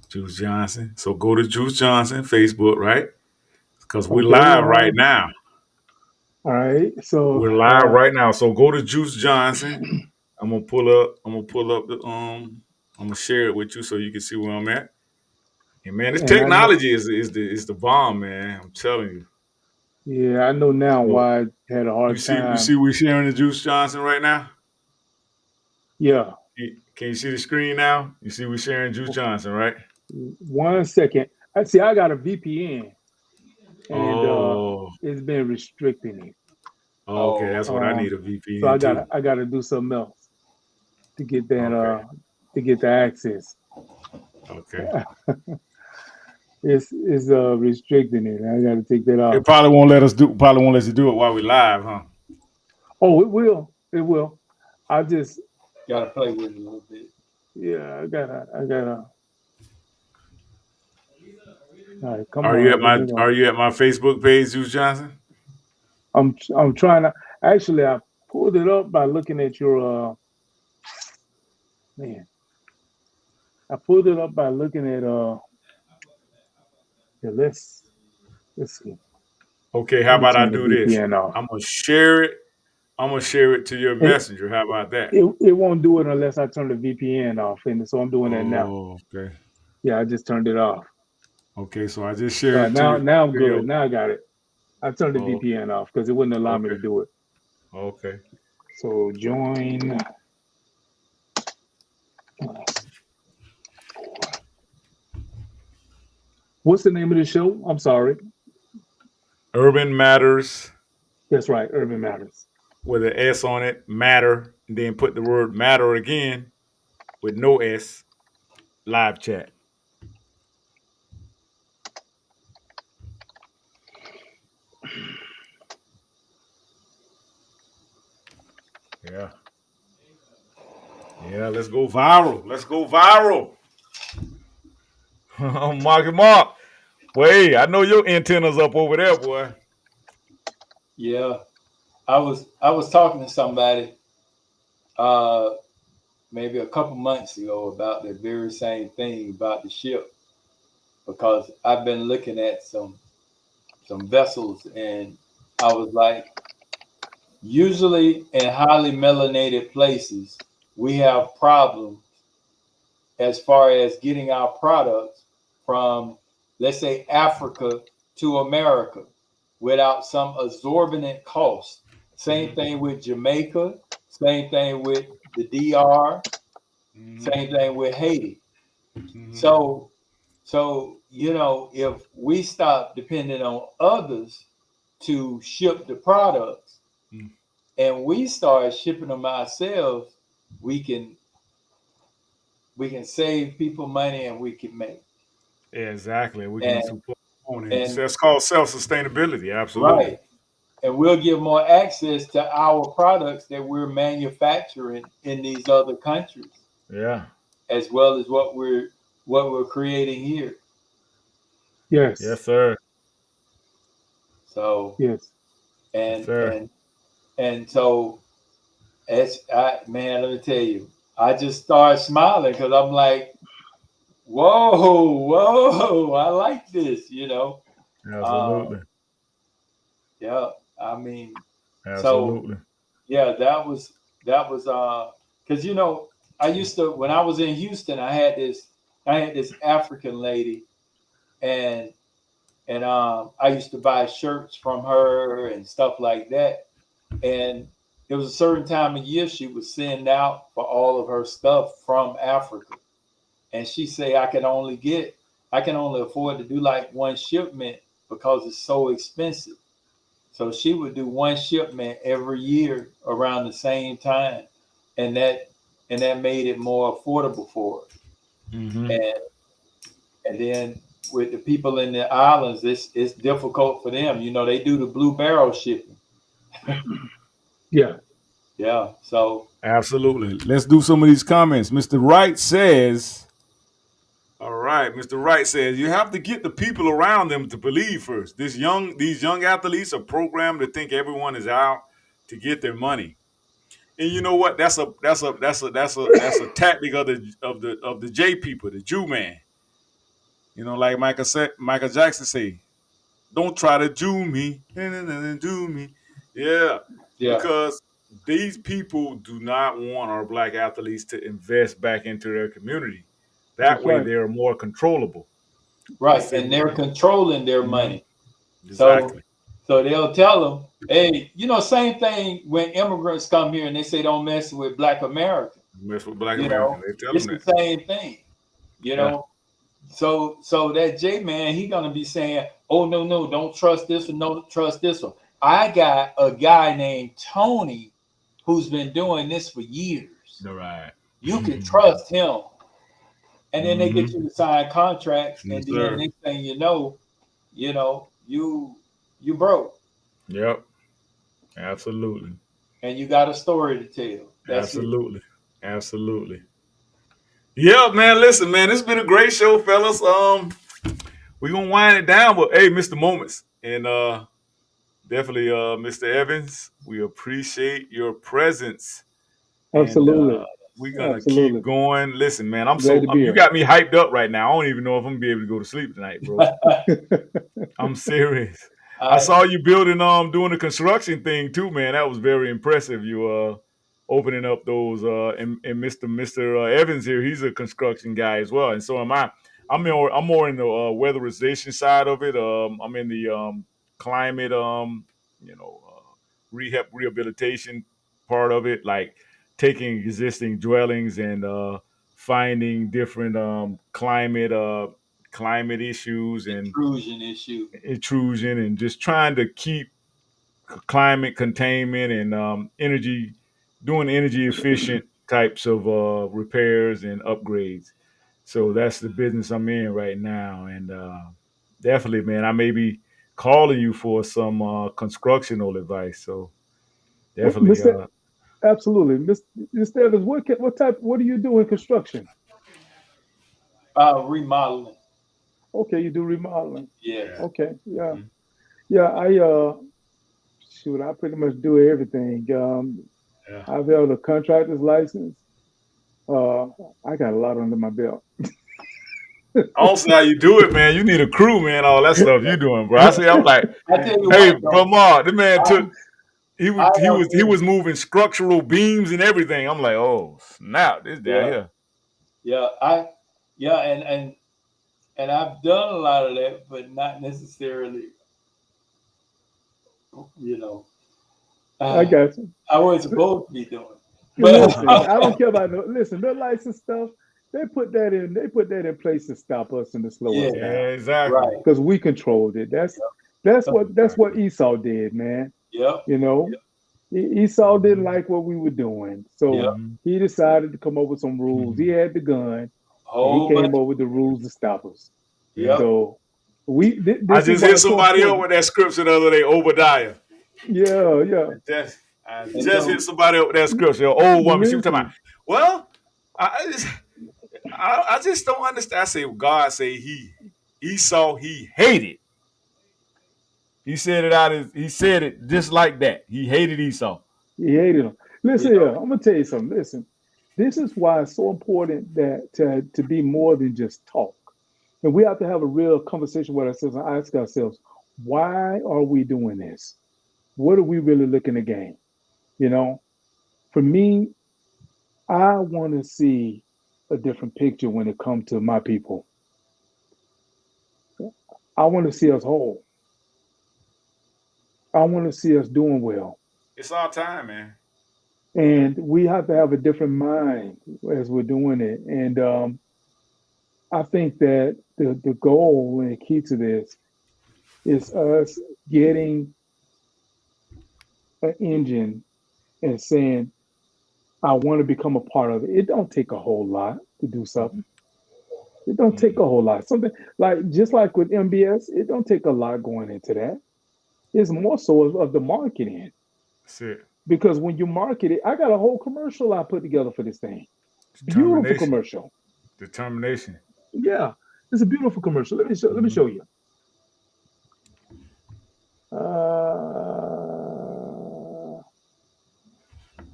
Juice Johnson. So go to Juice Johnson Facebook, right? Because we're live right now. All right. So We're live right now. So go to Juice Johnson. I'm gonna pull up the I'm gonna share it with you so you can see where I'm at. And man, this technology is the bomb, man. I'm telling you. Yeah, I know now why I had a hard time. You see we're sharing the Juice Johnson right now? Yeah. Can you see the screen now? You see we're sharing Juice Johnson, right? 1 second. I got a VPN. And it's been restricting it. Okay, that's what I need, a VPN. So I gotta do something else to get that to get the access. Okay. It's restricting it. I gotta take that off. It probably won't let us do it while we're live, huh? Oh, it will. It will. I just gotta play with it a little bit. Yeah, I gotta. All right, Are you at my Facebook page, Juice Johnson? I'm trying to actually I pulled it up by looking at your man. I pulled it up by looking at let's see. Okay, how about I do this? I'm gonna share it. I'm gonna share it to your messenger. How about that? It won't do it unless I turn the VPN off, and so I'm doing that now. Oh, okay. Yeah, I just turned it off. Okay, so I just shared it now. to Now I'm good. Now I got it. I turned the VPN off because it wouldn't allow me to do it. Okay. So join. What's the name of the show? I'm sorry. Urban Matters. That's right, Urban Matters. With an S on it, matter, and then put the word matter again with no S, live chat. Yeah. Yeah, let's go viral. Mark. Wait, I know your antenna's up over there, boy. Yeah. I was talking to somebody maybe a couple months ago about the very same thing about the ship, because I've been looking at some vessels, and I was like, usually in highly melanated places, we have problems as far as getting our products from, let's say, Africa to America without some exorbitant cost. Same thing with Jamaica, same thing with the DR, same thing with Haiti. So, if we stop depending on others to ship the products and we start shipping them ourselves, we can save people money and we can make. Yeah, exactly. We can support and that's called self-sustainability. Absolutely. Right. And we'll give more access to our products that we're manufacturing in these other countries. Yeah. As well as what we're creating here. Yes. Yes, sir. So yes. And so let me tell you, I just started smiling because I'm like, whoa, I like this, Absolutely. Yeah, I mean, absolutely. So yeah, that was because I used to, when I was in Houston, I had this African lady, and I used to buy shirts from her and stuff like that, and it was a certain time of year she would send out for all of her stuff from Africa. And she say, I can only afford to do like one shipment because it's so expensive. So she would do one shipment every year around the same time. And that made it more affordable for her. Mm-hmm. And then with the people in the islands, it's difficult for them. You know, they do the blue barrel shipping. Yeah. Yeah. So Absolutely. Let's do some of these comments. Mr. Wright says, all right, Mr. Wright says, you have to get the people around them to believe first. These young athletes are programmed to think everyone is out to get their money. And you know what? That's a tactic of the J people, the Jew man. You know, like Michael Jackson say, don't try to Jew me. Jew me. Yeah. Because these people do not want our black athletes to invest back into their community. That That's way right. they're more controllable. Right. And they're controlling their money. Exactly. So they'll tell them, hey, you know, same thing when immigrants come here and they say don't mess with Black Americans. Mess with Black Americans. They tell It's them the that. same thing. You know? So that J man, he gonna be saying, oh no, don't trust this one, don't trust this one. I got a guy named Tony who's been doing this for years. All right. You can trust him. And then they get you to sign contracts, and then next thing you know, you broke. Yep. Absolutely. And you got a story to tell. That's Absolutely. Absolutely. Yeah, man. Listen, man, it's been a great show, fellas. We're gonna wind it down, but hey, Mr. Moments. And definitely Mr. Evans, we appreciate your presence. Absolutely. And we're gonna keep going. Listen, man, you here. got me hyped up right now. I don't even know if I'm gonna be able to go to sleep tonight, bro. I'm serious. I saw you building doing the construction thing too, man. That was very impressive. You opening up those and Mr. Evans here, he's a construction guy as well. And so am I. I'm more in the weatherization side of it. I'm in the climate rehabilitation part of it, like taking existing dwellings and finding different climate issues and intrusion and just trying to keep climate containment and doing energy efficient types of repairs and upgrades. So that's the business I'm in right now. And definitely, man, I may be calling you for some constructional advice. So definitely. Absolutely. Mr. Evans, what do you do in construction? Remodeling. Okay, you do remodeling. Yeah. Okay. Yeah. Mm-hmm. Yeah. I pretty much do everything. I've held a contractor's license. I got a lot under my belt. Also, how you do it, man. You need a crew, man. All that stuff you doing, bro. I'm like, hey, Bramar, the man he was moving structural beams and everything. I'm like, oh snap, this down here. Yeah, and I've done a lot of that, but not necessarily. I got you. I wasn't supposed to be doing. Listen, I don't care about the license stuff. They put that in place to stop us and to slow us down. Yeah, exactly. Because we controlled it. That's what Esau did, man. Yeah. Esau didn't like what we were doing, so he decided to come up with some rules. He had the gun. He came up with the rules to stop us. Yeah. So I just hit somebody up with that scripture the other day, Obadiah. Yeah. I just hit somebody up with that scripture. An old woman, she was talking about, well, I just don't understand. I say, God say Esau, he hated. He said it just like that. He hated Esau. He hated him. Listen here, I'm gonna tell you something. Listen, this is why it's so important that to be more than just talk. And we have to have a real conversation with ourselves and ask ourselves, why are we doing this? What are we really looking to gain? For me, I want to see a different picture when it comes to my people. I want to see us whole. I want to see us doing well. It's our time, man. And we have to have a different mind as we're doing it. And I think that the goal and the key to this is us getting an engine and saying, I want to become a part of it. It don't take a whole lot to do something. It don't take a whole lot. Something like just like with MBS, it don't take a lot going into that. It's more so of the marketing. That's it. Because when you market it, I got a whole commercial I put together for this thing. Beautiful Determination. commercial. Determination. Yeah, it's a beautiful commercial. Let me show you.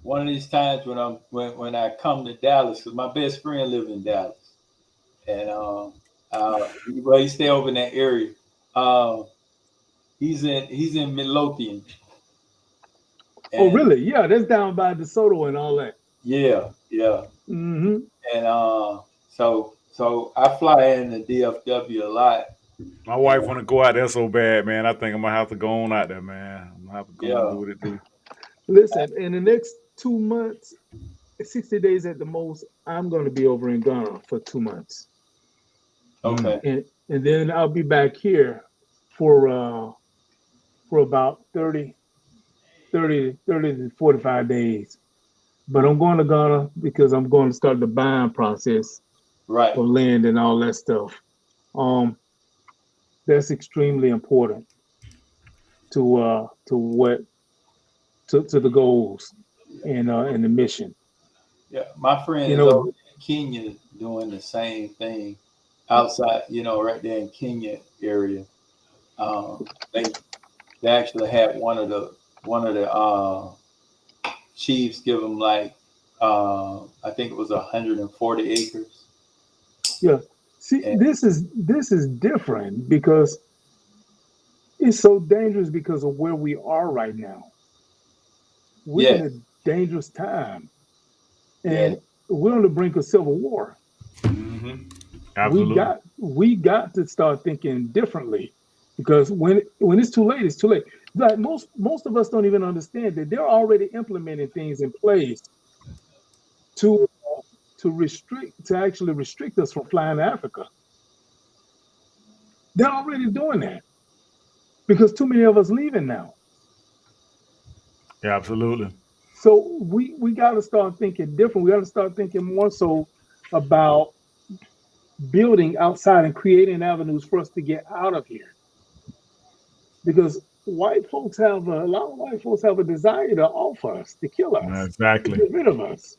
One of these times when I come to Dallas, because my best friend lives in Dallas, and he stay over in that area. He's in Midlothian. Oh, really? Yeah, that's down by DeSoto and all that. Yeah. Mm-hmm. And so I fly in the DFW a lot. My wife want to go out there so bad, man. I think I'm gonna have to go on out there, man. I'm gonna have to go and do what it do. Listen, in the next 2 months, 60 days at the most, I'm going to be over in Ghana for 2 months. Okay. And then I'll be back here for about 30 to 45 days. But I'm going to Ghana because I'm going to start the buying process of land and all that stuff. That's extremely important to the goals and the mission. Yeah, my friend is over in Kenya doing the same thing outside, right there in Kenya area. They actually had one of the chiefs give them like I think it was 140 acres. Yeah. See, this is different because it's so dangerous because of where we are right now. We're in a dangerous time, and we're on the brink of civil war. Mm-hmm. Absolutely. We got to start thinking differently, because when it's too late, it's too late. Like most of us don't even understand that they're already implementing things in place to actually restrict us from flying to Africa. They're already doing that because too many of us leaving now. Yeah, absolutely. So we got to start thinking different. We got to start thinking more so about building outside and creating avenues for us to get out of here. Because a lot of white folks have a desire to off us, to kill us, exactly, to get rid of us.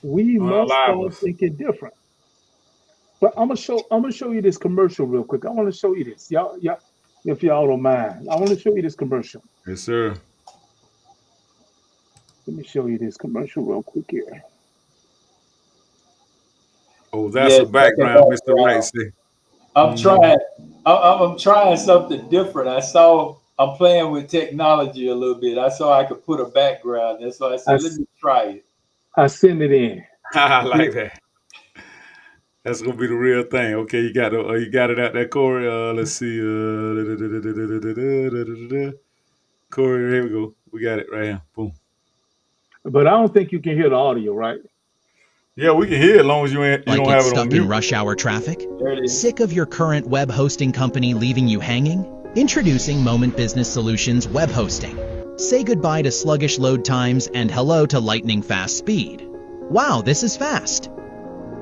We must start thinking different. But I'm gonna show you this commercial real quick. I want to show you this, y'all, if y'all don't mind. I want to show you this commercial. Yes, sir. Let me show you this commercial real quick here. Oh, that's a background, Mr. Wright said. I'm trying something different. I'm playing with technology a little bit. I saw I could put a background. That's why I said, let me try it. I send it in. I like that. That's gonna be the real thing. Okay, you got it out there, Corey. Let's see. Corey, here we go. We got it right here. Boom. But I don't think you can hear the audio, right? Yeah, we can hear it as long as you don't have it on stuck mute. in rush hour traffic? Sick of your current web hosting company leaving you hanging? Introducing Moment Business Solutions Web Hosting. Say goodbye to sluggish load times and hello to lightning fast speed. Wow, this is fast.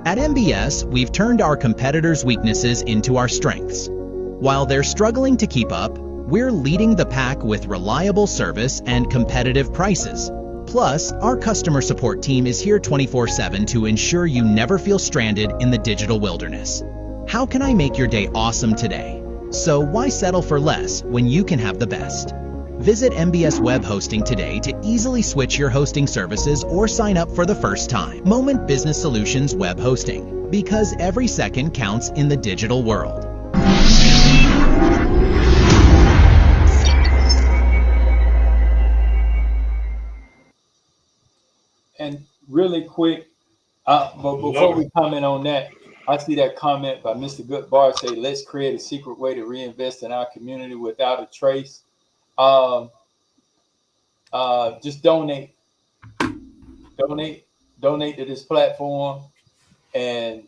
At MBS, we've turned our competitors' weaknesses into our strengths. While they're struggling to keep up, we're leading the pack with reliable service and competitive prices. Plus, our customer support team is here 24/7 to ensure you never feel stranded in the digital wilderness. How can I make your day awesome today? So why settle for less when you can have the best? Visit MBS Web Hosting today to easily switch your hosting services or sign up for the first time. Moment Business Solutions Web Hosting, because every second counts in the digital world. And really quick, but before we comment on that, I see that comment by Mr. Goodbar say, let's create a secret way to reinvest in our community without a trace. Just donate. donate to this platform, and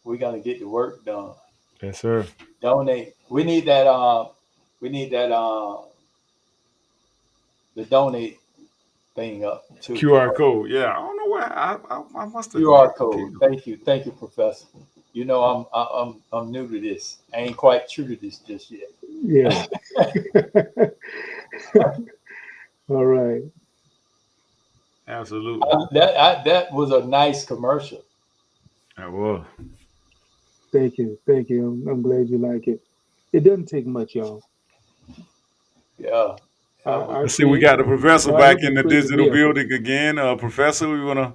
we're gonna get the work done. Yes, sir. Donate. We need that. We need that. The donate thing up too. QR code. Yeah, I don't know why I must have. QR code. Thank you, Professor. You know, I'm new to this. I ain't quite true to this just yet. Yeah. All right. Absolutely. That was a nice commercial. That was. Thank you. I'm glad you like it. It doesn't take much, y'all. Yeah. Let's see, we got the professor God back help me in the create the digital vehicle. building again. Professor, we want to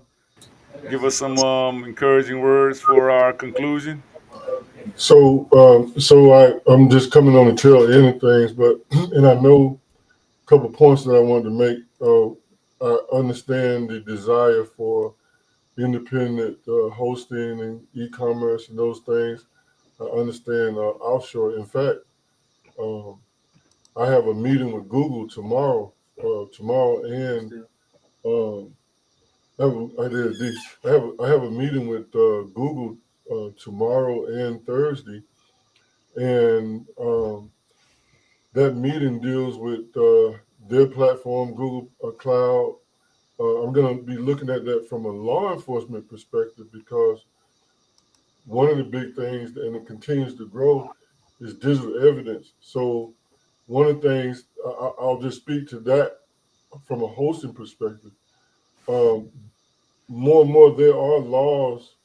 give us some encouraging words for our conclusion. So, I'm just coming on the tail end of things, but and I know a couple points that I wanted to make. I understand the desire for independent hosting and e-commerce and those things. I understand offshore. In fact, I have a meeting with Google tomorrow. And I have a meeting with Google tomorrow and Thursday, and that meeting deals with their platform, Google Cloud. I'm going to be looking at that from a law enforcement perspective because one of the big things, and it continues to grow, is digital evidence. So one of the things I'll just speak to that from a hosting perspective. More and more, there are laws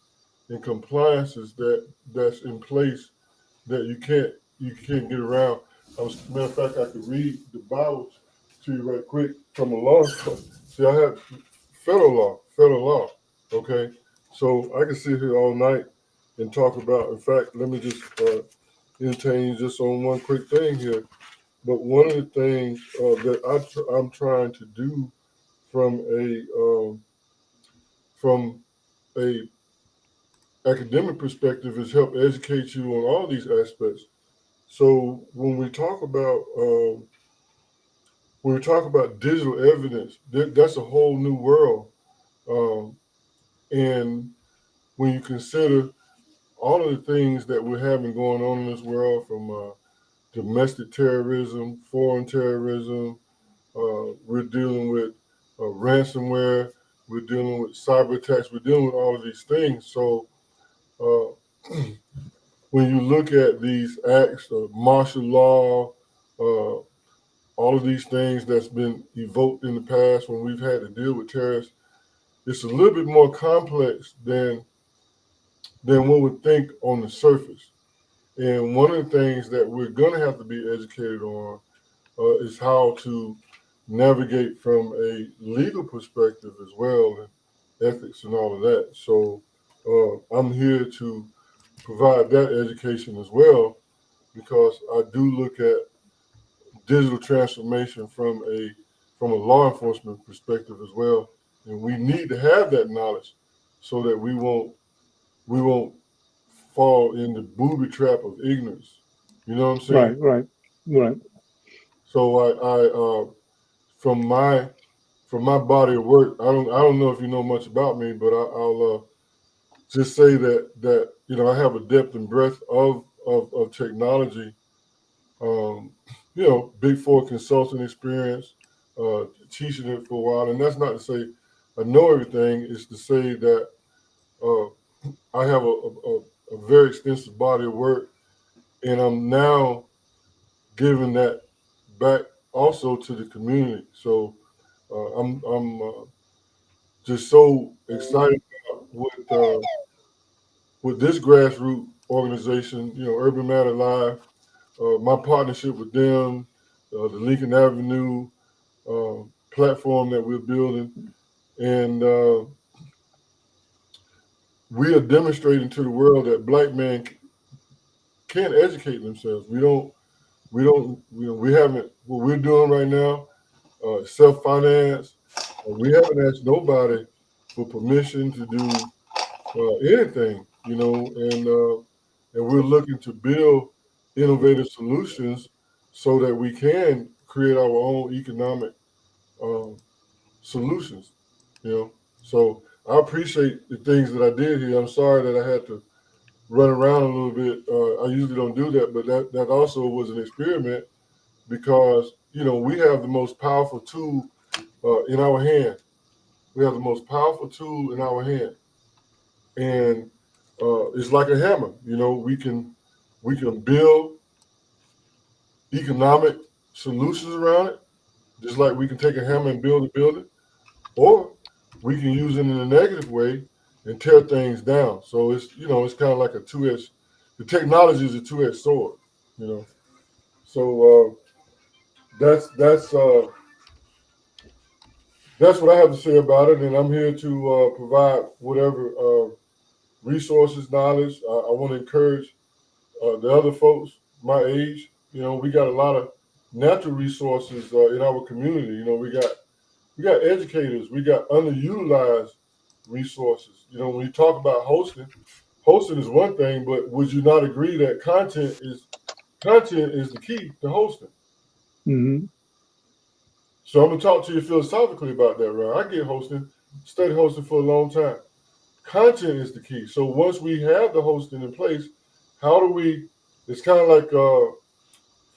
and compliances that's in place that you can't get around. Matter of fact, I could read the Bible to you right quick from a law. See, I have federal law. Okay, so I can sit here all night and talk about. In fact, let me just entertain you just on one quick thing here. But one of the things that I'm trying to do from a academic perspective is help educate you on all these aspects. So when we talk about digital evidence, that's a whole new world. And when you consider all of the things that we're having going on in this world, from domestic terrorism, foreign terrorism, we're dealing with ransomware, we're dealing with cyber attacks, we're dealing with all of these things. So when you look at these acts of martial law, all of these things that's been evoked in the past when we've had to deal with terrorists, it's a little bit more complex than one would think on the surface. And one of the things that we're going to have to be educated on is how to navigate from a legal perspective as well, and ethics and all of that. So I'm here to provide that education as well, because I do look at digital transformation from a law enforcement perspective as well, and we need to have that knowledge so that we won't fall in the booby trap of ignorance. You know what I'm saying? Right. So I from my body of work, I don't know if you know much about me, but I'll just say that I have a depth and breadth of technology. Big Four consulting experience, teaching it for a while, and that's not to say I know everything. It's to say that I have a very extensive body of work, and I'm now giving that back also to the community. So I'm just so excited with this grassroots organization, Urban Matter Live, my partnership with them, the Lincoln Avenue platform that we're building, and we are demonstrating to the world that Black men can educate themselves. We haven't, what we're doing right now, self-finance. We haven't asked nobody for permission to do anything, and we're looking to build innovative solutions so that we can create our own economic solutions. You know, so I appreciate the things that I did here. I'm sorry that I had to run around a little bit. I usually don't do that, but that also was an experiment because we have the most powerful tool in our hand. We have the most powerful tool in our hand, and it's like a hammer. We can build economic solutions around it, just like we can take a hammer and build a building, or we can use it in a negative way and tear things down. So it's kind of like a two-edged. The technology is a two-edged sword. You know, so that's what I have to say about it, and I'm here to provide whatever resources, knowledge. I want to encourage the other folks my age. We got a lot of natural resources in our community. We got educators. We got underutilized resources. When you talk about hosting is one thing, but would you not agree that content is the key to hosting? Mm-hmm. So I'm gonna talk to you philosophically about that, right? I get studied hosting for a long time. Content is the key. So once we have the hosting in place, how do we? It's kind of like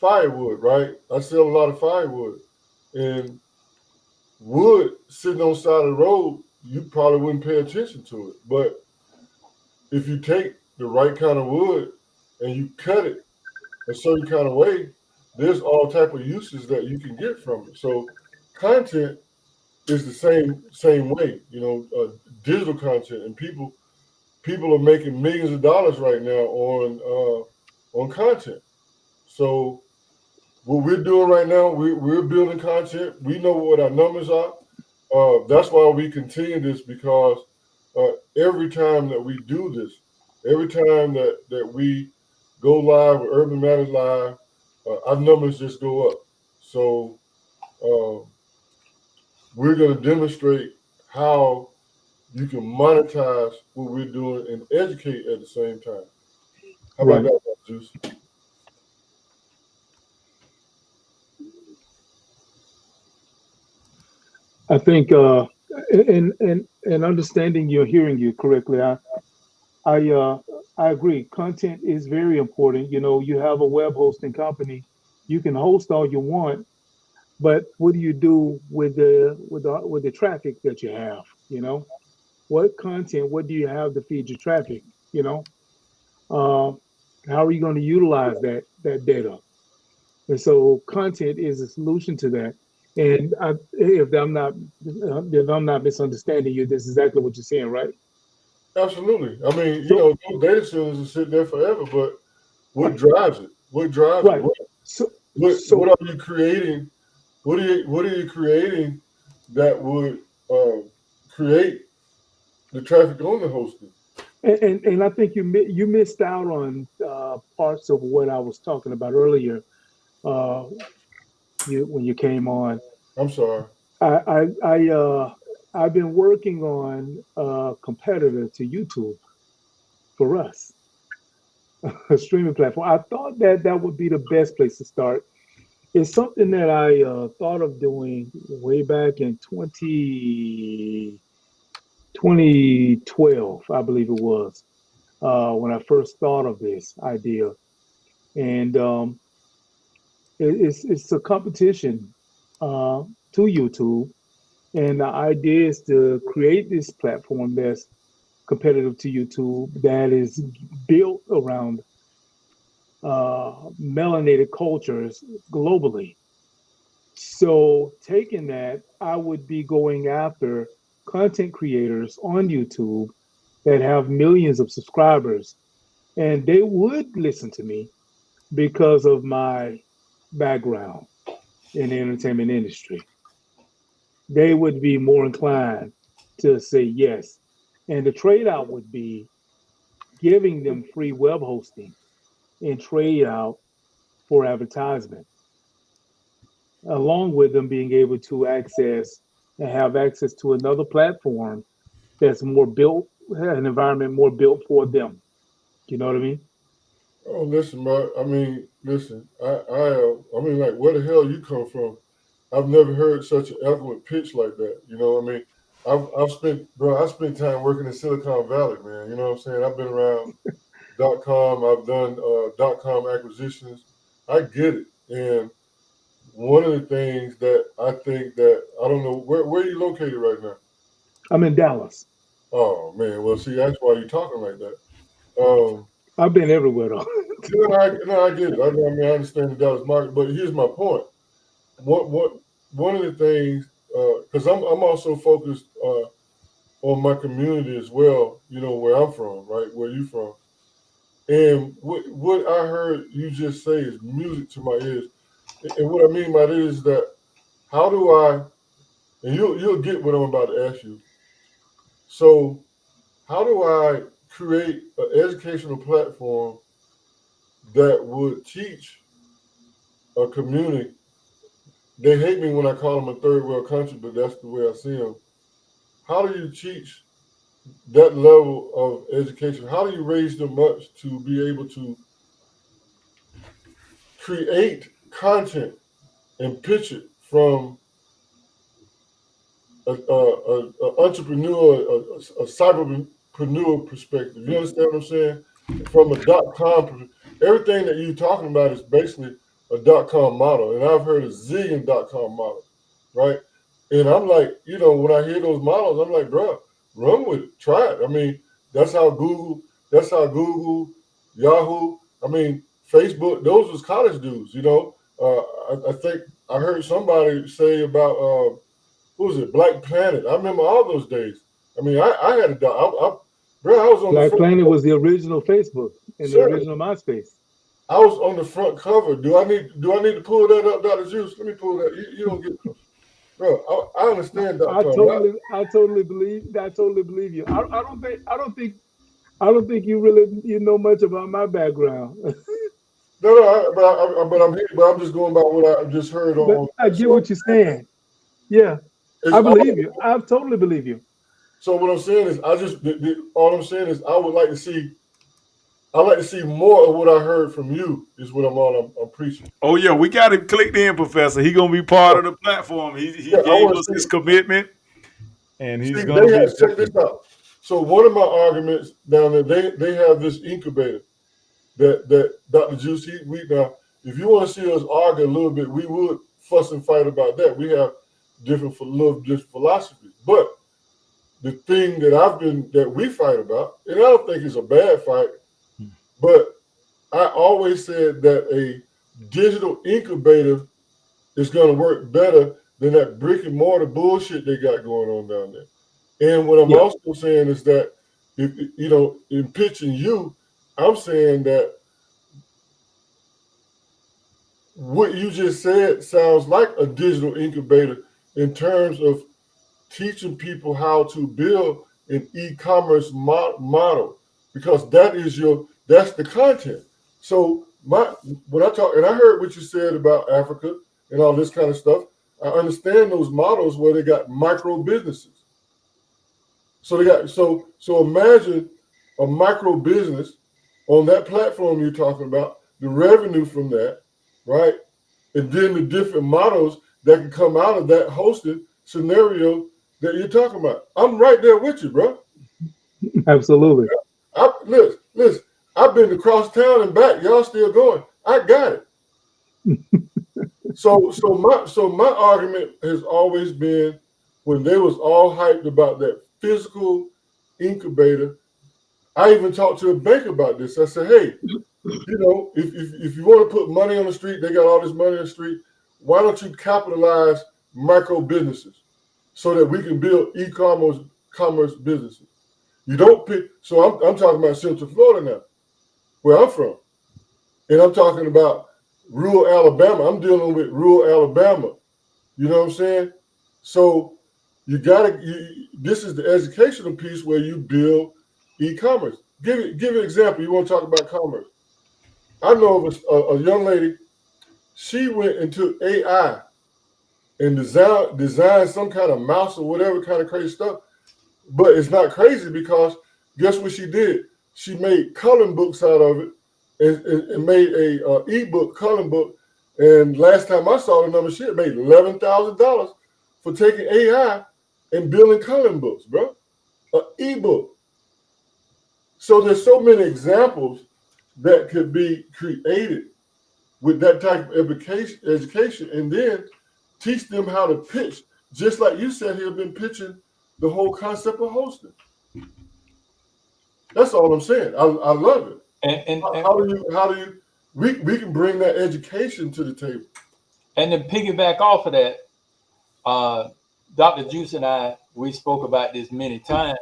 firewood, right? I sell a lot of firewood, and wood sitting on the side of the road, you probably wouldn't pay attention to it. But if you take the right kind of wood and you cut it a certain kind of way, there's all type of uses that you can get from it. So content is the same way. Digital content, and people are making millions of dollars right now on content. So what we're doing right now, we're building content. We know what our numbers are. That's why we continue this, because every time that we do this, every time that we go live with Urban Matters Live, our numbers just go up. So we're going to demonstrate how you can monetize what we're doing and educate at the same time. How about Right. that, Juice? I think, in understanding you, hearing you correctly, I uh, I agree. Content is very important. You have a web hosting company, you can host all you want, but what do you do with the traffic that you have? What content? What do you have to feed your traffic? You know, uh, how are you going to utilize that data? And so, content is a solution to that. And if I'm not misunderstanding you, this is exactly what you're saying, right? Absolutely. I mean, So, those data centers will sit there forever, but what drives it? What drives it? right. What So, what so are you creating? What are you creating that would create the traffic on the hosting? and I think you missed out on parts of what I was talking about earlier. Uh, when you came on, I'm sorry. I've been working on a competitor to YouTube for us, a streaming platform. I thought that would be the best place to start. It's something that I thought of doing way back in 2012, I believe it was, when I first thought of this idea. And it's a competition to YouTube. And the idea is to create this platform that's competitive to YouTube, that is built around melanated cultures globally. So, taking that, I would be going after content creators on YouTube that have millions of subscribers, and they would listen to me because of my background in the entertainment industry. They would be more inclined to say yes. And the trade out would be giving them free web hosting in trade out for advertisement, along with them being able to access and have access to another platform that's more built, an environment more built for them. You know what I mean? Oh, listen, bro. I mean, listen. I mean, like, where the hell you come from? I've never heard such an eloquent pitch like that. You know what I mean? I've spent, bro. I spent time working in Silicon Valley, man. You know what I'm saying? I've been around .com. I've done .com acquisitions. I get it. And one of the things that I think that I don't know where are you located right now? I'm in Dallas. Oh man, well see that's why you're talking like that. I've been everywhere though. I get it. I mean I understand the Dallas market, but here's my point. One of the things because I'm also focused on my community as well. You know where I'm from, right? Where you from? And what I heard you just say is music to my ears. And what I mean by that is that how do I, and you'll get what I'm about to ask you. So how do I create an educational platform that would teach a community? They hate me when I call them a third world country, but that's the way I see them. How do you teach that level of education? How do you raise them up to be able to create content and pitch it from a entrepreneur, a cyberpreneur perspective? You understand what I'm saying? From a .com, everything that you're talking about is basically a .com model, and I've heard a zillion .com models, right? And I'm like, you know, when I hear those models, I'm like, bro, run with it, try it. I mean, that's how Google, Yahoo, I mean, Facebook, those was college dudes, you know. I think I heard somebody say about who was it, Black Planet. I remember all those days. I mean, I had a bro, I was on Black the front Planet cover. was the original Facebook and the original MySpace. I was on the front cover. Do I need to pull that up, Dr. Juice? Let me pull that. You don't get close. Bro, I understand I .com. totally believe you. I don't think you know much about my background. No, but I'm here. But I'm just going by what I just heard But on. I get what you're saying. Yeah, I believe you. I totally believe you. So what I'm saying is, all I'm saying is, I would like to see. I like to see more of what I heard from you. Is what I'm preaching. Oh yeah, we got him clicked in, Professor. He gonna be part of the platform. He Yeah, I gave want us to his see. commitment, and See, he's gonna be. check this out. So one of my arguments down there, they have this incubator that Dr. Juice, now, if you want to see us argue a little bit, we would fuss and fight about that. We have different philosophies, but the thing that we fight about, and I don't think it's a bad fight, but I always said that a digital incubator is going to work better than that brick and mortar bullshit they got going on down there. And what I'm also saying is that, if you know, in pitching you, I'm saying that what you just said sounds like a digital incubator in terms of teaching people how to build an e-commerce model, because that's the content. So when I talk, and I heard what you said about Africa and all this kind of stuff, I understand those models where they got micro businesses. So they got so imagine a micro business on that platform you're talking about, the revenue from that, right? And then the different models that can come out of that hosted scenario that you're talking about. I'm right there with you, bro. Absolutely. Listen, I've been across town and back. Y'all still going. I got it. So my argument has always been, when they was all hyped about that physical incubator, I even talked to a bank about this. I said, hey, you know, if you want to put money on the street, they got all this money on the street. Why don't you capitalize micro businesses so that we can build commerce businesses? You don't pick. So I'm talking about Central Florida now, where I'm from, and I'm talking about rural Alabama. I'm dealing with rural Alabama. You know what I'm saying? So this is the educational piece where you build e-commerce. Give an example. You want to talk about commerce? I know of a young lady. She went and took AI and designed some kind of mouse or whatever kind of crazy stuff. But it's not crazy because guess what she did? She made coloring books out of it and made a ebook coloring book. And last time I saw the number, she had made $11,000 for taking AI and building coloring books, bro. An ebook. So there's so many examples that could be created with that type of education, and then teach them how to pitch, just like you said. He have been pitching the whole concept of hosting. That's all I'm saying. I love it. And how do you we can bring that education to the table. And then piggyback off of that, Dr. Juice and I, we spoke about this many times.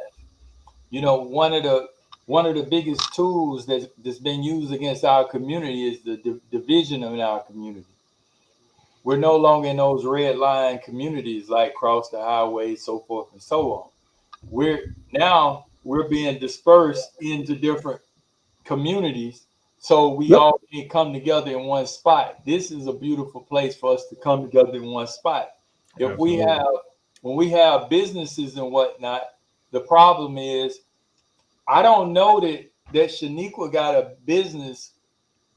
You know, one of the biggest tools that's been used against our community is the division in our community. We're no longer in those red line communities like cross the highway, so forth and so on. We're being dispersed into different communities, so we all can come together in one spot. This is a beautiful place for us to come together in one spot. When we have businesses and whatnot, the problem is I don't know that Shaniqua got a business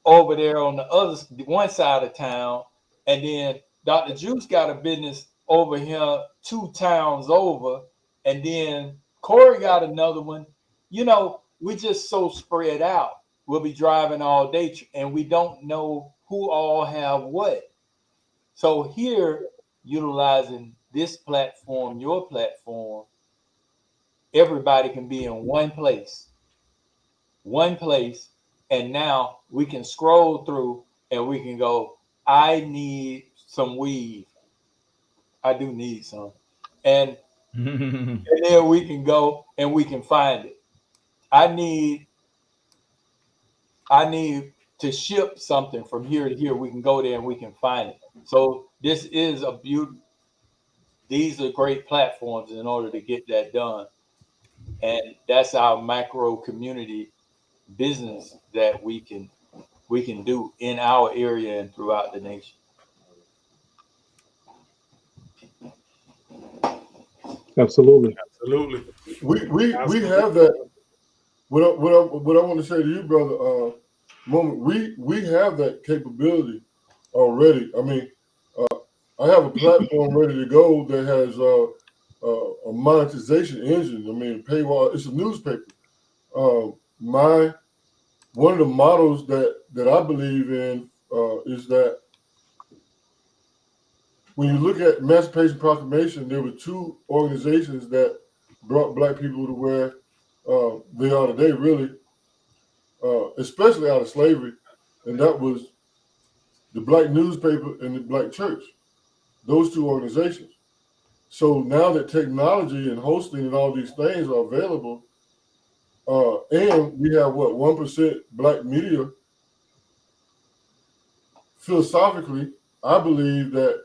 over there on the one side of town, and then Dr. Juice got a business over here 2 towns over, and then Corey got another one. You know, we just so spread out. We'll be driving all day, and we don't know who all have what. So here, utilizing this platform, your platform, everybody can be in one place, and now we can scroll through and we can go, I need some weave. I do need some. And then we can go and we can find it. I need to ship something from here to here. We can go there and we can find it. So this is a beauty. These are great platforms in order to get that done. And that's our macro community business that we can do in our area and throughout the nation. Absolutely. We have that. What I want to say to you, brother, Moment, we have that capability already. I mean, I have a platform ready to go that has a monetization engine. I mean, paywall. It's a newspaper. One of the models that I believe in is that when you look at Emancipation Proclamation, there were 2 organizations that brought Black people to where they are today, really, especially out of slavery, and that was the Black newspaper and the Black church. Those 2 organizations. So now that technology and hosting and all these things are available, and we have 1% Black media, philosophically, I believe that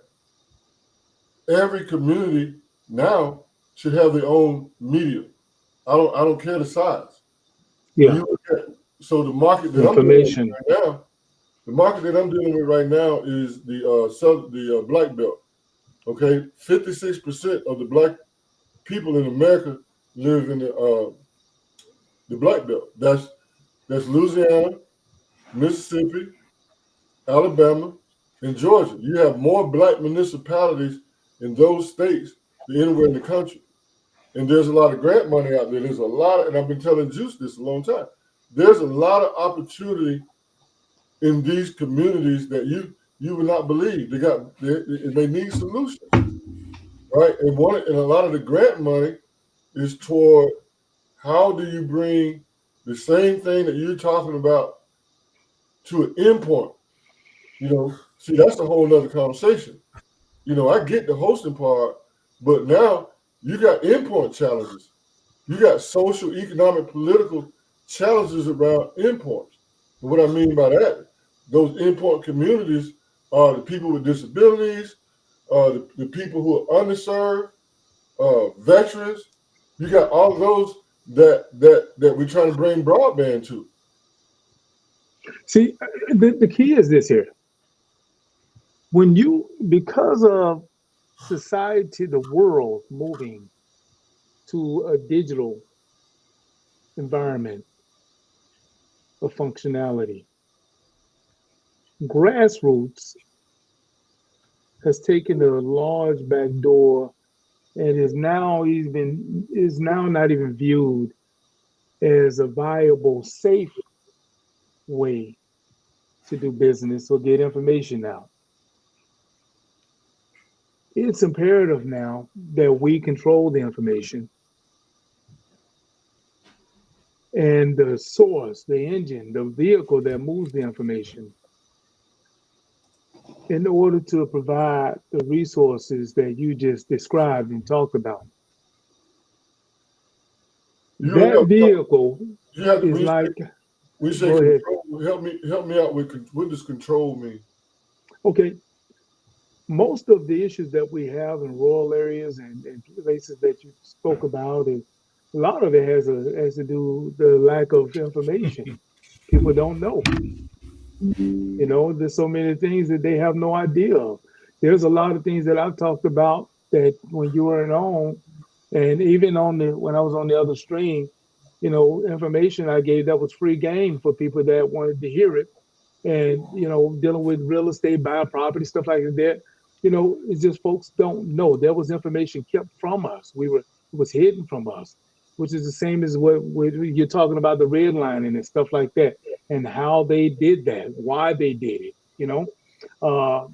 every community now should have their own media. I don't care the size. Yeah. So the market that I'm dealing with right now, is the Black Belt. Okay, 56% of the Black people in America live in the Black Belt. That's Louisiana, Mississippi, Alabama, and Georgia. You have more Black municipalities in those states than anywhere in the country. And there's a lot of grant money out there. There's a lot, and I've been telling Juice this a long time. There's a lot of opportunity in these communities that you would not believe. They need solutions, right? And a lot of the grant money is toward how do you bring the same thing that you're talking about to an endpoint. You know, see, that's a whole nother conversation. You know, I get the hosting part, but now you got endpoint challenges. You got social, economic, political challenges around endpoints. And what I mean by that, those endpoint communities are the people with disabilities, the people who are underserved, veterans. You got all those that we're trying to bring broadband to. See, the key is this here. Because of society, the world moving to a digital environment of functionality, grassroots has taken a large back door and is now not even viewed as a viable, safe way to do business or get information out. It's imperative now that we control the information and the source, the engine, the vehicle that moves the information in order to provide the resources that you just described and talked about. That vehicle is like. We say go ahead. control. Help me out with what does control mean? Okay. Most of the issues that we have in rural areas and places that you spoke about, is a lot of it has to do with the lack of information. People don't know. You know, there's so many things that they have no idea of. There's a lot of things that I've talked about that when you weren't on, and even when I was on the other stream, you know, information I gave that was free game for people that wanted to hear it. And, you know, dealing with real estate, buying property, stuff like that, you know, it's just folks don't know. There was information kept from us. It was hidden from us, which is the same as what you're talking about, the redlining and stuff like that, and how they did that, why they did it, you know.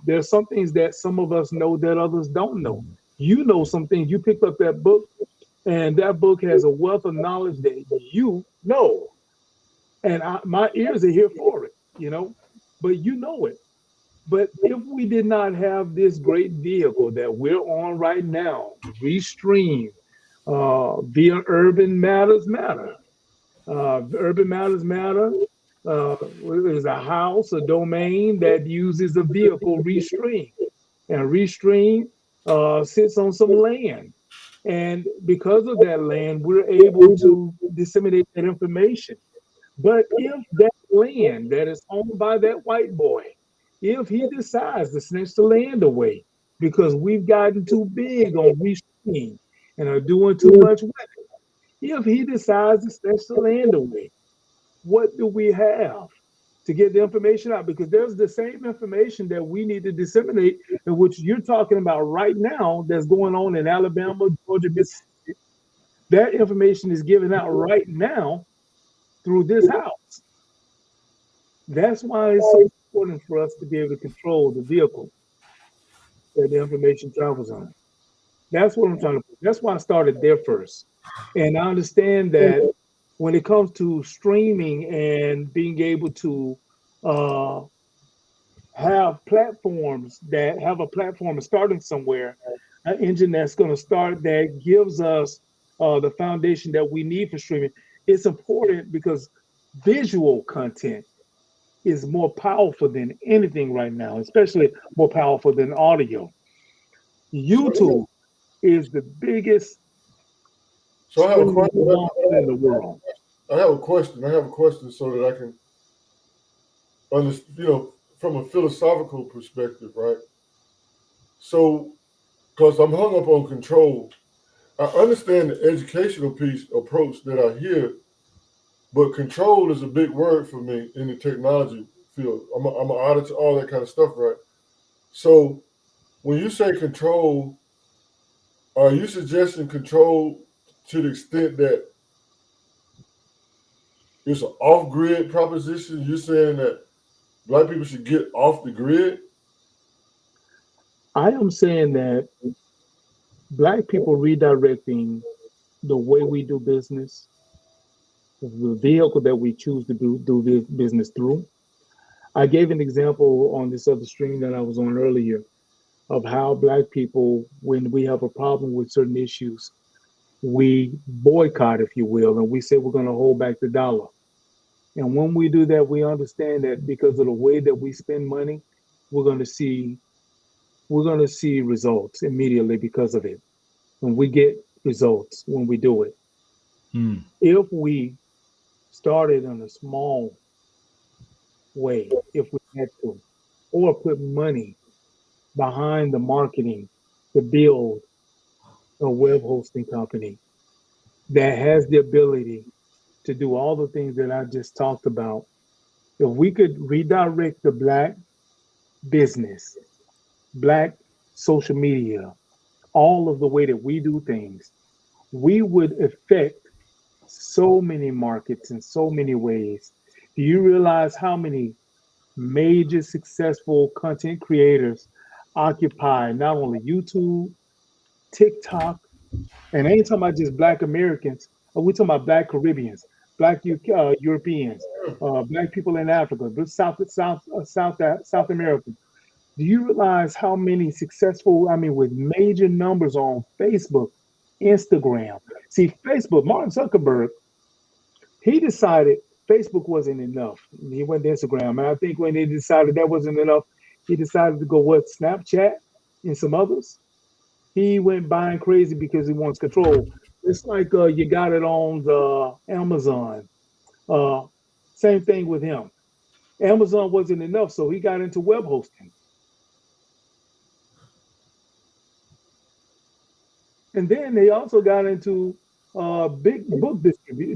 There's some things that some of us know that others don't know. You know some things. You picked up that book, and that book has a wealth of knowledge that you know. And my ears are here for it, you know, but you know it. But if we did not have this great vehicle that we're on right now, Restream, via Urban Matters Matter. Urban Matters Matter is a house, a domain that uses a vehicle, Restream. And Restream sits on some land. And because of that land, we're able to disseminate that information. But if that land that is owned by that white boy, if he decides to snatch the land away because we've gotten too big on Restream and are doing too much with it, if he decides to snatch the land away, what do we have to get the information out? Because there's the same information that we need to disseminate, in which you're talking about right now, that's going on in Alabama, Georgia, Mississippi. That information is given out right now through this house. That's why it's so important for us to be able to control the vehicle that the information travels on. That's what I'm trying to put. That's why I started there first. And I understand that when it comes to streaming and being able to have platforms that have a platform starting somewhere, an engine that's going to start that gives us the foundation that we need for streaming. It's important because visual content is more powerful than anything right now, especially more powerful than audio. YouTube is the biggest streaming platform in the world. I have a question so that I can understand, you know, from a philosophical perspective, right? So, because I'm hung up on control, I understand the educational approach that I hear, but control is a big word for me in the technology field. I'm an auditor, all that kind of stuff, right? So, when you say control, are you suggesting control to the extent that it's an off-grid proposition? You're saying that Black people should get off the grid? I am saying that Black people redirecting the way we do business, the vehicle that we choose to do business through. I gave an example on this other stream that I was on earlier of how Black people, when we have a problem with certain issues, we boycott, if you will, and we say we're going to hold back the dollar. And when we do that, we understand that because of the way that we spend money, we're going to see results immediately because of it. When we get results when we do it. If we started in a small way, if we had to, or put money behind the marketing to build a web hosting company that has the ability to do all the things that I just talked about, if we could redirect the Black business, Black social media, all of the way that we do things, we would affect so many markets in so many ways. Do you realize how many major successful content creators occupy not only YouTube, TikTok, and I ain't talking about just Black Americans. We're talking about Black Caribbeans, Black Europeans, Black people in Africa, South America. Do you realize how many successful, I mean, with major numbers on Facebook, Instagram? See, Facebook, Mark Zuckerberg, he decided Facebook wasn't enough. He went to Instagram. And I think when he decided that wasn't enough, he decided to go what, Snapchat and some others. He went buying crazy because he wants control. It's like you got it on the Amazon. Uh, Same thing with him. Amazon wasn't enough, so he got into web hosting. And then they also got into big book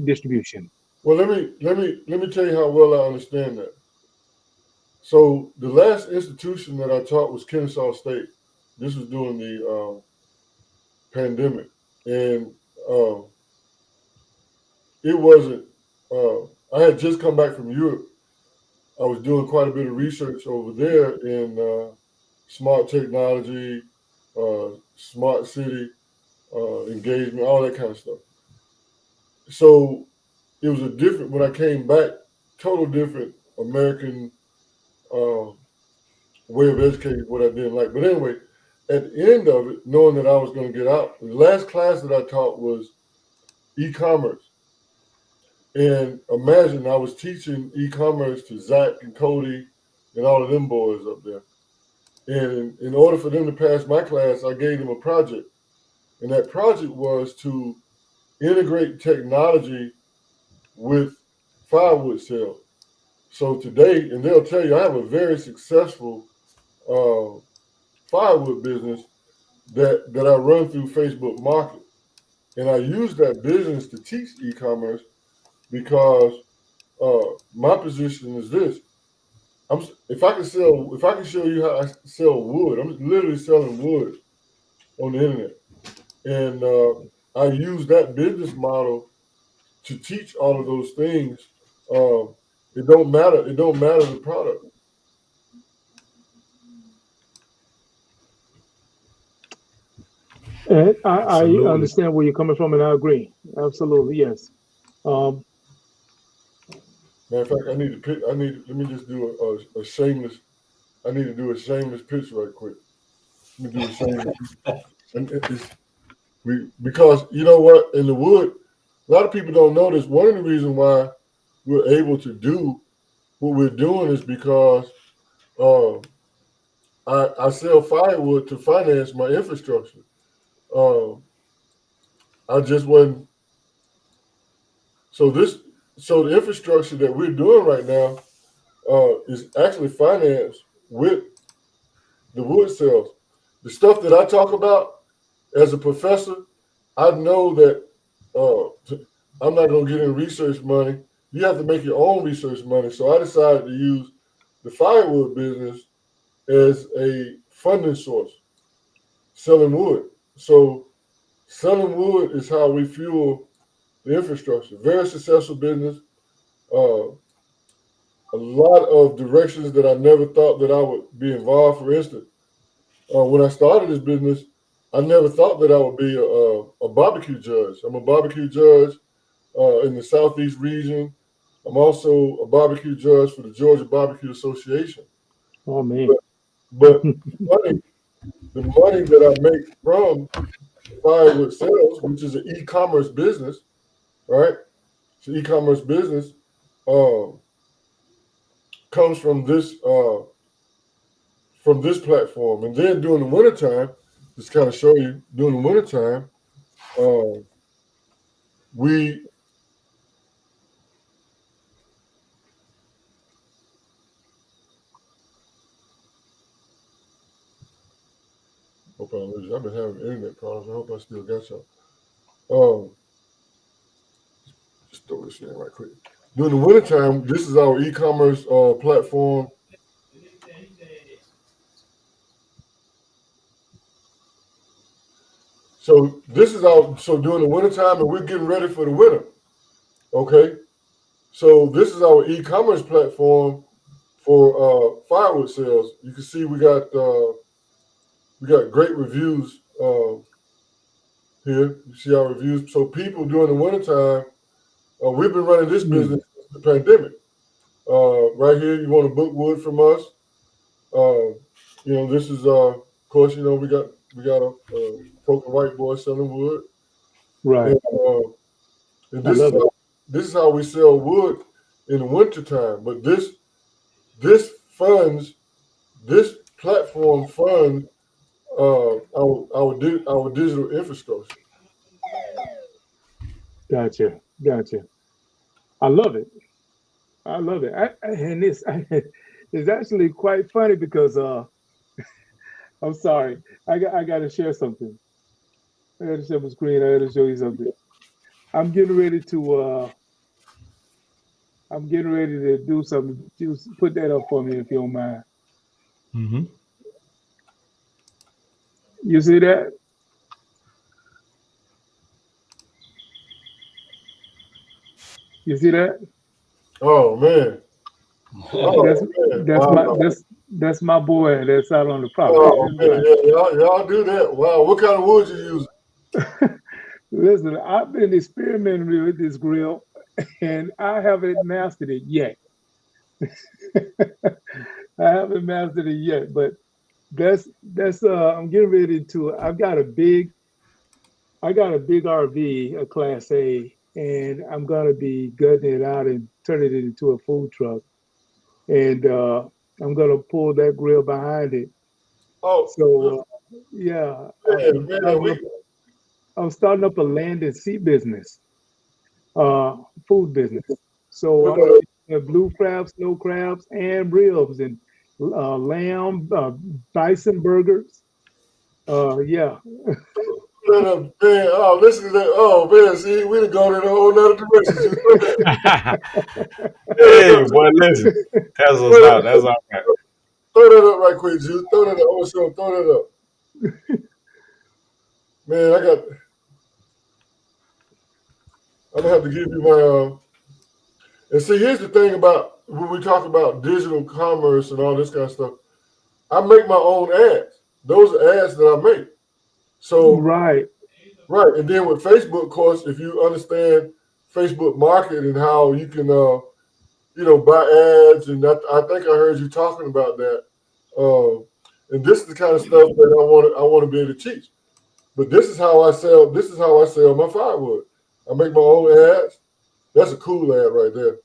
distribution. Well, let me tell you how well I understand that. So the last institution that I taught was Kennesaw State. This was during the pandemic, and it wasn't. I had just come back from Europe. I was doing quite a bit of research over there in smart technology, smart city engagement, all that kind of stuff. So it was a different, when I came back, total different American way of educating, what I didn't like. But anyway, at the end of it, knowing that I was going to get out, the last class that I taught was e-commerce. And imagine I was teaching e-commerce to Zach and Cody and all of them boys up there. And in order for them to pass my class, I gave them a project. And that project was to integrate technology with firewood sales. So today, and they'll tell you, I have a very successful firewood business that I run through Facebook Market. And I use that business to teach e-commerce because my position is this. If I can show you how I sell wood, I'm literally selling wood on the internet. And I use that business model to teach all of those things. It don't matter the product. And I understand where you're coming from, and I agree. Absolutely, yes. Matter of fact, let me just do a shameless. I need to do a shameless pitch right quick. Let me do a shameless. Because you know what, in the wood, a lot of people don't know this. One of the reasons why we're able to do what we're doing is because I sell firewood to finance my infrastructure. I just wasn't. So the infrastructure that we're doing right now is actually financed with the wood sales. The stuff that I talk about as a professor, I know that I'm not going to get in research money. You have to make your own research money. So I decided to use the firewood business as a funding source, selling wood. So selling wood is how we fuel the infrastructure. Very successful business. A lot of directions that I never thought that I would be involved. For instance, when I started this business, I never thought that I would be a barbecue judge. I'm a barbecue judge in the Southeast region. I'm also a barbecue judge for the Georgia Barbecue Association. Oh, man. But the money that I make from firewood sales, which is an e-commerce business, right? It's an e-commerce business, comes from this platform. And then during the wintertime, just kind of show you, during the wintertime, we I've been having internet problems. I hope I still got y'all. Just throw this in right quick. During the wintertime, this is our e-commerce platform. So this is our so during the wintertime, and we're getting ready for the winter. Okay. So this is our e-commerce platform for firewood sales. You can see we got great reviews here. You see our reviews. So people during the wintertime, we've been running this business since the pandemic. Right here, you want to book wood from us. This is of course, we got a token white boy selling wood. Right. And I love it. this is how we sell wood in the wintertime. But this platform funds our digital infrastructure. Gotcha. I love it. And it's actually quite funny because I'm sorry. I got to share something. I got to share my screen. I got to show you something. I'm getting ready to do something. Just put that up for me if you don't mind. Mm-hmm. You see that? You see that? Oh man. That's my boy that's out on the property. Oh man, yeah, y'all do that. Wow, what kind of wood you use? Listen, I've been experimenting with this grill, and I haven't mastered it yet. But that's I'm getting ready to. I've got a big RV, a Class A, and I'm gonna be gutting it out and turning it into a food truck, and I'm gonna pull that grill behind it. Oh, so yeah, I'm starting up a land and sea business, food business. So I'm gonna have blue crabs, snow crabs, and ribs, and lamb, bison burgers. Yeah. Man, oh, listen to that. Oh man, see, we done gone in a whole nother direction. Hey, boy, listen. That's what's out. That's all right. Throw that up right quick, Juice. Throw that up. Oh, so throw that up. Man, I'm gonna have to give you my and see, here's the thing about when we talk about digital commerce and all this kind of stuff. I make my own ads. Those are ads that I make. So right. And then with Facebook, of course, if you understand Facebook marketing and how you can buy ads, and I think I heard you talking about that. And this is the kind of stuff that I want to be able to teach. But this is how I sell my firewood. I make my own ads. That's a cool ad right there.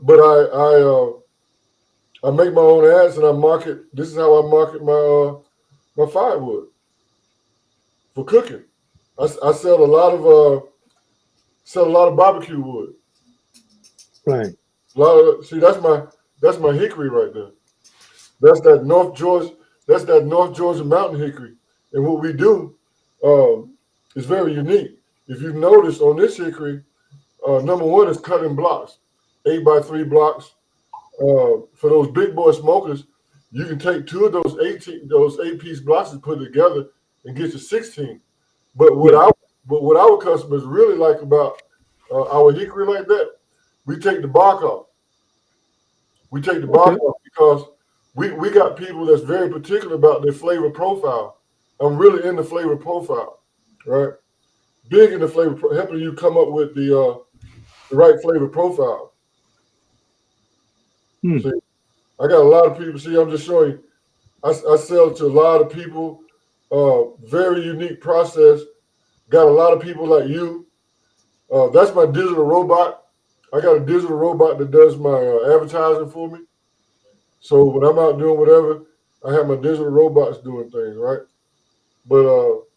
But I make my own ads and I market. This is how I market my firewood for cooking. I sell a lot of barbecue wood. Right. That's my hickory right there. That's that North Georgia mountain hickory. And what we do is very unique. If you notice on this hickory, number one is cutting blocks, 8x3 blocks. For those big boy smokers, you can take two of those 8-piece blocks and put it together and get you 16. But what our customers really like about our hickory like that, we take the bark off. We take the bark off because we got people that's very particular about their flavor profile. I'm really in the flavor profile, right? Big in the flavor, helping you come up with the right flavor profile. See, I got a lot of people. See, I'm just showing you. I sell to a lot of people. Very unique process. Got a lot of people like you. That's my digital robot. I got a digital robot that does my advertising for me. So when I'm out doing whatever, I have my digital robots doing things, right? But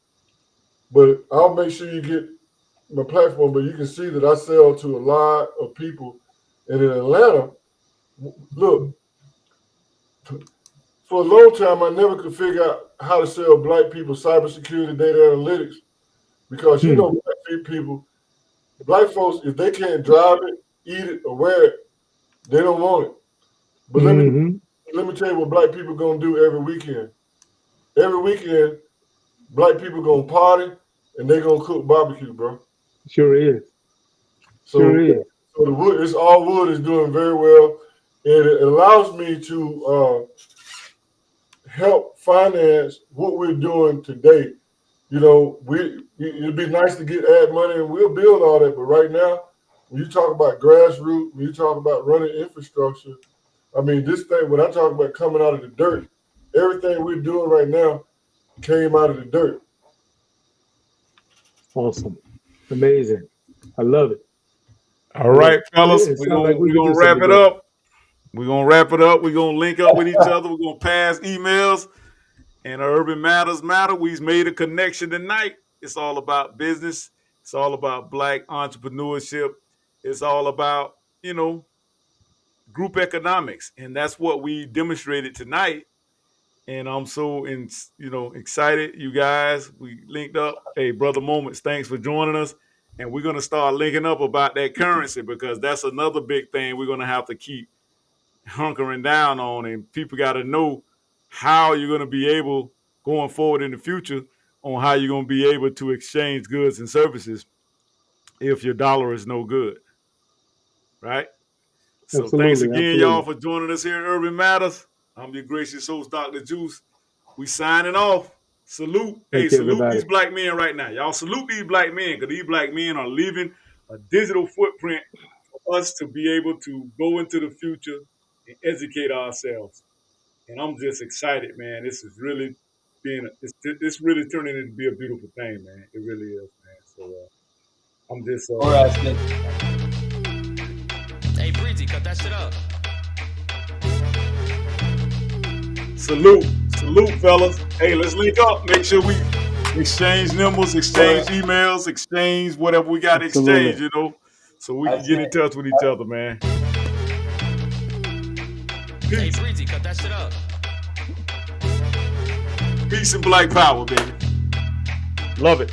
I'll make sure you get my platform. But you can see that I sell to a lot of people. And in Atlanta, look, for a long time, I never could figure out how to sell black people cybersecurity data analytics because, black folks, if they can't drive it, eat it, or wear it, they don't want it. But let me tell you what black people are going to do every weekend. Every weekend, black people gonna party and they gonna cook barbecue, bro. Sure is. So, Sure is. so the wood, it's all wood is doing very well, and it allows me to help finance what we're doing today. You know, it'd be nice to add money and we'll build all that. But right now, when you talk about grassroots, when you talk about running infrastructure, I mean, this thing, when I talk about coming out of the dirt, everything we're doing right now came out of the dirt. Awesome. Amazing. I love it. All right, fellas, It we're sounds like we could gonna do wrap something it together. up. We're gonna wrap it up. We're gonna link up with each other. We're gonna pass emails. And Urban Matters Matter. We've made a connection tonight. It's all about business. It's all about black entrepreneurship. It's all about, group economics. And that's what we demonstrated tonight. And I'm so excited, you guys. We linked up. Hey, Brother Moments, thanks for joining us. And we're gonna start linking up about that currency because that's another big thing we're gonna have to keep hunkering down on. And people gotta know how you're gonna be able going forward in the future on how you're gonna be able to exchange goods and services if your dollar is no good. Right? So thanks again, y'all, for joining us here at Urban Matters. I'm your gracious host, Dr. Juice. We signing off. Salute. Thank Hey, you, salute everybody. these black men right now. Y'all salute these black men because these black men are leaving a digital footprint for us to be able to go into the future and educate ourselves. And I'm just excited, man. This is really it's really turning into be a beautiful thing, man. It really is, man. So I'm just All right, Spencer. Hey, Breezy, cut that shit up. Salute, fellas. Hey, let's link up. Make sure we exchange numbers, exchange emails, exchange whatever we got to exchange, so we can get in touch with each other, man. Hey, Breezy, cut that shit up. Peace and black power, baby. Love it.